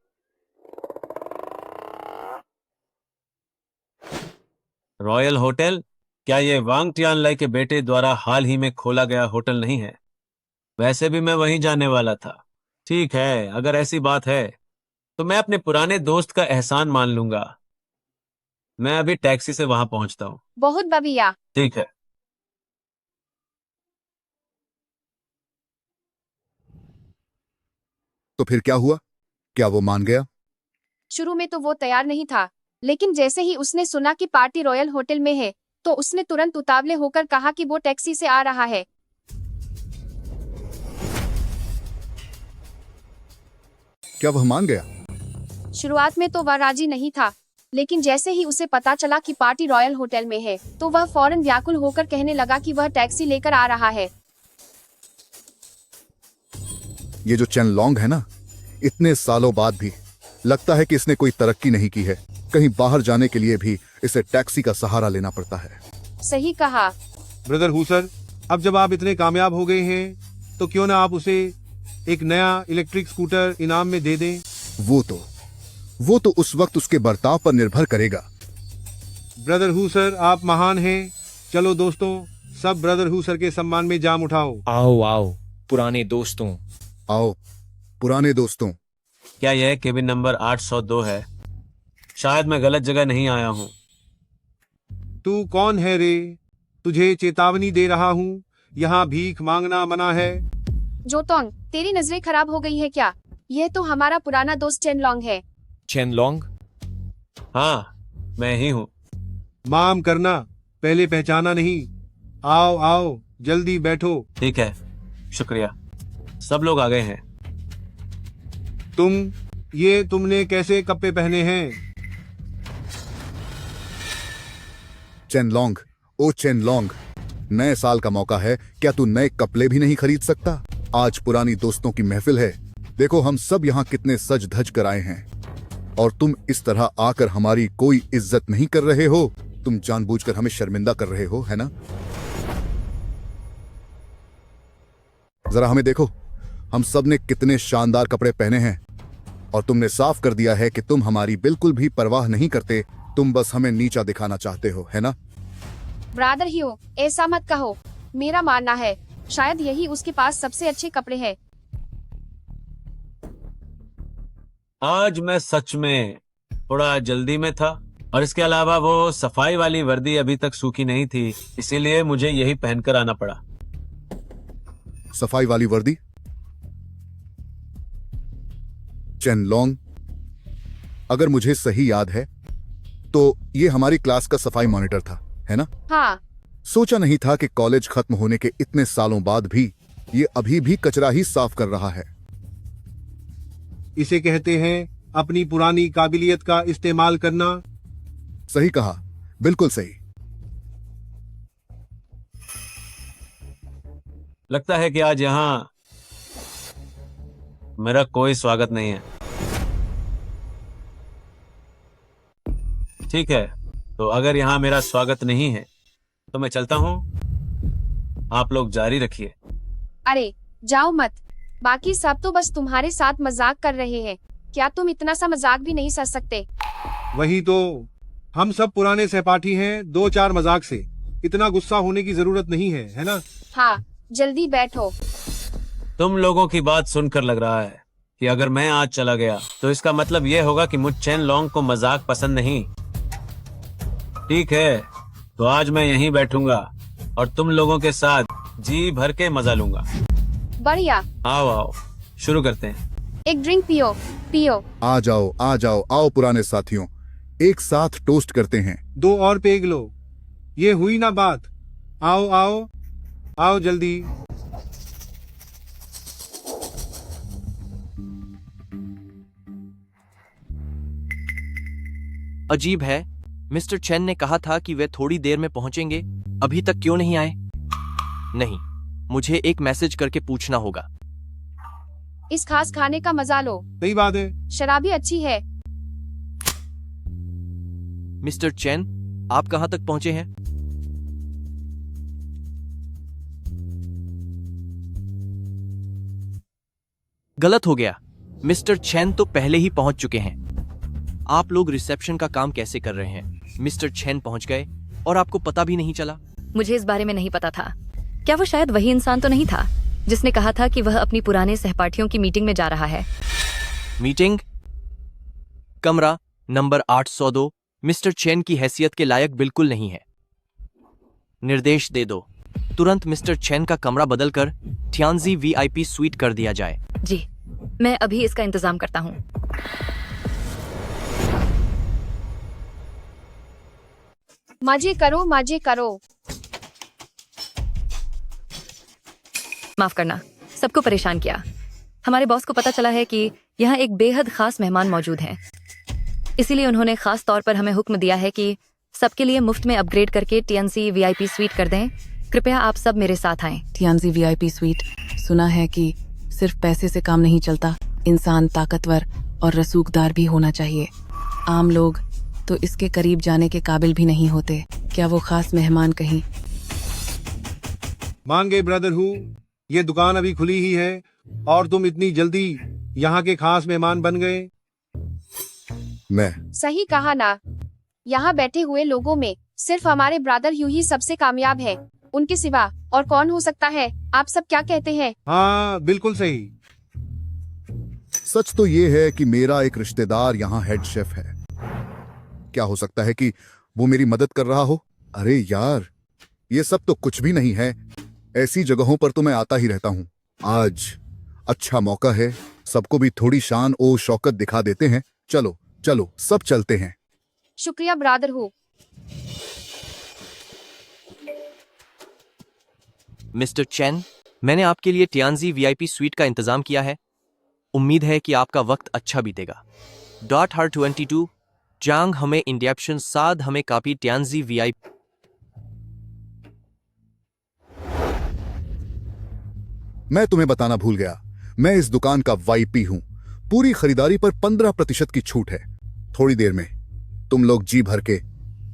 Royal hotel? क्या ये वांग टियानलाई के बेटे द्वारा हाल ही में खोला गया होटल नहीं है? वैसे भी मैं वहीं जाने वाला था। ठीक है, अगर ऐसी बात है तो मैं अपने पुराने दोस्त का एहसान मान लूंगा। मैं अभी टैक्सी से वहां पहुंचता हूं। बहुत बढ़िया। ठीक है। तो फिर क्या हुआ? क्या वो मान गया? शुरू में तो वो तैयार नहीं था, लेकिन जैसे ही उसने सुना कि पार्टी रॉयल होटल में है तो उसने तुरंत उतावले होकर कहा कि वो टैक्सी से आ रहा है। क्या वह मान गया? शुरुआत में तो वह राजी नहीं था, लेकिन जैसे ही उसे पता चला कि पार्टी रॉयल होटल में है तो वह फौरन व्याकुल होकर कहने लगा कि वह टैक्सी लेकर आ रहा है। ये जो चेन लॉन्ग है ना, इतने सालों बाद भी लगता है कि इसने कोई तरक्की नहीं की है। कहीं बाहर जाने के लिए भी इसे टैक्सी का सहारा लेना पड़ता है। सही कहा। ब्रदर हुसर, अब जब आप इतने कामयाब हो गए हैं तो क्यों ना आप उसे एक नया इलेक्ट्रिक स्कूटर इनाम में दे दें। वो तो उस वक्त उसके बर्ताव पर निर्भर करेगा। ब्रदर हुसर, आप महान हैं। चलो दोस्तों, सब ब्रदर हुसर के सम्मान में जाम उठाओ। आओ आओ पुराने दोस्तों। आओ पुराने दोस्तों। क्या यह केबिन नंबर 802 है? शायद मैं गलत जगह नहीं आया हूँ। तू कौन है रे? तुझे चेतावनी दे रहा हूँ, यहाँ भीख मांगना मना है। जोतोंग, तेरी नजरें खराब हो गई है क्या? यह तो हमारा पुराना दोस्त चेन लॉन्ग है। Chain long? हाँ, मैं ही हूँ। माम करना, पहले पहचाना नहीं। आओ आओ, जल्दी बैठो। ठीक है, शुक्रिया। सब लोग आ गए हैं। तुमने कैसे कपड़े पहने हैं? चेन लॉन्ग, ओ चेन लॉन्ग, नए साल का मौका है। क्या तू नए कपड़े भी नहीं खरीद सकता? आज पुरानी दोस्तों की महफिल है। देखो हम सब यहाँ कितने सज धज कर आए हैं और तुम इस तरह आकर हमारी कोई इज्जत नहीं कर रहे हो। तुम जानबूझकर हमें शर्मिंदा कर रहे हो, है ना? जरा हमें देखो, हम सब ने कितने शानदार कपड़े पहने हैं। और तुमने साफ कर दिया है कि तुम हमारी बिल्कुल भी परवाह नहीं करते, तुम बस हमें नीचा दिखाना चाहते हो, है ना? ब्रादर ह्यू, ऐसा मत कहो। मेरा मानना है शायद यही उसके पास सबसे अच्छे कपड़े हैं। आज मैं सच में थोड़ा जल्दी में था, और इसके अलावा वो सफाई वाली वर्दी अभी तक सूखी नहीं थी, इसीलिए मुझे यही पहनकर आना पड़ा। सफाई वाली वर्दी? चेन लॉन्ग, अगर मुझे सही याद है तो ये हमारी क्लास का सफाई मॉनिटर था, है ना? हाँ। सोचा नहीं था कि कॉलेज खत्म होने के इतने सालों बाद भी ये अभी भी कचरा ही साफ कर रहा है। इसे कहते हैं अपनी पुरानी काबिलियत का इस्तेमाल करना। सही कहा, बिल्कुल सही। लगता है कि आज यहाँ मेरा कोई स्वागत नहीं है। ठीक है, तो अगर यहाँ मेरा स्वागत नहीं है तो मैं चलता हूँ। आप लोग जारी रखिए। अरे जाओ मत, बाकी सब तो बस तुम्हारे साथ मजाक कर रहे हैं। क्या तुम इतना सा मजाक भी नहीं कर सकते? वही तो, हम सब पुराने सहपाठी हैं, 2-4 मजाक से इतना गुस्सा होने की जरूरत नहीं है ना? हाँ, जल्दी बैठो। तुम लोगों की बात सुनकर लग रहा है कि अगर मैं आज चला गया तो इसका मतलब यह होगा कि मुझ चेन लॉन्ग को मजाक पसंद नहीं। ठीक है, तो आज मैं यहीं बैठूंगा और तुम लोगों के साथ जी भर के मजा लूंगा। बढ़िया। आओ आओ, शुरू करते हैं। एक ड्रिंक पियो। पियो। आ जाओ आ जाओ, आओ पुराने साथियों, एक साथ टोस्ट करते हैं। 2 और पेग लो। ये हुई ना बात। आओ आओ आओ जल्दी। अजीब है, मिस्टर चेन ने कहा था कि वे थोड़ी देर में पहुंचेंगे, अभी तक क्यों नहीं आए? नहीं, मुझे एक मैसेज करके पूछना होगा। इस खास खाने का मजा लो। सही बात है। शराबी अच्छी है। मिस्टर चेन, आप कहां तक पहुंचे हैं? गलत हो गया, मिस्टर चेन तो पहले ही पहुंच चुके हैं। आप लोग रिसेप्शन का काम कैसे कर रहे हैं? मिस्टर चेन पहुंच गए और आपको पता भी नहीं चला? मुझे इस बारे में नहीं पता था। क्या वो शायद वही इंसान तो नहीं था जिसने कहा था कि वह अपनी पुराने सहपाठियों की मीटिंग में जा रहा है? मीटिंग? कमरा नंबर 802 मिस्टर चेन की हैसियत के लायक बिल्कुल नहीं है। निर्देश दे दो, तुरंत मिस्टर चेन का कमरा बदलकर थियानजी वीआईपी स्वीट कर दिया जाए। जी, मैं अभी इसका इंतजाम करता हूँ। मजे करो, मजे करो। माफ करना, सबको परेशान किया। हमारे बॉस को पता चला है कि यहाँ एक बेहद खास मेहमान मौजूद हैं, इसीलिए उन्होंने खास तौर पर हमें हुक्म दिया है कि सबके लिए मुफ्त में अपग्रेड करके टीएनसी वीआईपी स्वीट कर दें। कृपया आप सब मेरे साथ आएं। टीएनसी वीआईपी स्वीट, सुना है कि सिर्फ पैसे से काम नहीं चलता, इंसान ताकतवर और रसूखदार भी होना चाहिए। आम लोग तो इसके करीब जाने के काबिल भी नहीं होते। क्या वो खास मेहमान कहीं? मान गए ब्रदर हूँ, ये दुकान अभी खुली ही है और तुम इतनी जल्दी यहाँ के खास मेहमान बन गए। मैं सही कहा ना, यहाँ बैठे हुए लोगों में सिर्फ हमारे ब्रदर ह्यू ही सबसे कामयाब है। उनके सिवा और कौन हो सकता है? आप सब क्या कहते हैं? हाँ, बिल्कुल सही। सच तो ये है कि मेरा एक रिश्तेदार यहाँ हेड शेफ है। क्या हो सकता है कि वो मेरी मदद कर रहा हो? अरे यार, ये सब तो कुछ भी नहीं है। ऐसी जगहों पर तो मैं आता ही रहता हूँ। आज अच्छा मौका है, सबको भी थोड़ी शान ओ शौकत दिखा देते हैं। चलो चलो, सब चलते हैं। शुक्रिया ब्रदर हूँ। मिस्टर चेन, मैंने आपके लिए टियानजी वीआईपी स्वीट का इंतजाम किया है। उम्मीद है कि आपका वक्त अच्छा बीतेगा। डॉट हर 22 जांग हमें इंडियप्शन साध हमें कापी टियानजी वीआईपी। मैं तुम्हें बताना भूल गया, मैं इस दुकान का वाईपी हूँ। पूरी खरीदारी पर 15% की छूट है। थोड़ी देर में तुम लोग जी भर के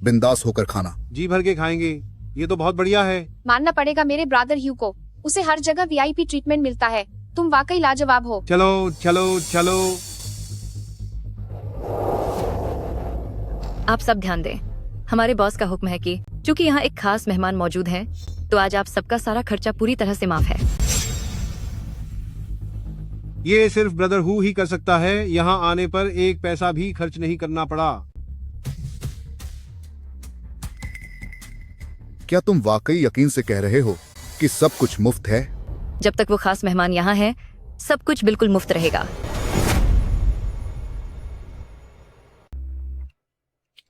बिंदास होकर खाना। जी भर के खाएंगे, ये तो बहुत बढ़िया है। मानना पड़ेगा मेरे ब्रदर ह्यू को, उसे हर जगह वीआईपी ट्रीटमेंट मिलता है। तुम वाकई लाजवाब हो। चलो चलो चलो। आप सब ध्यान दें। हमारे बॉस का हुक्म है कि चूंकि यहाँ एक खास मेहमान मौजूद हैं, तो आज आप सबका सारा खर्चा पूरी तरह से माफ है। ये सिर्फ ब्रदर हु ही कर सकता है। यहाँ आने पर एक पैसा भी खर्च नहीं करना पड़ा। क्या तुम वाकई यकीन से कह रहे हो कि सब कुछ मुफ्त है? जब तक वो खास मेहमान यहाँ है, सब कुछ बिल्कुल मुफ्त रहेगा।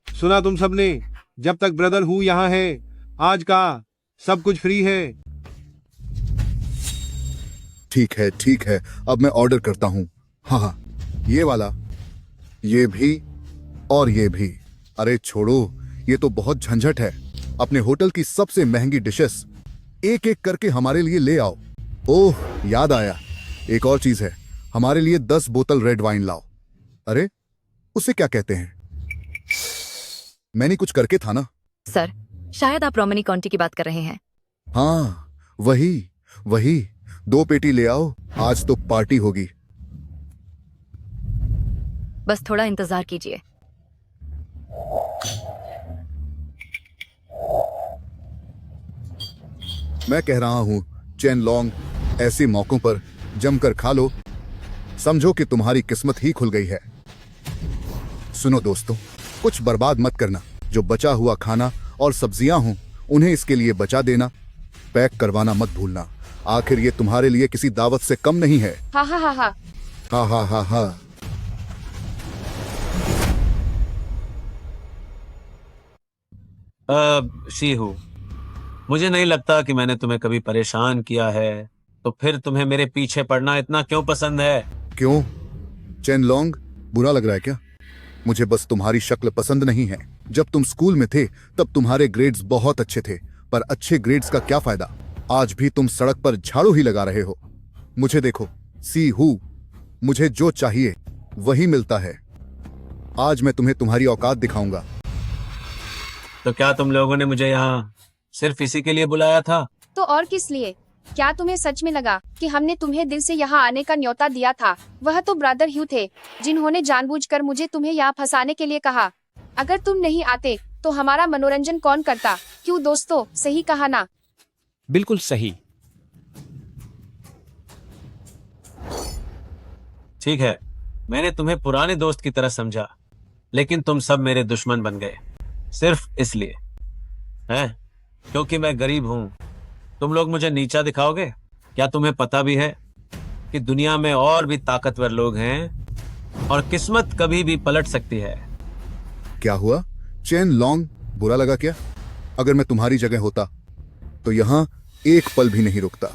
सुना तुम सबने? जब तक ब्रदर हु यहाँ है, आज का सब कुछ फ्री है। ठीक है, अब मैं ऑर्डर करता हूँ। हाँ, ये वाला, ये भी और ये भी। अरे छोड़ो, ये तो बहुत झंझट है। अपने होटल की सबसे महंगी डिशेस एक एक करके हमारे लिए ले आओ। ओह, याद आया, एक और चीज है, हमारे लिए 10 बोतल रेड वाइन लाओ। अरे, उसे क्या कहते हैं? मैंने कुछ करके था ना? सर, शायद आप रोमनी काउंटी की बात कर रहे हैं। हाँ, वही 2 पेटी ले आओ, आज तो पार्टी होगी। बस थोड़ा इंतजार कीजिए। मैं कह रहा हूं, चेन लॉन्ग, ऐसे मौकों पर जमकर खा लो। समझो कि तुम्हारी किस्मत ही खुल गई है। सुनो दोस्तों, कुछ बर्बाद मत करना। जो बचा हुआ खाना और सब्जियां हों, उन्हें इसके लिए बचा देना। पैक करवाना मत भूलना। आखिर ये तुम्हारे लिए किसी दावत से कम नहीं है। हा हा हा हा। हा हा हा हा। शीहू, मुझे नहीं लगता कि मैंने तुम्हें कभी परेशान किया है, तो फिर तुम्हें मेरे पीछे पड़ना इतना क्यों पसंद है? क्यों चेन लॉन्ग, बुरा लग रहा है क्या? मुझे बस तुम्हारी शक्ल पसंद नहीं है। जब तुम स्कूल में थे तब तुम्हारे ग्रेड्स बहुत अच्छे थे, पर अच्छे ग्रेड्स का क्या फायदा? आज भी तुम सड़क पर झाड़ू ही लगा रहे हो। मुझे देखो सी हु, मुझे जो चाहिए वही मिलता है। आज मैं तुम्हें तुम्हारी औकात दिखाऊंगा। तो क्या तुम लोगों ने मुझे यहाँ सिर्फ इसी के लिए बुलाया था? तो और किस लिए? क्या तुम्हें सच में लगा कि हमने तुम्हें दिल से यहाँ आने का न्योता दिया था? वह तो ब्रदर ह्यू थे जिन्होंने जानबूझकर मुझे तुम्हें यहाँ फंसाने के लिए कहा। अगर तुम नहीं आते तो हमारा मनोरंजन कौन करता? क्यों दोस्तों, सही कहा ना? बिल्कुल सही। ठीक है, मैंने तुम्हें पुराने दोस्त की तरह समझा, लेकिन तुम सब मेरे दुश्मन बन गए सिर्फ इसलिए, हैं? क्योंकि मैं गरीब हूं। तुम लोग मुझे नीचा दिखाओगे? क्या तुम्हें पता भी है कि दुनिया में और भी ताकतवर लोग हैं और किस्मत कभी भी पलट सकती है? क्या हुआ चेन लॉन्ग, बुरा लगा क्या? अगर मैं तुम्हारी जगह होता तो यहाँ एक पल भी नहीं रुकता।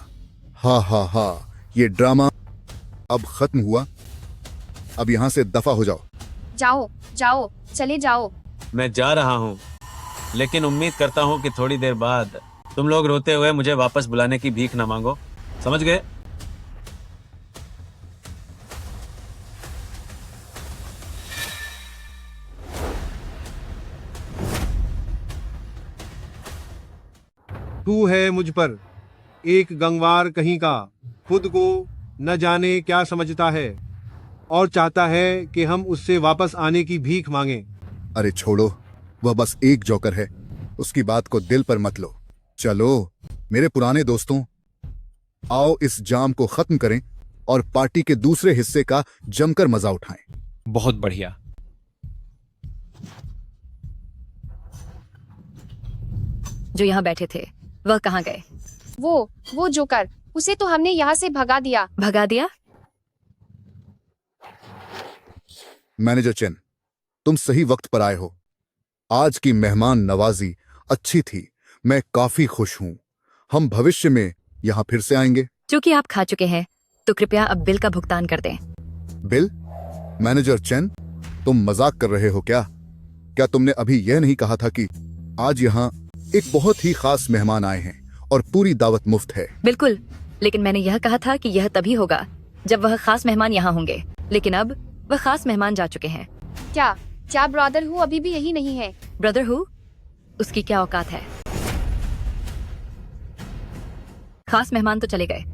हा हा हा, ये ड्रामा अब खत्म हुआ। अब यहाँ से दफा हो जाओ। जाओ जाओ, चले जाओ। मैं जा रहा हूं, लेकिन उम्मीद करता हूं कि थोड़ी देर बाद तुम लोग रोते हुए मुझे वापस बुलाने की भीख न मांगो। समझ गए? तू है मुझ पर एक गंगवार कहीं का, खुद को न जाने क्या समझता है और चाहता है कि हम उससे वापस आने की भीख मांगे। अरे छोड़ो, वह बस एक जोकर है, उसकी बात को दिल पर मत लो। चलो मेरे पुराने दोस्तों, आओ इस जाम को खत्म करें और पार्टी के दूसरे हिस्से का जमकर मजा उठाएं। बहुत बढ़िया। जो यहाँ बैठे थे वह कहाँ गए? वो जोकर, उसे तो हमने यहाँ से भगा दिया। भगा दिया? मैनेजर चेन, तुम सही वक्त पर आए हो। आज की मेहमान नवाजी अच्छी थी, मैं काफी खुश हूँ। हम भविष्य में यहाँ फिर से आएंगे। चूंकि आप खा चुके हैं तो कृपया अब बिल का भुगतान कर दें। बिल? मैनेजर चेन, तुम मजाक कर रहे हो क्या? क्या तुमने अभी यह नहीं कहा था कि आज यहाँ एक बहुत ही खास मेहमान आए हैं और पूरी दावत मुफ्त है? बिल्कुल, लेकिन मैंने यह कहा था कि यह तभी होगा जब वह खास मेहमान यहाँ होंगे, लेकिन अब वह खास मेहमान जा चुके हैं। क्या ब्रदर हु अभी भी यही नहीं है? Brother who? उसकी क्या औकात है? खास मेहमान तो चले गए।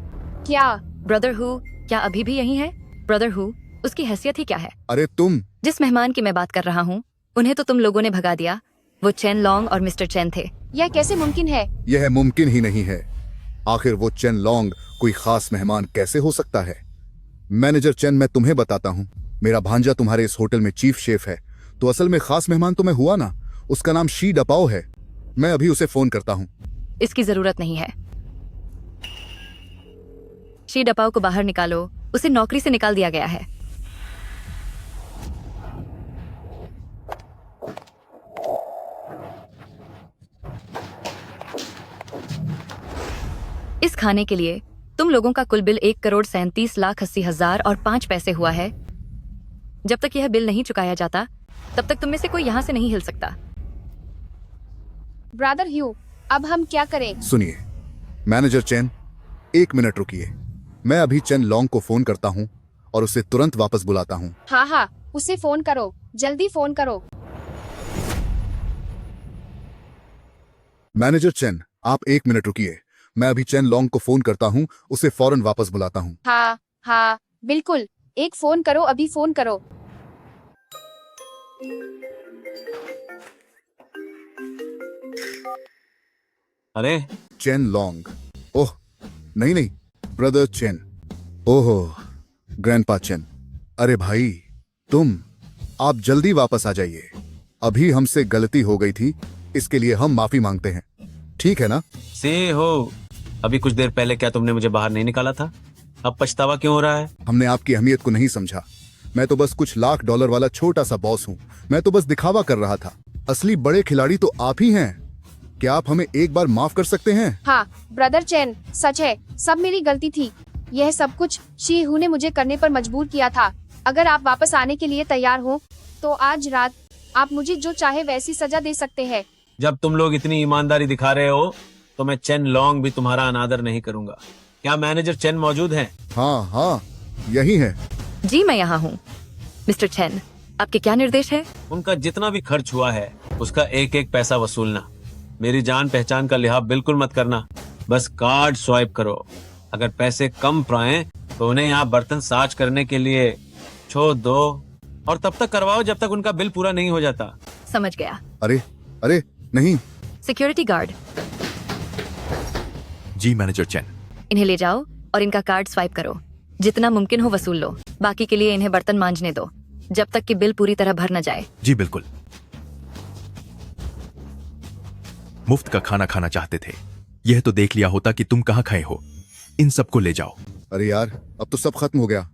क्या ब्रदर हु क्या अभी भी यही है? ब्रदर हु, उसकी हैसियत ही क्या है? अरे तुम! जिस मेहमान की मैं बात कर रहा हूँ उन्हें तो तुम लोगों ने भगा दिया। वो चेन लॉन्ग और मिस्टर चेन थे। यह कैसे मुमकिन है? यह मुमकिन ही नहीं है। आखिर वो चेन लॉन्ग कोई खास मेहमान कैसे हो सकता है? मैनेजर चेन, मैं तुम्हें बताता हूँ, मेरा भांजा तुम्हारे इस होटल में चीफ शेफ है, तो असल में खास मेहमान तो मैं हुआ ना। उसका नाम शी डपाओ है। मैं अभी उसे फोन करता हूँ। इसकी जरूरत नहीं है। शी डपाओ को बाहर निकालो। उसे नौकरी से निकाल दिया गया है। इस खाने के लिए तुम लोगों का कुल बिल 1,37,80,000 और 5 पैसे हुआ है। जब तक यह बिल नहीं चुकाया जाता तब तक तुम में से कोई यहाँ से नहीं हिल सकता। ब्रदर ह्यू, अब हम क्या करें? सुनिए मैनेजर चेन, 1 मिनट रुकिए। मैं अभी चेन लॉन्ग को फोन करता हूँ और उसे तुरंत वापस बुलाता हूँ। हाँ हाँ, उसे फोन करो, जल्दी फोन करो। मैनेजर चेन, आप 1 मिनट रुकिए। मैं अभी चेन लॉन्ग को फोन करता हूँ, उसे फौरन वापस बुलाता हूँ। हाँ हाँ बिल्कुल, एक फोन करो, अभी फोन करो। अरे चेन लॉन्ग। ओह नहीं नहीं, ब्रदर चेन। ओहो ग्रैंडपा चेन। अरे भाई तुम, आप जल्दी वापस आ जाइए। अभी हमसे गलती हो गई थी, इसके लिए हम माफी मांगते हैं, ठीक है ना? से हो, अभी कुछ देर पहले क्या तुमने मुझे बाहर नहीं निकाला था? अब पछतावा क्यों हो रहा है? हमने आपकी अहमियत को नहीं समझा। मैं तो बस कुछ लाख डॉलर वाला छोटा सा बॉस हूँ। मैं तो बस दिखावा कर रहा था। असली बड़े खिलाड़ी तो आप ही हैं। क्या आप हमें एक बार माफ कर सकते हैं? हाँ ब्रदर चेन, सच है, सब मेरी गलती थी। यह सब कुछ शी हू ने मुझे करने पर मजबूर किया था। अगर आप वापस आने के लिए तैयार हो तो आज रात आप मुझे जो चाहे वैसी सजा दे सकते हैं। जब तुम लोग इतनी ईमानदारी दिखा रहे हो तो मैं चेन लॉन्ग भी तुम्हारा अनादर नहीं करूंगा। क्या मैनेजर चेन मौजूद हैं? हाँ हाँ यही है। जी मैं यहाँ हूँ। मिस्टर चेन, आपके क्या निर्देश है? उनका जितना भी खर्च हुआ है उसका एक एक पैसा वसूलना। मेरी जान पहचान का लिहाज बिल्कुल मत करना, बस कार्ड स्वाइप करो। अगर पैसे कम पाए तो उन्हें यहाँ बर्तन साज करने के लिए छोड़ दो और तब तक करवाओ जब तक उनका बिल पूरा नहीं हो जाता। समझ गया। अरे अरे नहीं। Security guard. जी मैनेजर चेन। इन्हें ले जाओ और इनका कार्ड स्वाइप करो। जितना मुमकिन हो वसूल लो। बाकी के लिए इन्हें बर्तन मांजने दो जब तक कि बिल पूरी तरह भर न जाए। जी बिल्कुल। मुफ्त का खाना खाना चाहते थे, यह तो देख लिया होता कि तुम कहाँ खाए हो। इन सबको ले जाओ। अरे यार, अब तो सब खत्म हो गया।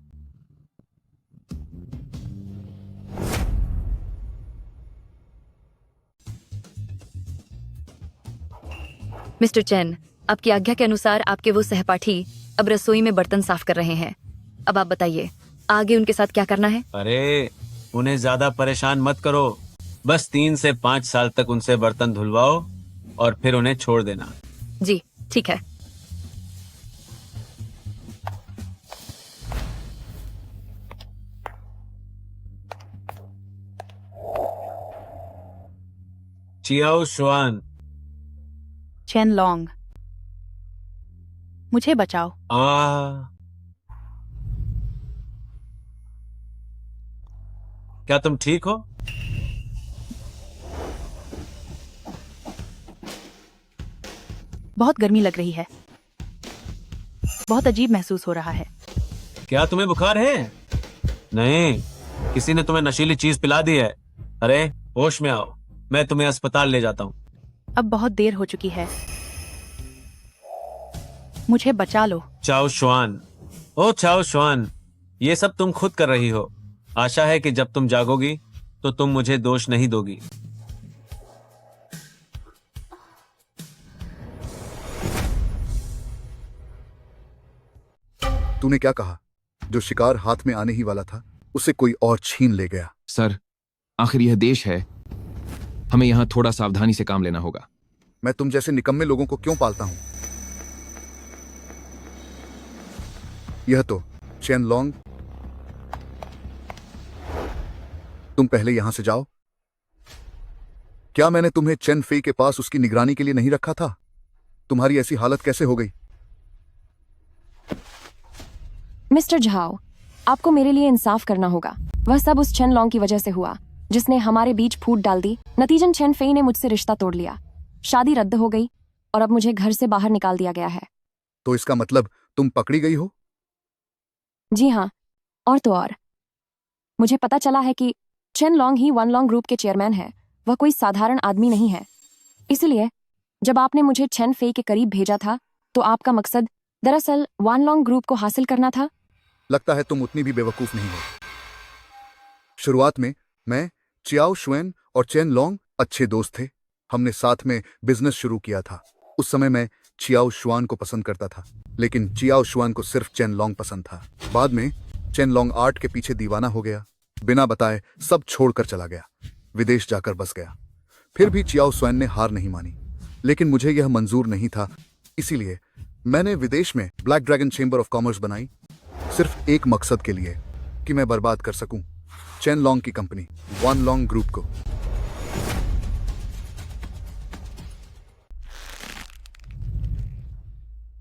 मिस्टर चेन, आपकी आज्ञा के अनुसार आपके वो सहपाठी अब रसोई में बर्तन साफ कर रहे हैं। अब आप बताइए आगे उनके साथ क्या करना है? अरे उन्हें ज्यादा परेशान मत करो, बस 3 से 5 साल तक उनसे बर्तन धुलवाओ और फिर उन्हें छोड़ देना। जी ठीक है। चियाओ शुआन। चेन लॉन्ग, मुझे बचाओ। क्या तुम ठीक हो? बहुत गर्मी लग रही है, बहुत अजीब महसूस हो रहा है। क्या तुम्हें बुखार है? नहीं, किसी ने तुम्हें नशीली चीज पिला दी है। अरे होश में आओ, मैं तुम्हें अस्पताल ले जाता हूँ। अब बहुत देर हो चुकी है, मुझे बचा लो। चाओ शुआन, ओ चाओ शुआन, ये सब तुम खुद कर रही हो। आशा है कि जब तुम जागोगी तो तुम मुझे दोष नहीं दोगी। तूने क्या कहा? जो शिकार हाथ में आने ही वाला था उसे कोई और छीन ले गया। सर, आखिर यह देश है, हमें यहाँ थोड़ा सावधानी से काम लेना होगा। मैं तुम जैसे निकम्मे लोगों को क्यों पालता हूं? यह तो चेन लॉन्ग, तुम पहले यहां से जाओ। क्या मैंने तुम्हें चेन फे के पास उसकी निगरानी के लिए नहीं रखा था? तुम्हारी ऐसी हालत कैसे हो गई? मिस्टर झाओ, आपको मेरे लिए इंसाफ करना होगा। वह सब उस चेन लॉन्ग की वजह से हुआ। जिसने हमारे बीच फूट डाल दी। नतीजन चेन फेई ने मुझसे रिश्ता तोड़ लिया, शादी रद्द हो गई और अब मुझे घर से बाहर निकाल दिया गया है। तो इसका मतलब तुम पकड़ी गई हो? जी हाँ, और तो और मुझे पता चला है कि चेन लॉन्ग ही वन लॉन्ग ग्रुप के चेयरमैन है। वह कोई साधारण आदमी नहीं है। इसलिए जब आपने मुझे चेन फेई के करीब भेजा था तो आपका मकसद दरअसल वन लॉन्ग ग्रुप को हासिल करना था। लगता है तुम उतनी भी बेवकूफ नहीं हो। शुरुआत में मैं, चियाओ शुएन और चेन लॉन्ग अच्छे दोस्त थे। हमने साथ में बिजनेस शुरू किया था। उस समय मैं चियाओ शुआन को पसंद करता था, लेकिन चियाओ शुआन को सिर्फ चेन लॉन्ग पसंद था। बाद में चेन लॉन्ग आर्ट के पीछे दीवाना हो गया, बिना बताए सब छोड़कर चला गया, विदेश जाकर बस गया। फिर भी चियाओ शुआन ने हार नहीं मानी, लेकिन मुझे यह मंजूर नहीं था। इसीलिए मैंने विदेश में black dragon chamber of commerce बनाई, सिर्फ एक मकसद के लिए कि मैं बर्बाद कर सकूं चेन लॉन्ग की कंपनी वन लॉन्ग ग्रुप को।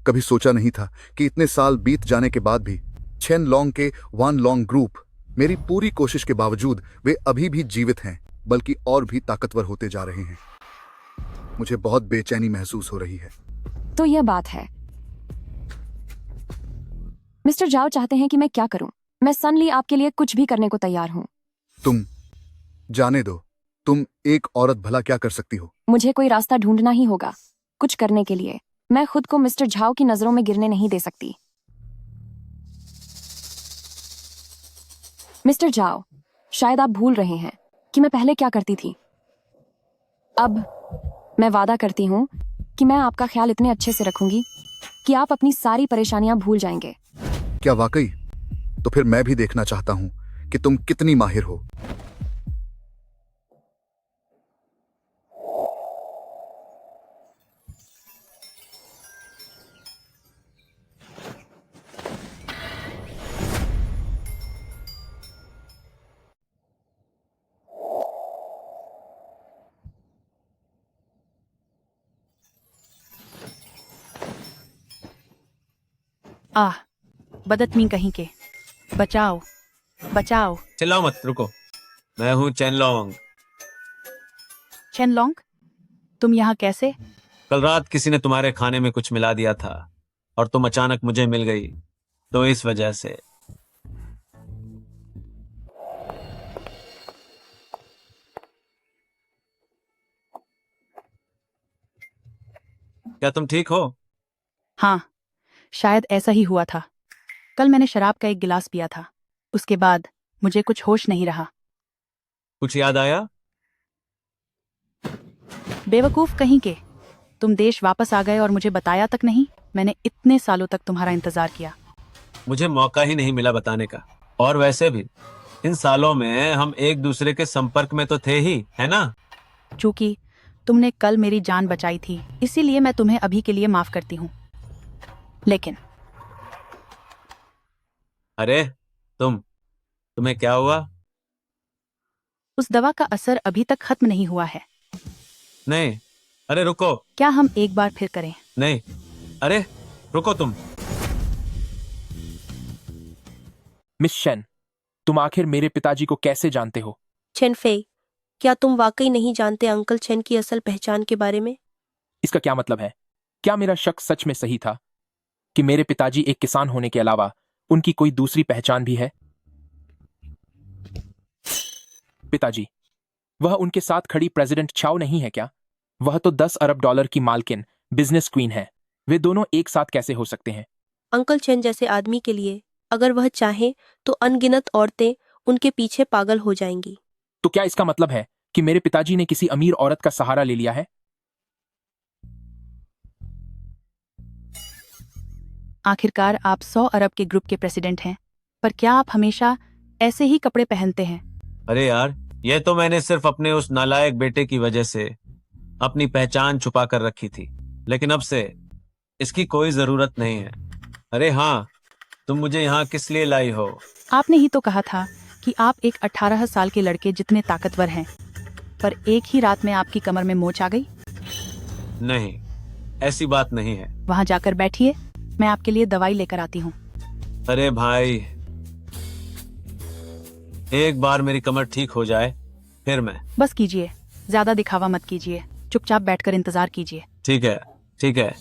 कभी सोचा नहीं था कि इतने साल बीत जाने के बाद भी चेन लॉन्ग के वन लॉन्ग ग्रुप, मेरी पूरी कोशिश के बावजूद वे अभी भी जीवित हैं, बल्कि और भी ताकतवर होते जा रहे हैं। मुझे बहुत बेचैनी महसूस हो रही है। तो यह बात है। मिस्टर जाओ चाहते हैं कि मैं क्या करूं? मैं सन ली आपके लिए कुछ भी करने को तैयार हूं। तुम जाने दो, तुम एक औरत भला क्या कर सकती हो? मुझे कोई रास्ता ढूंढना ही होगा कुछ करने के लिए। मैं खुद को मिस्टर झाओ की नजरों में गिरने नहीं दे सकती। मिस्टर झाओ, शायद आप भूल रहे हैं कि मैं पहले क्या करती थी। अब मैं वादा करती हूं कि मैं आपका ख्याल इतने अच्छे से रखूंगी कि आप अपनी सारी परेशानियां भूल जाएंगे। क्या वाकई? तो फिर मैं भी देखना चाहता हूं कि तुम कितनी माहिर हो। आह, बदतमीन कहीं के। बचाओ, बचाओ। चिल्लाओ मत, रुको। मैं हूँ चेन लॉन्ग। चेन लॉन्ग, तुम यहाँ कैसे? कल रात किसी ने तुम्हारे खाने में कुछ मिला दिया था और तुम अचानक मुझे मिल गई, तो इस वजह से। क्या तुम ठीक हो? हाँ, शायद ऐसा ही हुआ था। कल मैंने शराब का एक गिलास पिया था, उसके बाद मुझे कुछ होश नहीं रहा। कुछ याद आया? बेवकूफ कहीं के, तुम देश वापस आ गए और मुझे बताया तक नहीं। मैंने इतने सालों तक तुम्हारा इंतजार किया। मुझे मौका ही नहीं मिला बताने का। और वैसे भी इन सालों में हम एक दूसरे के संपर्क में तो थे ही, है ना? चूंकि तुमने कल मेरी जान बचाई थी, इसीलिए मैं तुम्हें अभी के लिए माफ करती हूँ। लेकिन अरे तुम्हें क्या हुआ? उस दवा का असर अभी तक खत्म नहीं हुआ है। नहीं, अरे रुको। क्या हम एक बार फिर करें? नहीं, अरे रुको तुम। मिस शेन, तुम आखिर मेरे पिताजी को कैसे जानते हो? चेन फेई, क्या तुम वाकई नहीं जानते अंकल चेन की असल पहचान के बारे में? इसका क्या मतलब है? क्या मेरा शक सच में सही था कि मेरे पिताजी एक किसान होने के अलावा उनकी कोई दूसरी पहचान भी है? पिताजी, वह उनके साथ खड़ी प्रेसिडेंट चाओ नहीं है क्या? वह तो 10 अरब डॉलर की मालकिन, बिजनेस क्वीन है। वे दोनों एक साथ कैसे हो सकते हैं? अंकल चेन जैसे आदमी के लिए अगर वह चाहे तो अनगिनत औरतें उनके पीछे पागल हो जाएंगी। तो क्या इसका मतलब है कि मेरे पिताजी ने किसी अमीर औरत का सहारा ले लिया है? आखिरकार आप 100 अरब के ग्रुप के प्रेसिडेंट हैं, पर क्या आप हमेशा ऐसे ही कपड़े पहनते हैं? अरे यार, ये तो मैंने सिर्फ अपने उस नालायक बेटे की वजह से अपनी पहचान छुपा कर रखी थी, लेकिन अब से इसकी कोई जरूरत नहीं है। अरे हाँ, तुम मुझे यहाँ किस लिए लाई हो? आपने ही तो कहा था कि आप एक 18 साल के लड़के जितने ताकतवर हैं, पर एक ही रात में आपकी कमर में मोच आ गई। नहीं, ऐसी बात नहीं है। वहाँ जाकर बैठिए, मैं आपके लिए दवाई लेकर आती हूँ। अरे भाई, एक बार मेरी कमर ठीक हो जाए फिर मैं। बस कीजिए, ज्यादा दिखावा मत कीजिए, चुपचाप बैठकर इंतजार कीजिए। ठीक है, ठीक है।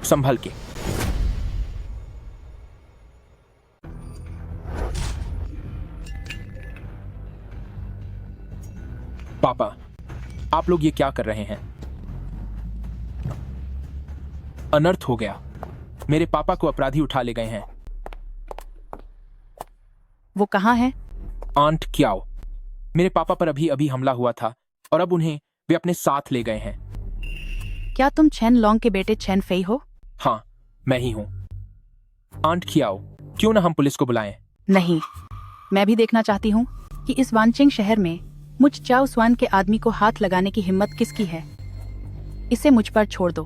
संभल के। पापा, आप लोग ये क्या कर रहे हैं? अनर्थ हो गया। मेरे पापा को अपराधी उठा ले गए हैं। वो कहाँ है? Aunt Kyaw. मेरे पापा पर अभी अभी हमला हुआ था और अब उन्हें वे अपने साथ ले गए हैं। क्या तुम चेन लॉन्ग के बेटे चेन फेई हो? हाँ, मैं ही हूं। आंट क्याओ, क्यों ना हम पुलिस को बुलाएं? नहीं, मैं भी देखना चाहती हूँ कि इस वानचिंग शहर में मुझ चाओ स्वान के आदमी को हाथ लगाने की हिम्मत किसकी है। इसे मुझ पर छोड़ दो।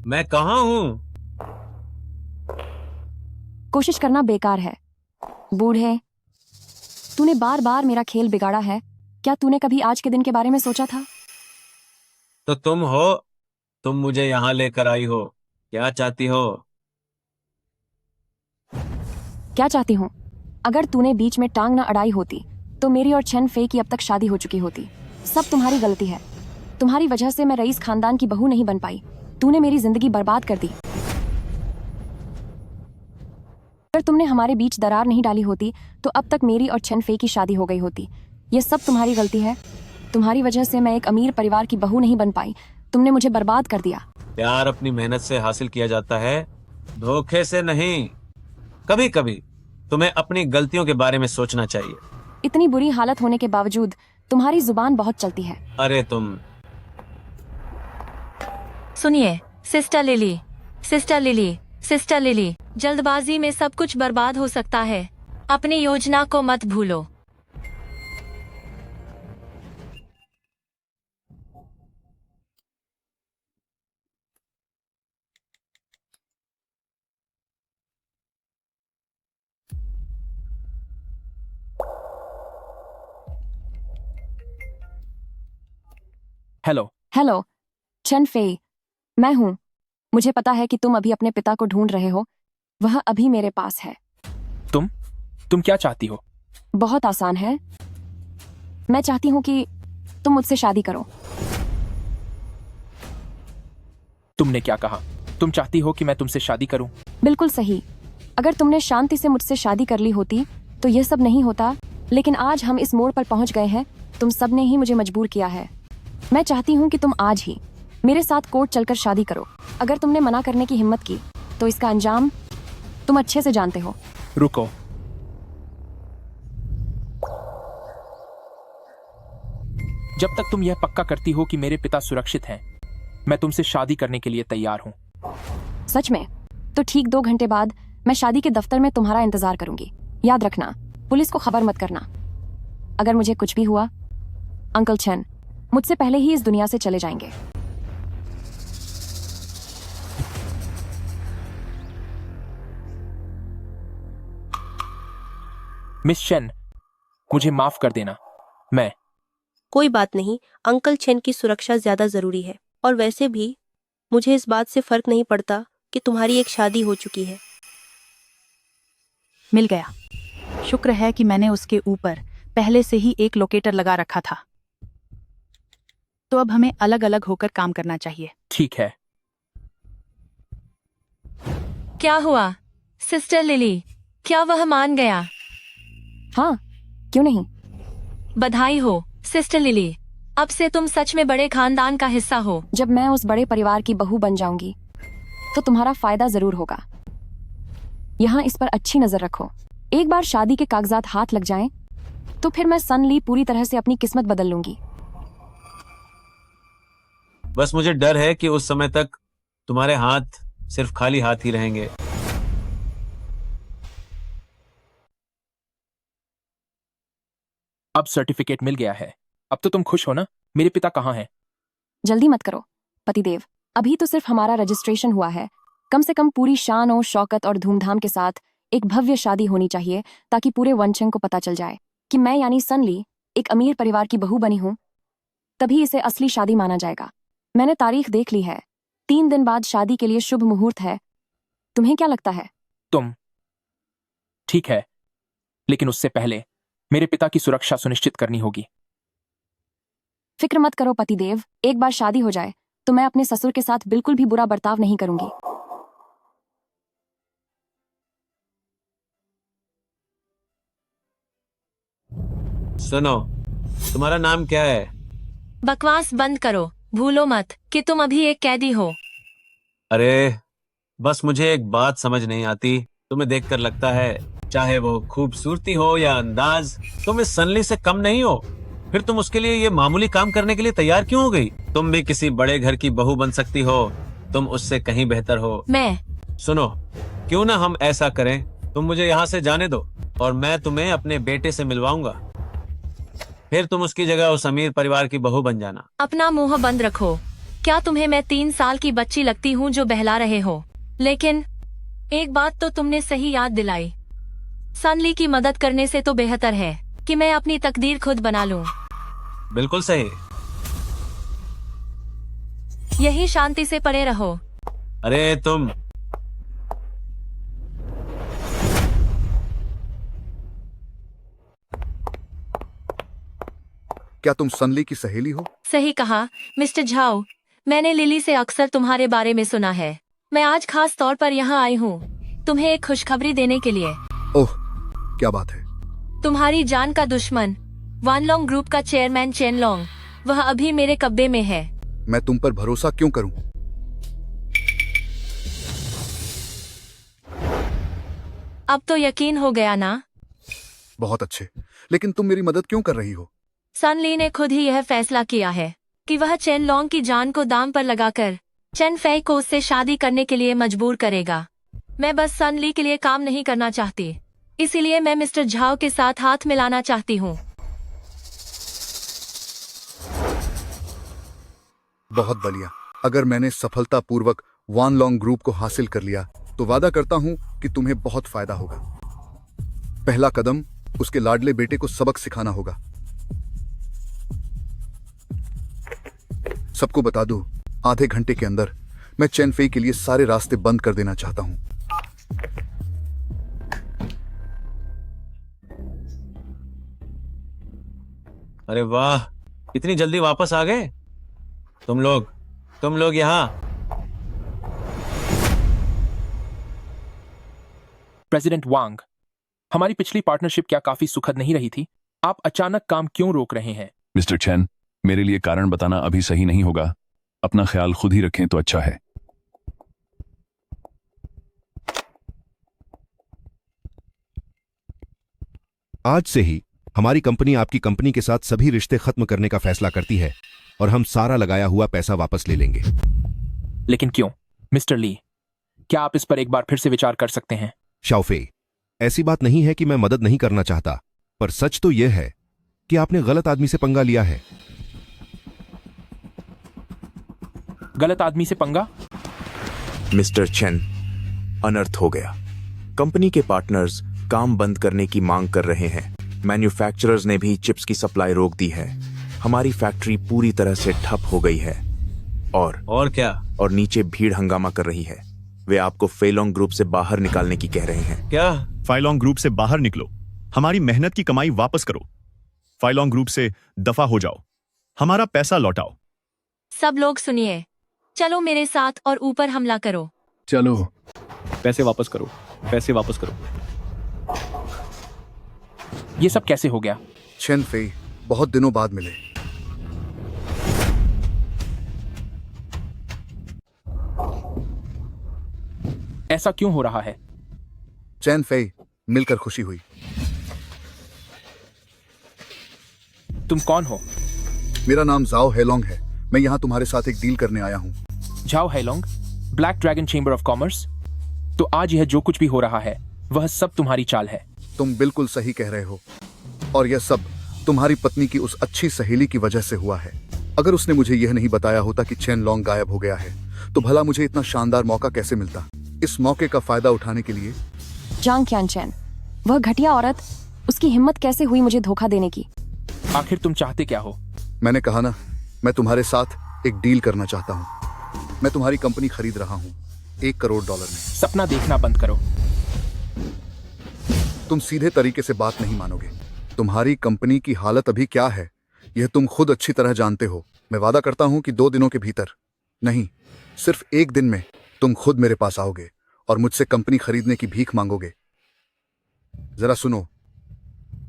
मैं कहाँ हूँ? कोशिश करना बेकार है बूढ़े। तूने बार बार मेरा खेल बिगाड़ा है। क्या तूने कभी आज के दिन के बारे में सोचा था? तो तुम हो, तुम मुझे यहाँ लेकर आई हो। क्या चाहती हो? क्या चाहती हूँ? अगर तूने बीच में टांग ना अड़ाई होती तो मेरी और चेन फे की अब तक शादी हो चुकी होती। सब तुम्हारी गलती है। तुम्हारी वजह से मैं रईस खानदान की बहू नहीं बन पाई। तूने मेरी जिंदगी बर्बाद कर दी। अगर तुमने हमारे बीच दरार नहीं डाली होती तो अब तक मेरी और चेन फे की शादी हो गई होती। ये सब तुम्हारी गलती है। तुम्हारी वजह से मैं एक अमीर परिवार की बहू नहीं बन पाई। तुमने मुझे बर्बाद कर दिया। प्यार अपनी मेहनत से हासिल किया जाता है, धोखे से नहीं। कभी कभी तुम्हें अपनी गलतियों के बारे में सोचना चाहिए। इतनी बुरी हालत होने के बावजूद तुम्हारी जुबान बहुत चलती है। अरे तुम। सुनिए sister lily, sister lily, sister lily, जल्दबाजी में सब कुछ बर्बाद हो सकता है। अपनी योजना को मत भूलो। हेलो। हेलो चेन फे, मैं हूँ। मुझे पता है कि तुम अभी अपने पिता को ढूंढ रहे हो। वह अभी मेरे पास है। तुम क्या चाहती हो? बहुत आसान है। मैं चाहती हूँ कि तुम मुझसे शादी करो। तुमने क्या कहा? तुम चाहती हो कि मैं तुमसे शादी करूं? बिल्कुल सही। अगर तुमने शांति से मुझसे शादी कर ली होती तो यह सब नहीं होता। लेकिन आज हम इस मोड़ पर पहुंच गए हैं। तुम सब ने ही मुझे मजबूर किया है। मैं चाहती हूँ कि तुम आज ही मेरे साथ कोर्ट चलकर शादी करो। अगर तुमने मना करने की हिम्मत की तो इसका अंजाम तुम अच्छे से जानते हो। रुको। जब तक तुम यह पक्का करती हो कि मेरे पिता सुरक्षित हैं, मैं तुमसे शादी करने के लिए तैयार हूं। सच में? तो ठीक 2 घंटे बाद मैं शादी के दफ्तर में तुम्हारा इंतजार करूंगी। याद रखना, पुलिस को खबर मत करना। अगर मुझे कुछ भी हुआ, अंकल चेन मुझसे पहले ही इस दुनिया से चले जाएंगे। मिस चेन, मुझे माफ कर देना। मैं कोई बात नहीं, अंकल चेन की सुरक्षा ज्यादा जरूरी है। और वैसे भी मुझे इस बात से फर्क नहीं पड़ता कि तुम्हारी एक शादी हो चुकी है। मिल गया। शुक्र है कि मैंने उसके ऊपर पहले से ही एक लोकेटर लगा रखा था। तो अब हमें अलग अलग होकर काम करना चाहिए। ठीक है। क्या हुआ सिस्टर लिली? क्या वह मान गया? हाँ, क्यों नहीं। बधाई हो सिस्टर लिली। अब से तुम सच में बड़े खानदान का हिस्सा हो। जब मैं उस बड़े परिवार की बहू बन जाऊंगी तो तुम्हारा फायदा जरूर होगा। यहाँ इस पर अच्छी नजर रखो। एक बार शादी के कागजात हाथ लग जाएं, तो फिर मैं सन ली पूरी तरह से अपनी किस्मत बदल लूंगी। बस मुझे डर है कि उस समय तक तुम्हारे हाथ सिर्फ खाली हाथ ही रहेंगे। अब सर्टिफिकेट मिल गया है। अब तो तुम खुश हो ना? मेरे पिता कहाँ हैं? जल्दी मत करो पतिदेव। अभी तो सिर्फ हमारा रजिस्ट्रेशन हुआ है। कम से कम पूरी शान और शौकत और धूमधाम के साथ एक भव्य शादी होनी चाहिए, ताकि पूरे वंशंग को पता चल जाए कि मैं यानी सन ली एक अमीर परिवार की बहू बनी हूँ तभी इसे असली शादी माना जाएगा। मैंने तारीख देख ली है, 3 दिन बाद शादी के लिए शुभ मुहूर्त है। तुम्हें क्या लगता है? तुम ठीक है, लेकिन उससे पहले मेरे पिता की सुरक्षा सुनिश्चित करनी होगी। फिक्र मत करो पतिदेव, एक बार शादी हो जाए तो मैं अपने ससुर के साथ बिल्कुल भी बुरा बर्ताव नहीं करूंगी। सुनो, तुम्हारा नाम क्या है? बकवास बंद करो, भूलो मत कि तुम अभी एक कैदी हो। अरे बस मुझे एक बात समझ नहीं आती। तुम्हें देखकर लगता है चाहे वो खूबसूरती हो या अंदाज, तुम इस सनली से कम नहीं हो। फिर तुम उसके लिए ये मामूली काम करने के लिए तैयार क्यों हो गई? तुम भी किसी बड़े घर की बहू बन सकती हो, तुम उससे कहीं बेहतर हो। मैं सुनो, क्यों ना हम ऐसा करें, तुम मुझे यहाँ से जाने दो और मैं तुम्हें अपने बेटे से मिलवाऊंगा। फिर तुम उसकी जगह उस अमीर परिवार की बहू बन जाना। अपना मुंह बंद रखो। क्या तुम्हें मैं 3 साल की बच्ची लगती हूँ जो बहला रहे हो? लेकिन एक बात तो तुमने सही याद दिलाई, सनली की मदद करने से तो बेहतर है कि मैं अपनी तकदीर खुद बना लूं। बिल्कुल सही। यही शांति से पड़े रहो। अरे तुम क्या तुम सनली की सहेली हो? सही कहा मिस्टर झाओ, मैंने लिली से अक्सर तुम्हारे बारे में सुना है। मैं आज खास तौर पर यहाँ आई हूँ तुम्हें एक खुशखबरी देने के लिए। ओह, क्या बात है? तुम्हारी जान का दुश्मन वानलोंग ग्रुप का चेयरमैन चेन लोंग, वह अभी मेरे कब्जे में है। मैं तुम पर भरोसा क्यों करूं? अब तो यकीन हो गया ना? बहुत अच्छे, लेकिन तुम मेरी मदद क्यों कर रही हो? सनली ने खुद ही यह फैसला किया है कि वह चेन लोंग की जान को दांव पर लगाकर चेन फेई को उससे शादी करने के लिए मजबूर करेगा। मैं बस सनली के लिए काम नहीं करना चाहती, इसीलिए मैं मिस्टर झाओ के साथ हाथ मिलाना चाहती हूँ। बहुत बढ़िया। अगर मैंने सफलतापूर्वक वानलोंग ग्रुप को हासिल कर लिया तो वादा करता हूँ कि तुम्हें बहुत फायदा होगा। पहला कदम उसके लाडले बेटे को सबक सिखाना होगा। सबको बता दो, आधे घंटे के अंदर मैं चेन फेई के लिए सारे रास्ते बंद कर देना चाहता हूं। अरे वाह, इतनी जल्दी वापस आ गए तुम लोग यहाँ। प्रेसिडेंट वांग, हमारी पिछली पार्टनरशिप क्या काफी सुखद नहीं रही थी? आप अचानक काम क्यों रोक रहे हैं? मिस्टर चेन, मेरे लिए कारण बताना अभी सही नहीं होगा। अपना ख्याल खुद ही रखें तो अच्छा है। आज से ही हमारी कंपनी आपकी कंपनी के साथ सभी रिश्ते खत्म करने का फैसला करती है और हम सारा लगाया हुआ पैसा वापस ले लेंगे। लेकिन क्यों? मिस्टर ली, क्या आप इस पर एक बार फिर से विचार कर सकते हैं? शाओफे, ऐसी बात नहीं है कि मैं मदद नहीं करना चाहता, पर सच तो यह है कि आपने गलत आदमी से पंगा लिया है। गलत आदमी से पंगा? मिस्टर चेन, अनर्थ हो गया। कंपनी के पार्टनर्स काम बंद करने की मांग कर रहे हैं। मैन्युफैक्चरर्स ने भी चिप्स की सप्लाई रोक दी है। हमारी फैक्ट्री पूरी तरह से ठप हो गई है और क्या? और नीचे भीड़ हंगामा कर रही है। वे आपको फेलोंग ग्रुप से बाहर निकालने की कह रहे हैं। क्या? फाइलोंग ग्रुप से बाहर निकलो, हमारी मेहनत की कमाई वापस करो। फाइलोंग ग्रुप से दफा हो जाओ, हमारा पैसा लौटाओ। सब लोग सुनिए, चलो मेरे साथ और ऊपर हमला करो। चलो, पैसे वापस करो, पैसे वापस करो। ये सब कैसे हो गया? चेन फेई, बहुत दिनों बाद मिले। ऐसा क्यों हो रहा है? चेन फेई, मिलकर खुशी हुई। तुम कौन हो? मेरा नाम जाओ हेलोंग है। मैं यहाँ तुम्हारे साथ एक डील करने आया हूँ। जाओ Helong, Black dragon chamber of Commerce. तो आज यह जो कुछ भी हो रहा है वह सब तुम्हारी चाल है। तुम बिल्कुल सही कह रहे हो, और यह सब तुम्हारी पत्नी की उस अच्छी सहेली की वजह से हुआ है। अगर उसने मुझे यह नहीं बताया होता कि चेन लोंग गायब हो गया है तो भला मुझे इतना शानदार मौका कैसे मिलता। इस मौके का फायदा उठाने के लिए जांग क्यान चैन, वह घटिया औरत, उसकी हिम्मत कैसे हुई मुझे धोखा देने की? आखिर तुम चाहते क्या हो? मैंने कहा ना, मैं तुम्हारे साथ एक डील करना चाहता हूँ। मैं तुम्हारी कंपनी खरीद रहा हूँ $1 करोड़ में। सपना देखना बंद करो। तुम सीधे तरीके से बात नहीं मानोगे। तुम्हारी कंपनी की हालत अभी क्या है यह तुम खुद अच्छी तरह जानते हो। मैं वादा करता हूं कि 2 दिनों के भीतर, नहीं सिर्फ 1 दिन में तुम खुद मेरे पास आओगे और मुझसे कंपनी खरीदने की भीख मांगोगे। जरा सुनो,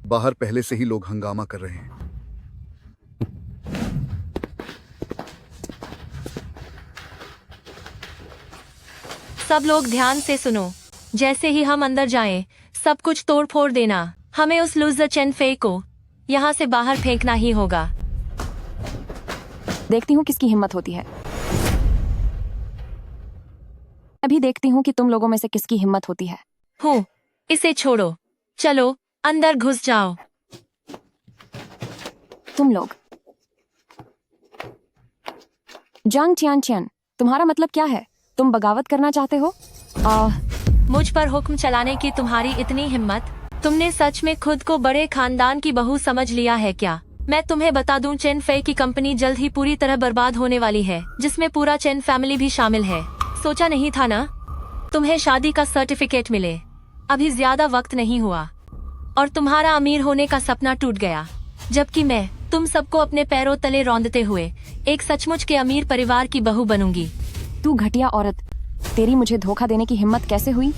बाहर पहले से ही लोग हंगामा कर रहे हैं। सब लोग ध्यान से सुनो। जैसे ही हम अंदर जाएं, सब कुछ तोड़ फोड़ देना। हमें उस लूजर चेन फेई को यहाँ से बाहर फेंकना ही होगा। देखती हूँ किसकी हिम्मत होती है। अभी देखती हूँ कि तुम लोगों में से किसकी हिम्मत होती है। हूँ, इसे छोड़ो। चलो अंदर घुस जाओ। तुम लोग जांग टियानचियन, तुम्हारा मतलब क्या है? तुम बगावत करना चाहते हो? मुझ पर हुक्म चलाने की तुम्हारी इतनी हिम्मत? तुमने सच में खुद को बड़े खानदान की बहू समझ लिया है क्या? मैं तुम्हें बता दूं, चेन फेई की कंपनी जल्द ही पूरी तरह बर्बाद होने वाली है, जिसमें पूरा चेन फैमिली भी शामिल है। सोचा नहीं था ना तुम्हें शादी का सर्टिफिकेट मिले। अभी ज्यादा वक्त नहीं हुआ और तुम्हारा अमीर होने का सपना टूट गया, जबकि मैं तुम सबको अपने पैरों तले रौंदते हुए एक सचमुच के अमीर परिवार की बहू बनूंगी। तू घटिया औरत, तेरी मुझे धोखा देने की हिम्मत कैसे हुई?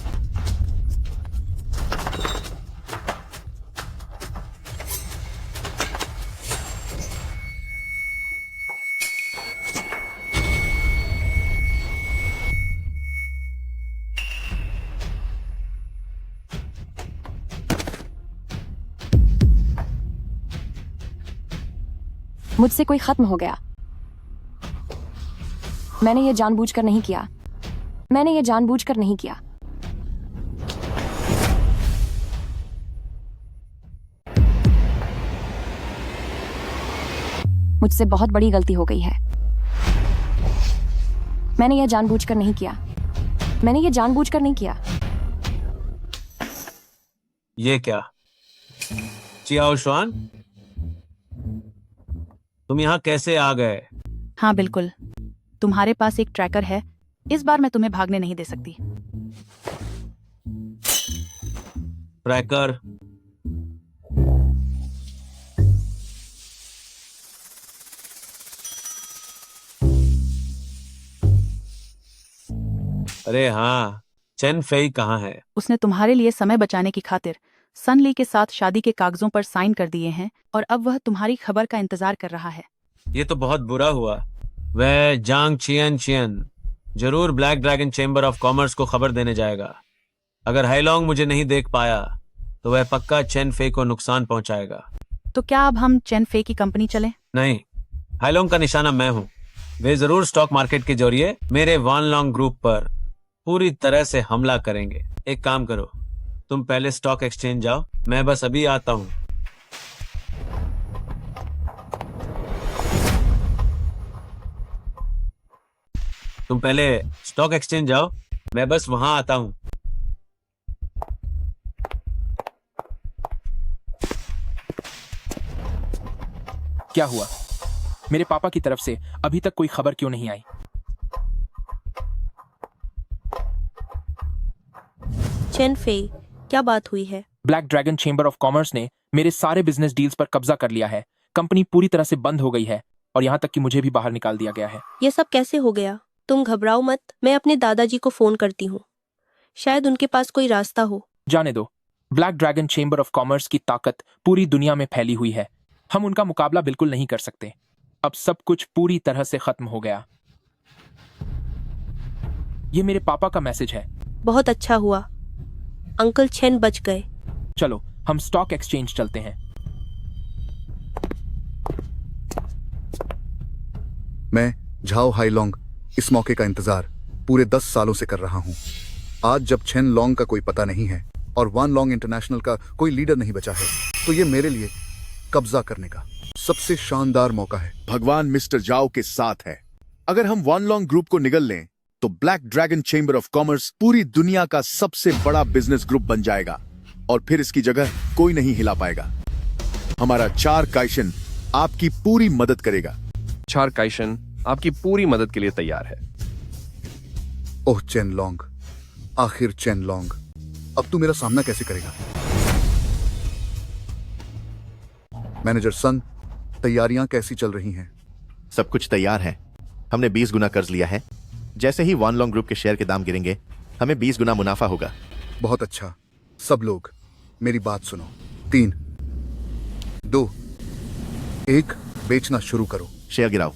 मुझसे कोई खत्म हो गया। मैंने ये जानबूझकर नहीं किया। मैंने ये जानबूझकर नहीं किया। मुझसे बहुत बड़ी गलती हो गई है। मैंने ये जानबूझकर नहीं किया। मैंने ये जानबूझकर नहीं किया। ये क्या? चियाओ शुआन, तुम यहाँ कैसे आ गए? हाँ बिल्कुल, तुम्हारे पास एक ट्रैकर है। इस बार मैं तुम्हें भागने नहीं दे सकती। ट्रैकर? अरे हाँ, चेन फेई कहाँ है? उसने तुम्हारे लिए समय बचाने की खातिर सन ली के साथ शादी के कागजों पर साइन कर दिए हैं और अब वह तुम्हारी खबर का इंतजार कर रहा है। ये तो बहुत बुरा हुआ। वह जांग चियन जरूर black dragon chamber of commerce को खबर देने जाएगा। अगर हाईलॉन्ग मुझे नहीं देख पाया तो वह पक्का चेन फे को नुकसान पहुंचाएगा। तो क्या अब हम चेन फे की कंपनी चलें? नहीं, हाईलॉन्ग का निशाना मैं हूं। वे जरूर स्टॉक मार्केट के जरिए मेरे वान लॉन्ग ग्रुप पर पूरी तरह से हमला करेंगे। एक काम करो, तुम पहले स्टॉक एक्सचेंज जाओ, मैं बस अभी आता हूं। तुम पहले स्टॉक एक्सचेंज जाओ, मैं बस वहां आता हूं। क्या हुआ? मेरे पापा की तरफ से अभी तक कोई खबर क्यों नहीं आई? चेन फेई, क्या बात हुई है? Black dragon chamber of commerce ने मेरे सारे बिजनेस डील्स पर कब्जा कर लिया है। कंपनी पूरी तरह से बंद हो गई है और यहाँ तक कि मुझे भी बाहर निकाल दिया गया है। ये सब कैसे हो गया? तुम घबराओ मत, मैं अपने दादाजी को फोन करती हूँ, शायद उनके पास कोई रास्ता हो। जाने दो, black dragon chamber of commerce की ताकत पूरी दुनिया में फैली हुई है। हम उनका मुकाबला बिल्कुल नहीं कर सकते। अब सब कुछ पूरी तरह से खत्म हो गया। ये मेरे पापा का मैसेज है। बहुत अच्छा हुआ, अंकल चेन बच गए। चलो हम स्टॉक एक्सचेंज चलते हैं। मैं झाओ हाईलॉन्ग इस मौके का इंतजार पूरे 10 सालों से कर रहा हूं। आज जब चेन लॉन्ग का कोई पता नहीं है और वान लॉन्ग इंटरनेशनल का कोई लीडर नहीं बचा है, तो ये मेरे लिए कब्जा करने का सबसे शानदार मौका है। भगवान मिस्टर जाओ के साथ है। अगर हम वान लॉन्ग ग्रुप को निगल लें तो black dragon chamber of commerce पूरी दुनिया का सबसे बड़ा बिजनेस ग्रुप बन जाएगा और फिर इसकी जगह कोई नहीं हिला पाएगा। हमारा 4 काइशन आपकी पूरी मदद करेगा। एचआर काइशन आपकी पूरी मदद के लिए तैयार है। ओह चेन लॉन्ग, आखिर चेन लॉन्ग, अब तू मेरा सामना कैसे करेगा? मैनेजर सन, तैयारियां कैसी चल रही हैं? सब कुछ तैयार है। हमने 20 गुना कर्ज लिया है। जैसे ही वन लॉन्ग ग्रुप के शेयर के दाम गिरेंगे, हमें 20 गुना मुनाफा होगा। बहुत अच्छा। सब लोग मेरी बात सुनो। 3, 2, 1, बेचना शुरू करो। शेयर गिराओ।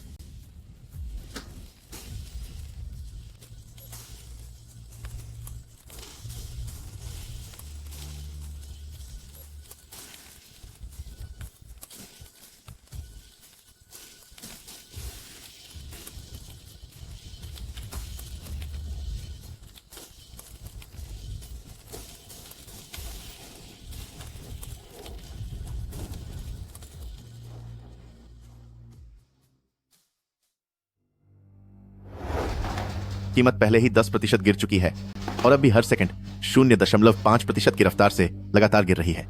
कीमत पहले ही 10% गिर चुकी है और अब भी हर सेकंड 0.5% की रफ्तार से लगातार गिर रही है।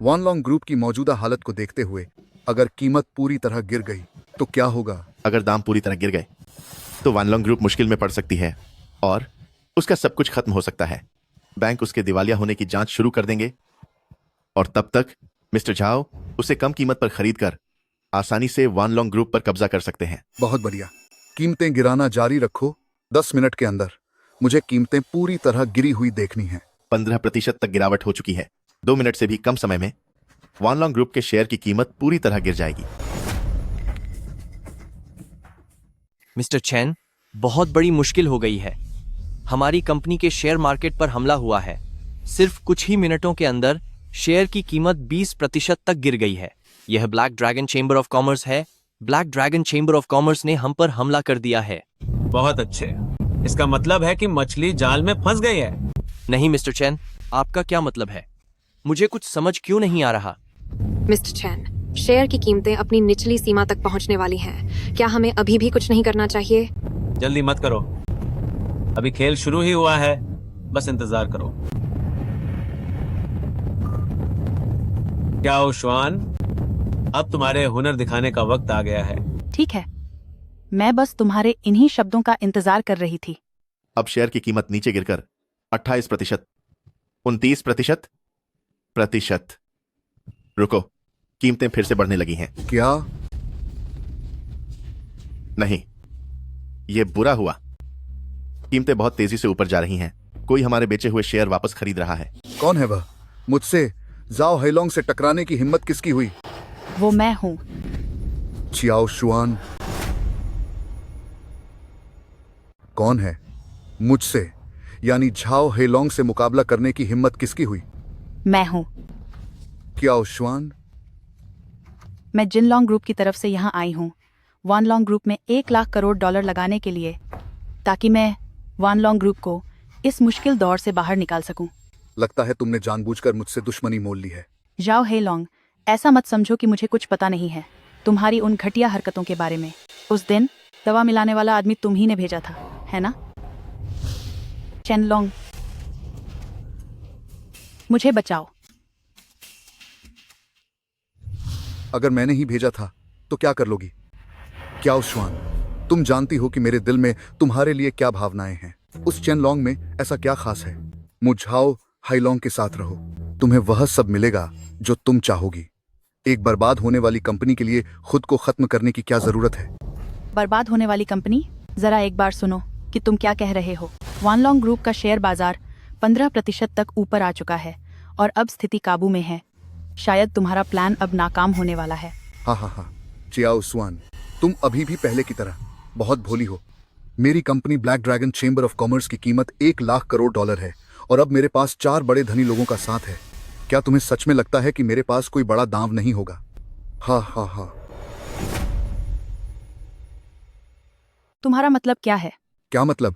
वन लॉन्ग ग्रुप की मौजूदा हालत को देखते हुए अगर कीमत पूरी तरह गिर गई तो क्या होगा? अगर दाम पूरी तरह गिर गए तो वन लॉन्ग ग्रुप मुश्किल में पड़ सकती है और उसका सब कुछ खत्म हो सकता है। बैंक उसके दिवालिया होने की जांच शुरू कर देंगे और तब तक मिस्टर झाओ उसे कम कीमत पर खरीद कर आसानी से वन लॉन्ग ग्रुप पर कब्जा कर सकते हैं। बहुत बढ़िया। कीमतें गिराना जारी रखो। 10 मिनट के अंदर मुझे कीमतें पूरी तरह गिरी हुई देखनी है। 15% तक गिरावट हो चुकी है। 2 मिनट से भी कम समय में वन लॉन्ग ग्रुप के शेयर की कीमत पूरी तरह गिर जाएगी। मिस्टर चैन, बहुत बड़ी मुश्किल हो गई है। हमारी कंपनी के शेयर मार्केट पर हमला हुआ है। सिर्फ कुछ ही मिनटों के अंदर शेयर की कीमत 20% तक गिर गई है। यह black dragon chamber of commerce है। Black dragon chamber of commerce ने हम पर हमला कर दिया है। बहुत अच्छे। इसका मतलब है कि मछली जाल में फंस गई है। नहीं मिस्टर चैन, आपका क्या मतलब है? मुझे कुछ समझ क्यों नहीं आ रहा। मिस्टर चैन, शेयर की कीमतें अपनी निचली सीमा तक पहुंचने वाली हैं। क्या हमें अभी भी कुछ नहीं करना चाहिए? जल्दी मत करो, अभी खेल शुरू ही हुआ है। बस इंतजार करो। क्या ओशवान, अब तुम्हारे हुनर दिखाने का वक्त आ गया है। ठीक है, मैं बस तुम्हारे इन्हीं शब्दों का इंतजार कर रही थी। अब शेयर की कीमत नीचे गिरकर 28%, 29%। रुको, कीमतें फिर से बढ़ने लगी हैं। क्या? नहीं, ये बुरा हुआ। कीमतें बहुत तेजी से ऊपर जा रही हैं। कोई हमारे बेचे हुए शेयर वापस खरीद रहा है। कौन है वह? मुझसे जाओ हैलोंग से टकराने की हिम्मत किसकी हुई? वो मैं हूं। चियाओ शुआन। कौन है? मुझसे यानी झाओ हेलोंग से मुकाबला करने की हिम्मत किसकी हुई? मैं हूं। क्या शुआन? मैं जिनलोंग ग्रुप की तरफ से यहां आई हूं वन लॉन्ग ग्रुप में 1 लाख करोड़ डॉलर लगाने के लिए, ताकि मैं वन लॉन्ग ग्रुप को इस मुश्किल दौर से बाहर निकाल सकूं। लगता है तुमने जानबूझकर मुझसे दुश्मनी मोल ली है। जाओ हेलोंग, ऐसा मत समझो कि मुझे कुछ पता नहीं है तुम्हारी उन घटिया हरकतों के बारे में। उस दिन दवा मिलाने वाला आदमी तुम ही ने भेजा था, है ना? चेनलोंग, मुझे बचाओ। अगर मैंने ही भेजा था तो क्या कर लोगी? क्या शुआन, तुम जानती हो कि मेरे दिल में तुम्हारे लिए क्या भावनाएं हैं। उस चेनलोंग में ऐसा क्या खास है? मुझाओ हाइलोंग के साथ रहो, तुम्हें वह सब मिलेगा जो तुम चाहोगी। एक बर्बाद होने वाली कंपनी के लिए खुद को खत्म करने की क्या जरूरत है? बर्बाद होने वाली कंपनी? जरा एक बार सुनो कि तुम क्या कह रहे हो। वन लॉन्ग ग्रुप का शेयर बाजार 15% तक ऊपर आ चुका है और अब स्थिति काबू में है। शायद तुम्हारा प्लान अब नाकाम होने वाला है। हाँ, चियाओ सुआन, तुम अभी भी पहले की तरह बहुत भोली हो। मेरी company black dragon chamber of commerce की कीमत 1 लाख करोड़ डॉलर है और अब मेरे पास 4 बड़े धनी लोगों का साथ है। क्या तुम्हें सच में लगता है कि मेरे पास कोई बड़ा दांव नहीं होगा? हाँ। तुम्हारा मतलब क्या है? क्या मतलब?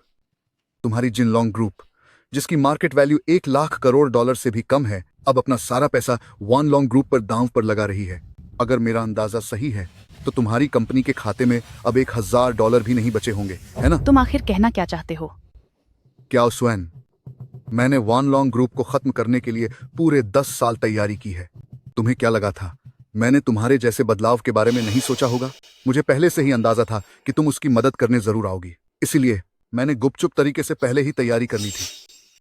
तुम्हारी जिनलोंग ग्रुप, जिसकी market value 1 lakh crore dollar से भी कम है, अब अपना सारा पैसा वन लॉन्ग ग्रुप पर दांव पर लगा रही है। अगर मेरा अंदाजा सही है तो तुम्हारी कंपनी के खाते में अब $1000 भी नहीं बचे होंगे, है ना? तुम आखिर कहना क्या चाहते हो? क्या स्वैन, मैंने वन लॉन्ग ग्रुप को खत्म करने के लिए पूरे 10 साल तैयारी की है। तुम्हें क्या लगा था मैंने तुम्हारे जैसे बदलाव के बारे में नहीं सोचा होगा। मुझे पहले से ही अंदाजा था कि तुम उसकी मदद करने जरूर आओगी, इसीलिए मैंने गुपचुप तरीके से पहले ही तैयारी कर ली थी।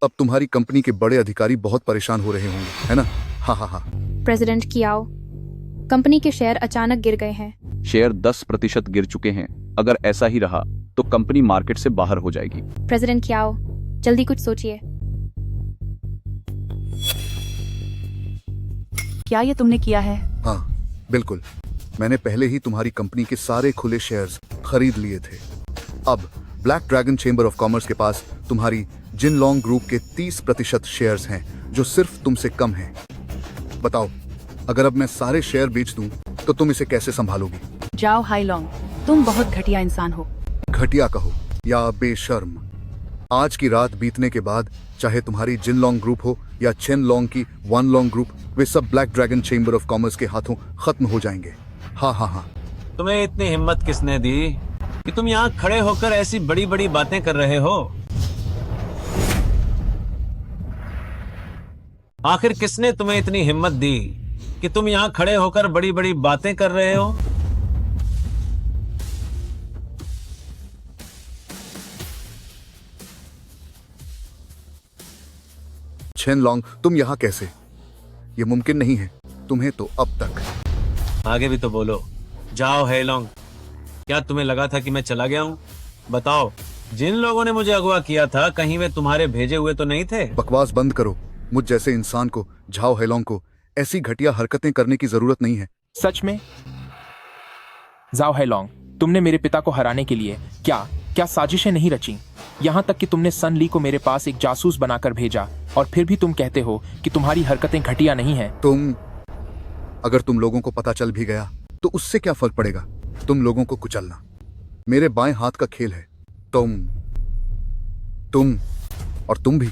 अब तुम्हारी कंपनी के बड़े अधिकारी बहुत परेशान हो रहे होंगे, है ना? हाँ हाँ हाँ। प्रेसिडेंट कियाओ, कंपनी के शेयर अचानक गिर गए हैं। शेयर 10% गिर चुके हैं। अगर ऐसा ही रहा तो कंपनी मार्केट से बाहर हो जाएगी। प्रेसिडेंट कियाओ, जल्दी कुछ सोचिए। क्या ये तुमने किया है? हाँ बिल्कुल, मैंने पहले ही तुम्हारी कंपनी के सारे खुले शेयर्स खरीद लिए थे। अब black dragon chamber of commerce के पास तुम्हारी जिनलोंग ग्रुप के 30% शेयर्स हैं, जो सिर्फ तुमसे कम हैं। बताओ, अगर अब मैं सारे शेयर बेच दूं तो तुम इसे कैसे संभालोगी? जाओ हाईलोंग, तुम बहुत घटिया इंसान हो। घटिया कहो या बेशर्म, आज की रात बीतने के बाद चाहे तुम्हारी जिनलोंग ग्रुप हो या चेनलोंग की वानलोंग ग्रुप, वे सब black dragon chamber of commerce के हाथों खत्म हो जाएंगे। हाँ हाँ हाँ। तुम्हें इतनी हिम्मत किसने दी कि तुम यहाँ खड़े होकर ऐसी बड़ी बड़ी बातें कर रहे हो? आखिर किसने तुम्हें इतनी हिम्मत दी कि तुम यहाँ खड़े होकर बड़ी बड़ी बातें कर रहे हो? चेनलोंग, तुम यहाँ कैसे? ये मुमकिन नहीं है। तुम्हें तो अब तक। आगे भी तो बोलो। जाओ हेलोंग, क्या तुम्हें लगा था कि मैं चला गया हूँ? बताओ, जिन लोगों ने मुझे अगवा किया था, कहीं वे तुम्हारे भेजे हुए तो नहीं थे? बकवास बंद करो। मुझ जैसे इंसान को, झाओ हेलोंग को, ऐसी घटिया हरकतें करने की जरूरत नहीं है। सच में? जाओ हैलोंग, तुमने मेरे पिता को हराने के लिए क्या साजिशें नहीं रची? यहाँ तक कि तुमने सन ली को मेरे पास एक जासूस बनाकर भेजा, और फिर भी तुम कहते हो कि तुम्हारी हरकतें घटिया नहीं हैं। अगर तुम लोगों को पता चल भी गया तो उससे क्या फर्क पड़ेगा? तुम लोगों को कुचलना मेरे बाएं हाथ का खेल है। तुम और तुम भी,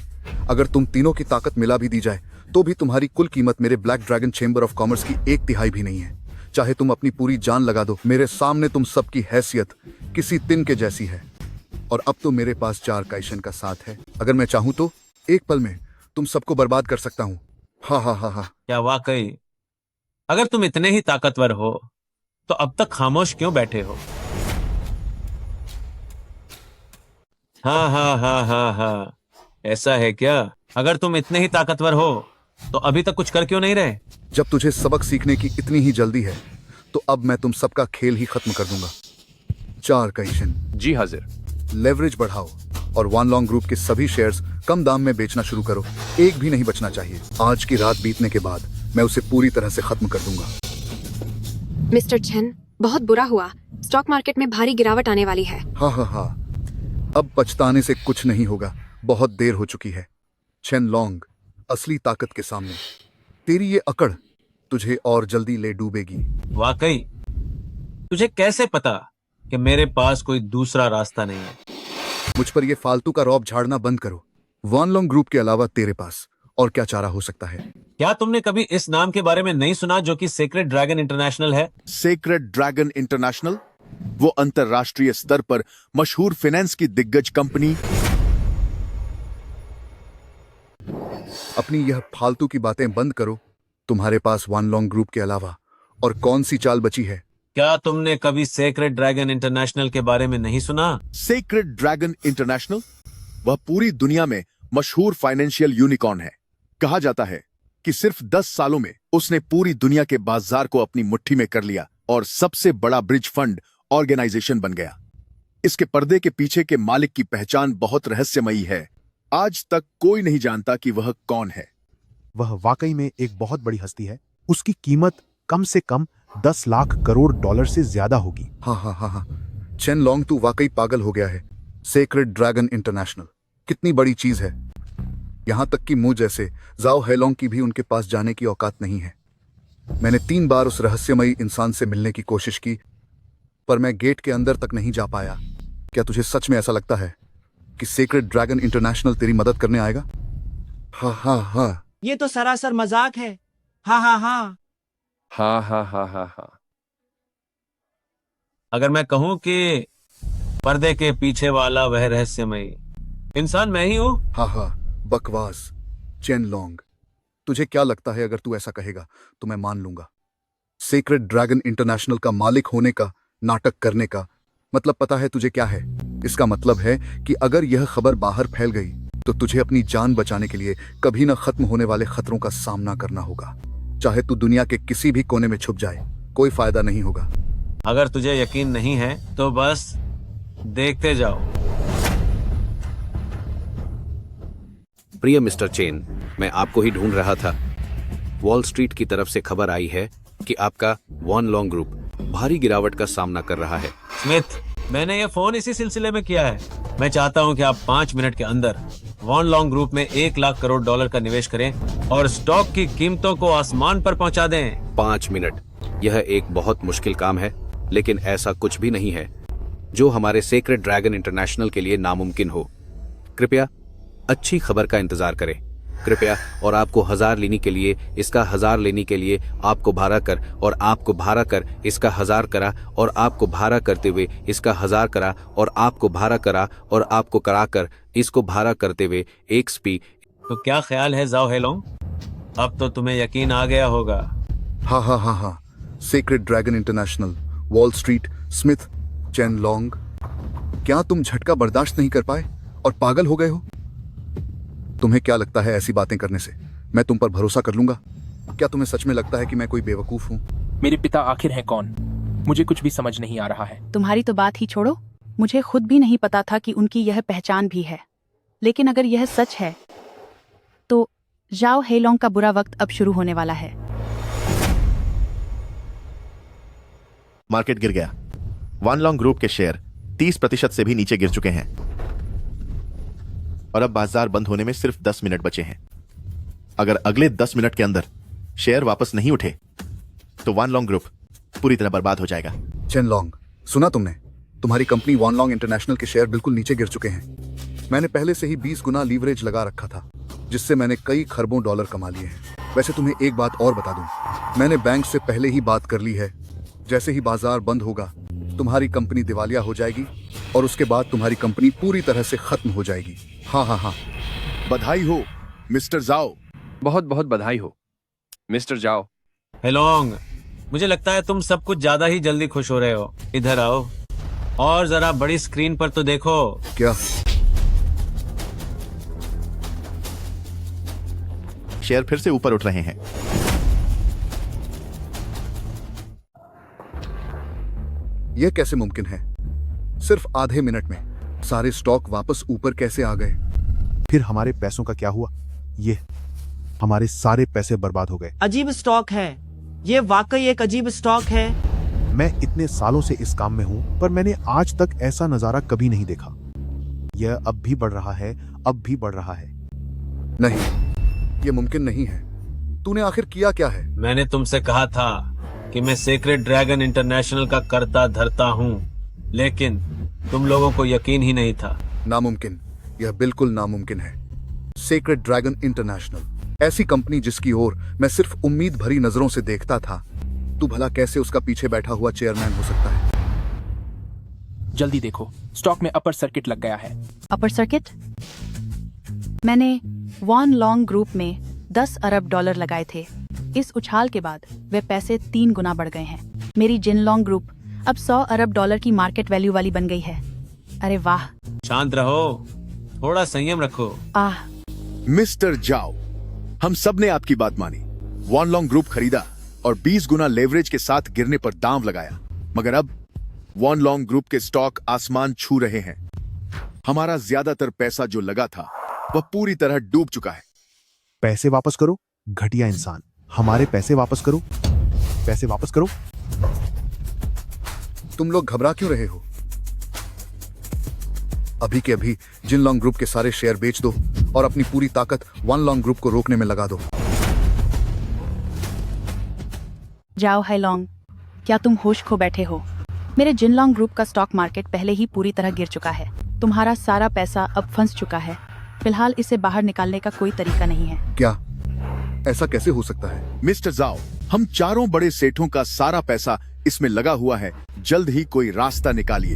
अगर तुम तीनों की ताकत मिला भी दी जाए तो भी तुम्हारी कुल कीमत मेरे black dragon chamber of commerce की 1/3 भी नहीं है। चाहे तुम अपनी पूरी जान लगा दो, मेरे सामने तुम सबकी हैसियत किसी तिन के जैसी है। और अब तो मेरे पास 4 काइशन का साथ है। अगर मैं चाहूं तो एक पल में तुम सबको बर्बाद कर सकता हूं। हाँ हाँ हाँ हाँ। क्या वाकई? अगर तुम इतने ही ताकतवर हो तो अब तक खामोश क्यों बैठे हो? हाँ हाँ हाँ हाँ हाँ, ऐसा है क्या? अगर तुम इतने ही ताकतवर हो तो अभी तक कुछ कर क्यों नहीं रहे? जब तुझे सबक सीखने की इतनी ही जल्दी है तो अब मैं तुम सबका खेल ही खत्म कर दूंगा। 4 काइशन। जी हाजिर। लेवरेज बढ़ाओ और वानलोंग ग्रुप के सभी शेयर्स कम दाम में बेचना शुरू करो। एक भी नहीं बचना चाहिए। आज की रात बीतने के बाद मैं उसे पूरी तरह से खत्म कर दूंगा। मिस्टर चेन, बहुत बुरा हुआ। स्टॉक मार्केट में भारी गिरावट आने वाली है। हाँ हाँ हाँ, अब पछताने से कुछ नहीं होगा। बहुत देर हो चुकी है। चेनलोंग, असली ताकत के सामने तेरी ये अकड़ तुझे और जल्दी ले डूबेगी। वाकई? तुझे कैसे पता कि मेरे पास कोई दूसरा रास्ता नहीं है? मुझ पर ये फालतू का रौब झाड़ना बंद करो। वानलोंग ग्रुप के अलावा तेरे पास और क्या चारा हो सकता है? क्या तुमने कभी इस नाम के बारे में नहीं सुना, जो कि सेक्रेड ड्रैगन इंटरनेशनल है? Sacred dragon international? वो अंतरराष्ट्रीय स्तर पर मशहूर फाइनेंस की दिग्गज कंपनी। अपनी यह फालतू की बातें बंद करो। तुम्हारे पास वानलोंग ग्रुप के अलावा और कौन सी चाल बची है? क्या तुमने कभी सेक्रेड ड्रैगन इंटरनेशनल के बारे में नहीं सुना? Sacred dragon international? वह पूरी दुनिया में मशहूर फाइनेंशियल यूनिकॉर्न है। कहा जाता है कि सिर्फ 10 सालों में उसने पूरी दुनिया के बाजार को अपनी मुट्ठी में कर लिया और सबसे बड़ा ब्रिज फंड ऑर्गेनाइजेशन बन गया। इसके पर्दे के पीछे के मालिक की पहचान बहुत रहस्यमयी है। आज तक कोई नहीं जानता कि वह कौन है। वह वाकई में एक बहुत बड़ी हस्ती है। उसकी कीमत कम से कम 10 लाख करोड़ डॉलर से ज्यादा होगी। हाँ हाँ हाँ हाँ, चेनलोंग तू वाकई पागल हो गया है। सेक्रेड ड्रैगन इंटरनेशनल कितनी बड़ी चीज है। यहां तक कि मुझ जैसे जाओ हेलोंग की भी उनके पास जाने की औकात नहीं है। मैंने 3 बार उस रहस्यमयी इंसान से मिलने की कोशिश की, पर मैं गेट के अंदर तक नहीं जा पाया। क्या तुझे सच में ऐसा लगता है कि सेक्रेड ड्रैगन इंटरनेशनल तेरी मदद करने आएगा? हाँ हाँ हाँ। ये तो सरासर मजाक है। हाँ हाँ हाँ हाँ हाँ हाँ हाँ हाँ। अगर मैं कहूं कि पर्दे के पीछे वाला वह रहस्यमयी इंसान मैं ही हूं? हाँ हाँ, बकवास। चेनलोंग, तुझे क्या लगता है अगर तू ऐसा कहेगा तो मैं मान लूंगा? सीक्रेट ड्रैगन इंटरनेशनल का मालिक होने का नाटक करने का मतलब पता है तुझे क्या है? इसका मतलब है कि अगर यह खबर बाहर फैल गई तो तुझे अपनी जान बचाने के लिए कभी न खत्म होने वाले खतरों का सामना करना होगा। चाहे तू दुनिया के किसी भी कोने में छुप जाए, कोई फायदा नहीं होगा। अगर तुझे यकीन नहीं है तो बस देखते जाओ। प्रिय मिस्टर चेन, मैं आपको ही ढूंढ रहा था। वॉल स्ट्रीट की तरफ से खबर आई है कि आपका वॉन लॉन्ग ग्रुप भारी गिरावट का सामना कर रहा है। स्मिथ, मैंने ये फोन इसी सिलसिले में किया है। मैं चाहता हूं कि आप 5 मिनट के अंदर वॉन लॉन्ग ग्रुप में 1 लाख करोड़ डॉलर का निवेश करें और स्टॉक की कीमतों को आसमान पर पहुंचा दें। 5 मिनट, यह एक बहुत मुश्किल काम है, लेकिन ऐसा कुछ भी नहीं है जो हमारे सीक्रेट ड्रैगन इंटरनेशनल के लिए नामुमकिन हो। कृपया अच्छी खबर का इंतजार करें, कृपया। और आपको 1000 लेने के लिए इसका 1000 लेने के लिए आपको भाड़ा कर और आपको भाड़ा कर इसका 1000 करा और आपको भाड़ा करते हुए इसका 1000 करा और आपको भाड़ा करा और आपको करा कर इसको भाड़ा करते हुए एक स्पी। तो क्या ख्याल है जाओ हेलोंग? अब तो तुम्हें यकीन आ गया होगा। हाँ, secret dragon international, wall street, Smith, chain long. क्या तुम झटका बर्दाश्त नहीं कर पाए और पागल हो गए हो? तुम्हें क्या लगता है ऐसी बातें करने से मैं तुम पर भरोसा कर लूंगा? क्या तुम्हें सच में लगता है कि मैं कोई बेवकूफ हूँ? मेरे पिता आखिर हैं कौन? मुझे कुछ भी समझ नहीं आ रहा है। तुम्हारी तो बात ही छोड़ो, मुझे खुद भी नहीं पता था कि उनकी यह पहचान भी है। लेकिन अगर यह सच है तो जाओ हेलोंग का बुरा वक्त अब शुरू होने वाला है। मार्केट गिर गया। वन लॉन्ग ग्रुप के शेयर 30% से भी नीचे गिर चुके हैं और अब बाजार बंद होने में सिर्फ 10 मिनट बचे हैं। अगर अगले 10 मिनट के अंदर शेयर वापस नहीं उठे तो वन लॉन्ग ग्रुप पूरी तरह बर्बाद हो जाएगा। चेन लॉन्ग, सुना तुमने? तुम्हारी कंपनी वन लॉन्ग इंटरनेशनल के शेयर बिल्कुल नीचे गिर चुके हैं। मैंने पहले से ही 20 गुना लीवरेज लगा रखा था, जिससे मैंने कई खरबों डॉलर कमा लिए हैं। वैसे तुम्हें एक बात और बता दूं, मैंने बैंक से पहले ही बात कर ली है। जैसे ही बाजार बंद होगा तुम्हारी कंपनी दिवालिया हो जाएगी और उसके बाद तुम्हारी कंपनी पूरी तरह से खत्म हो जाएगी। हाँ, बधाई हो मिस्टर जाओ। बहुत बहुत बधाई हो मिस्टर जाओ। हेलोंग, मुझे लगता है तुम सब कुछ ज्यादा ही जल्दी खुश हो रहे हो। इधर आओ और जरा बड़ी स्क्रीन पर तो देखो। क्या? शेयर फिर से ऊपर उठ रहे हैं। यह कैसे मुमकिन है? सिर्फ आधे मिनट में सारे स्टॉक वापस ऊपर कैसे आ गए? फिर हमारे पैसों का क्या हुआ? ये हमारे सारे पैसे बर्बाद हो गए। अजीब स्टॉक है ये, वाकई एक अजीब स्टॉक है। मैं इतने सालों से इस काम में हूं, पर मैंने आज तक ऐसा नजारा कभी नहीं देखा। यह अब भी बढ़ रहा है, अब भी बढ़ रहा है। नहीं, यह मुमकिन नहीं है। तूने आखिर किया क्या है? मैंने तुमसे कहा था कि मैं सीक्रेट ड्रैगन इंटरनेशनल का कर्ता धरता हूँ, लेकिन तुम लोगों को यकीन ही नहीं था। नामुमकिन, यह बिल्कुल नामुमकिन है। सीक्रेट ड्रैगन इंटरनेशनल, ऐसी कंपनी जिसकी ओर मैं सिर्फ उम्मीद भरी नजरों से देखता था, तू भला कैसे उसका पीछे बैठा हुआ चेयरमैन हो सकता है? जल्दी देखो, स्टॉक में अपर सर्किट लग गया है। Upper circuit? मैंने वॉन लॉन्ग ग्रुप में 10 अरब डॉलर लगाए थे। इस उछाल के बाद वे पैसे 3 गुना बढ़ गए हैं। मेरी जिन लॉन्ग ग्रुप अब 100 अरब डॉलर की मार्केट वैल्यू वाली बन गई है। अरे वाह! शांत रहो, थोड़ा संयम रखो। मिस्टर जाओ, हम सब ने आपकी बात मानी, वन लॉन्ग ग्रुप खरीदा और 20 गुना लेवरेज के साथ गिरने पर दांव लगाया, मगर अब वन लॉन्ग ग्रुप के स्टॉक आसमान छू रहे हैं। हमारा ज्यादातर पैसा जो लगा था वह पूरी तरह डूब चुका है। पैसे वापस करो, घटिया इंसान। हमारे पैसे वापस करो, पैसे वापस करो। तुम लोग घबरा क्यों रहे हो? अभी के अभी जिन लॉन्ग ग्रुप के सारे शेयर बेच दो और अपनी पूरी ताकत वन लॉन्ग ग्रुप को रोकने में लगा दो। जाओ हेलोंग, क्या तुम होश खो बैठे हो? मेरे जिनलॉन्ग ग्रुप का स्टॉक मार्केट पहले ही पूरी तरह गिर चुका है। तुम्हारा सारा पैसा अब फंस चुका है। फिलहाल इसे बाहर निकालने का कोई तरीका नहीं है। क्या? ऐसा कैसे हो सकता है? मिस्टर जाओ, हम चारों बड़े सेठों का सारा पैसा इसमें लगा हुआ है। जल्द ही कोई रास्ता निकालिए।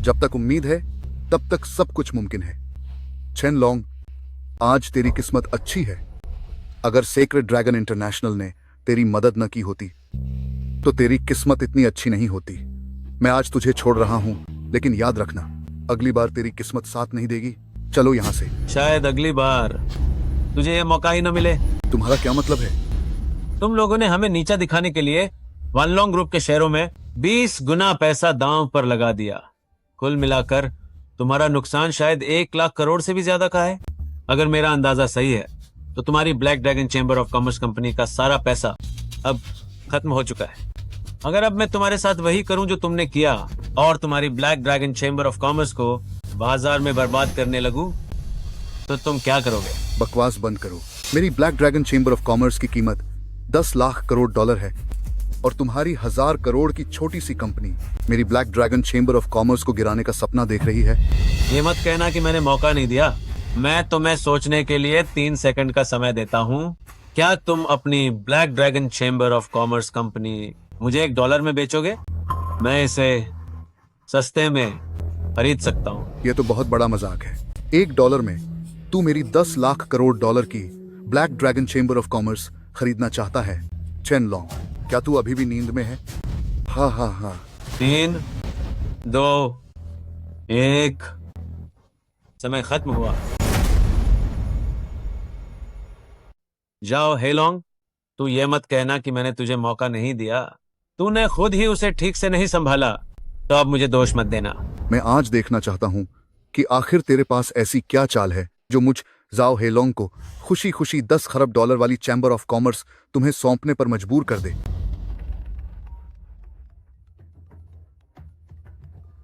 जब तक उम्मीद है तब तक सब कुछ मुमकिन है। चेन लॉन्ग, आज तेरी किस्मत अच्छी है। अगर सीक्रेट ड्रैगन इंटरनेशनल ने तेरी मदद न की होती तो तेरी किस्मत इतनी अच्छी नहीं होती। मैं आज तुझे छोड़ रहा हूँ, लेकिन याद रखना अगली बार तेरी किस्मत साथ नहीं देगी। चलो यहाँ से। शायद अगली बार तुझे ये मौका ही न मिले। तुम्हारा क्या मतलब है? तुम लोगों ने हमें नीचा दिखाने के लिए वनलॉन्ग ग्रुप के शेयरों में 20 गुना पैसा दांव पर लगा दिया। कुल मिलाकर तुम्हारा नुकसान शायद 1 लाख करोड़ से भी ज्यादा का है। अगर मेरा अंदाजा सही है तो तुम्हारी black dragon chamber of commerce company का सारा पैसा अब खत्म हो चुका है। अगर अब मैं तुम्हारे साथ वही करूं जो तुमने किया और तुम्हारी black dragon chamber of commerce को बाजार में बर्बाद करने लगूं, तो तुम क्या करोगे? बकवास बंद करो। मेरी black dragon chamber of commerce की कीमत 10 लाख करोड़ डॉलर है और तुम्हारी 1000 करोड़ की छोटी सी कंपनी मेरी black dragon chamber of commerce को गिराने का सपना देख रही है। ये मत कहना कि मैंने मौका नहीं दिया। मैं तुम्हें सोचने के लिए 3 सेकंड का समय देता हूँ। क्या तुम अपनी black dragon chamber of commerce company मुझे $1 में बेचोगे? मैं इसे सस्ते में खरीद सकता हूँ। ये तो बहुत बड़ा मजाक है। $1 में तू मेरी 10 लाख करोड़ डॉलर की black dragon chamber of commerce खरीदना चाहता है? चेन लॉन्ग, क्या तू अभी भी नींद में है? हाँ हाँ हाँ। 3, 2, 1, समय खत्म हुआ। जाओ हेलोंग, तू ये मत कहना कि मैंने तुझे मौका नहीं दिया। तूने खुद ही उसे ठीक से नहीं संभाला, तो अब मुझे दोष मत देना। मैं आज देखना चाहता हूँ कि आखिर तेरे पास ऐसी क्या चाल है जो मुझ जाओ हेलोंग को खुशी खुशी 10 खरब डॉलर वाली चैम्बर ऑफ कॉमर्स तुम्हें सौंपने पर मजबूर कर दे।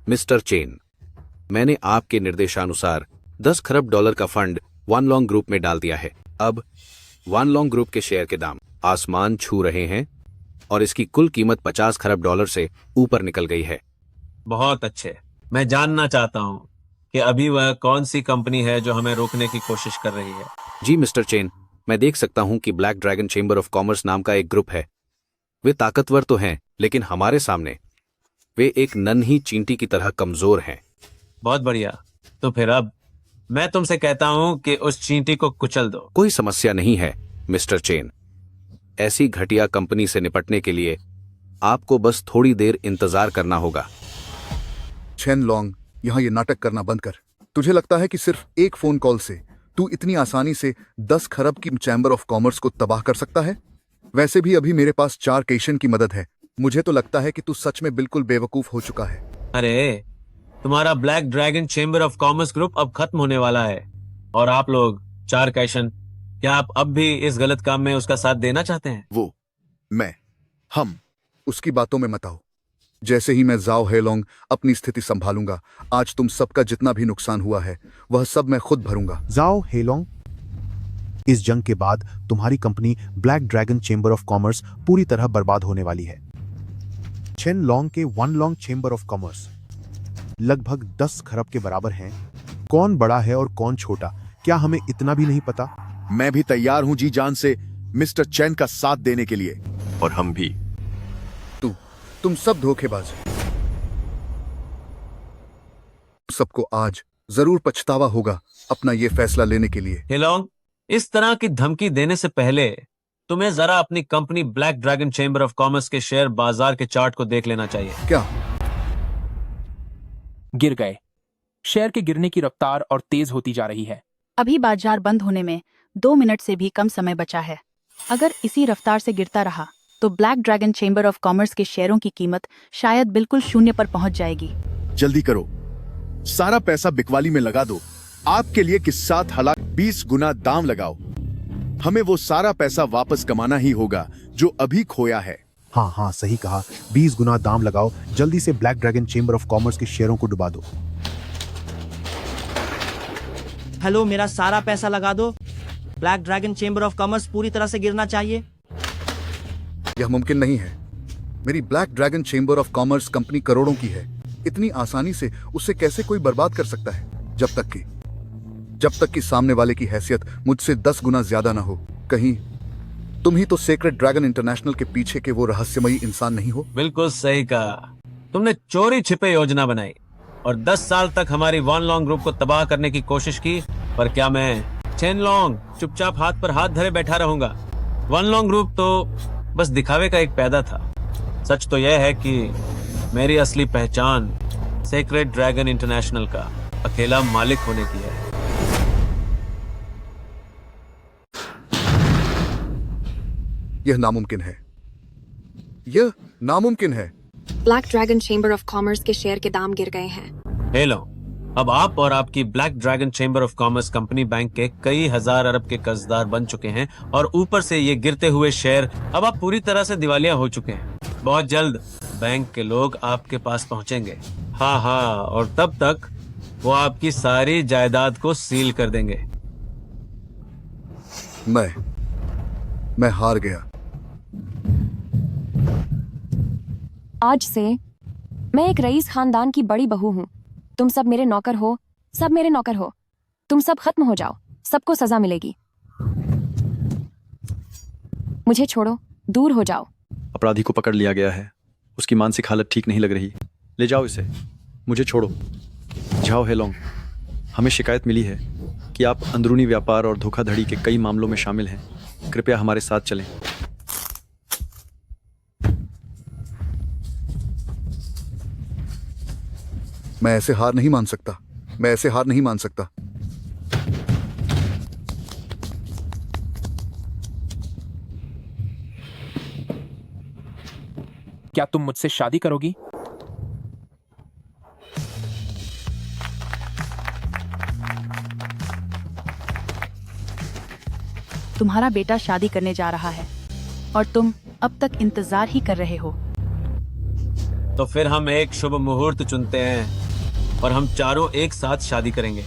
मिस्टर चेन, मैंने आपके निर्देशानुसार 10 खरब डॉलर का फंड वनलॉन्ग ग्रुप में डाल दिया है। अब वनलॉन्ग ग्रुप के शेयर के दाम आसमान छू रहे हैं और इसकी कुल कीमत 50 खरब डॉलर से ऊपर निकल गई है। बहुत अच्छे। मैं जानना चाहता हूँ कि अभी वह कौन सी कंपनी है जो हमें रोकने की कोशिश कर रही है। जी मिस्टर चेन, मैं देख सकता हूं कि black dragon chamber of commerce नाम का एक ग्रुप है। वे ताकतवर तो हैं, लेकिन हमारे सामने वे एक नन्ही चींटी की तरह कमजोर हैं। बहुत बढ़िया। तो फिर अब मैं तुमसे कहता हूं कि उस चींटी को कुचल दो। कोई समस्या नहीं है मिस्टर चेन। ऐसी घटिया कंपनी से निपटने के लिए आपको बस थोड़ी देर इंतजार करना होगा। चेन लॉन्ग, यहाँ ये नाटक करना बंद कर। तुझे लगता है कि सिर्फ एक फोन कॉल से तू इतनी आसानी से 10 खरब की चैम्बर ऑफ कॉमर्स को तबाह कर सकता है? वैसे भी अभी मेरे पास 4 केशन की मदद है। मुझे तो लगता है कि तू सच में बिल्कुल बेवकूफ हो चुका है। अरे, तुम्हारा black dragon chamber of commerce group अब खत्म होने वाला है और आप लोग 4 कैशन, क्या आप अब भी इस गलत काम में उसका साथ देना चाहते हैं? वो, मैं, हम उसकी बातों में मत आओ। जैसे ही मैं जाओ हेलोंग अपनी स्थिति संभालूंगा, आज तुम सबका जितना भी नुकसान हुआ है वह सब मैं खुद भरूंगा। जाओ हेलोंग, इस जंग के बाद तुम्हारी company black dragon chamber of commerce पूरी तरह बर्बाद होने वाली है। चेन लॉन्ग के वनलॉन्ग चेंबर ऑफ कॉमर्स लगभग 10 खरब के बराबर हैं। कौन बड़ा है और कौन छोटा, क्या हमें इतना भी नहीं पता? मैं भी तैयार हूं जी जान से मिस्टर चैन का साथ देने के लिए। और हम भी। तुम सब धोखेबाज। सबको आज जरूर पछतावा होगा अपना ये फैसला लेने के लिए। हेलोंग, इस तरह की धमकी देने से पहले तुम्हें जरा अपनी company black dragon chamber of commerce के शेयर बाजार के चार्ट को देख लेना चाहिए। क्या? गिर गए। शेयर के गिरने की रफ्तार और तेज होती जा रही है। अभी बाजार बंद होने में 2 मिनट से भी कम समय बचा है। अगर इसी रफ्तार से गिरता रहा तो black dragon chamber of commerce के शेयरों की कीमत शायद बिल्कुल शून्य पर पहुंच जाएगी। जल्दी करो, सारा पैसा बिकवाली में लगा दो। आपके लिए किस्सा हलाक 20 गुना दाम लगाओ। हमें वो सारा पैसा वापस कमाना ही होगा जो अभी खोया है। हाँ हाँ, सही कहा। 20 गुना दाम लगाओ। जल्दी से black dragon chamber of commerce के शेयरों को डुबा दो। हेलो, मेरा सारा पैसा लगा दो। Black dragon chamber of commerce पूरी तरह से गिरना चाहिए। यह मुमकिन नहीं है। मेरी black dragon chamber of commerce company करोड़ों की है। इतनी आसानी से उसे कैसे कोई बर्बाद कर सकता है? जब तक कि सामने वाले की हैसियत मुझसे 10 गुना ज्यादा ना हो। कहीं तुम ही तो सेक्रेड ड्रैगन इंटरनेशनल के पीछे के वो रहस्यमयी इंसान नहीं हो? बिल्कुल सही कहा। तुमने चोरी छिपे योजना बनाई और 10 साल तक हमारी वनलॉन्ग ग्रुप को तबाह करने की कोशिश की। पर क्या मैं चेन लॉन्ग चुपचाप हाथ पर हाथ धरे बैठा रहूंगा? वनलॉन्ग ग्रुप तो बस दिखावे का एक पैदा था। सच तो यह है कि मेरी असली पहचान सेक्रेड ड्रैगन इंटरनेशनल का अकेला मालिक होने की है। यह नामुमकिन है, यह नामुमकिन है। Black dragon chamber of commerce के शेयर के दाम गिर गए हैं। हेलो, अब आप और आपकी black dragon chamber of commerce company bank के कई हजार अरब के कर्जदार बन चुके हैं और ऊपर से ये गिरते हुए शेयर, अब आप पूरी तरह से दिवालिया हो चुके हैं। बहुत जल्द बैंक के लोग आपके पास पहुंचेंगे। हाँ, और तब तक वो आपकी सारी जायदाद को सील कर देंगे। मैं हार गया। आज से मैं एक रईस खानदान की बड़ी बहू हूँ। तुम सब मेरे नौकर हो, सब मेरे नौकर हो। तुम सब खत्म हो जाओ, सबको सजा मिलेगी। मुझे छोड़ो, दूर हो जाओ। अपराधी को पकड़ लिया गया है, उसकी मानसिक हालत ठीक नहीं लग रही। ले जाओ इसे, मुझे छोड़ो। जाओ हेलोंग, हमें शिकायत मिली है कि आप अंदरूनी व्यापार और धोखाधड़ी के कई मामलों में शामिल हैं। कृपया हमारे साथ चलें। मैं ऐसे हार नहीं मान सकता, मैं ऐसे हार नहीं मान सकता। क्या तुम मुझसे शादी करोगी? तुम्हारा बेटा शादी करने जा रहा है और तुम अब तक इंतजार ही कर रहे हो। तो फिर हम एक शुभ मुहूर्त चुनते हैं और हम चारों एक साथ शादी करेंगे।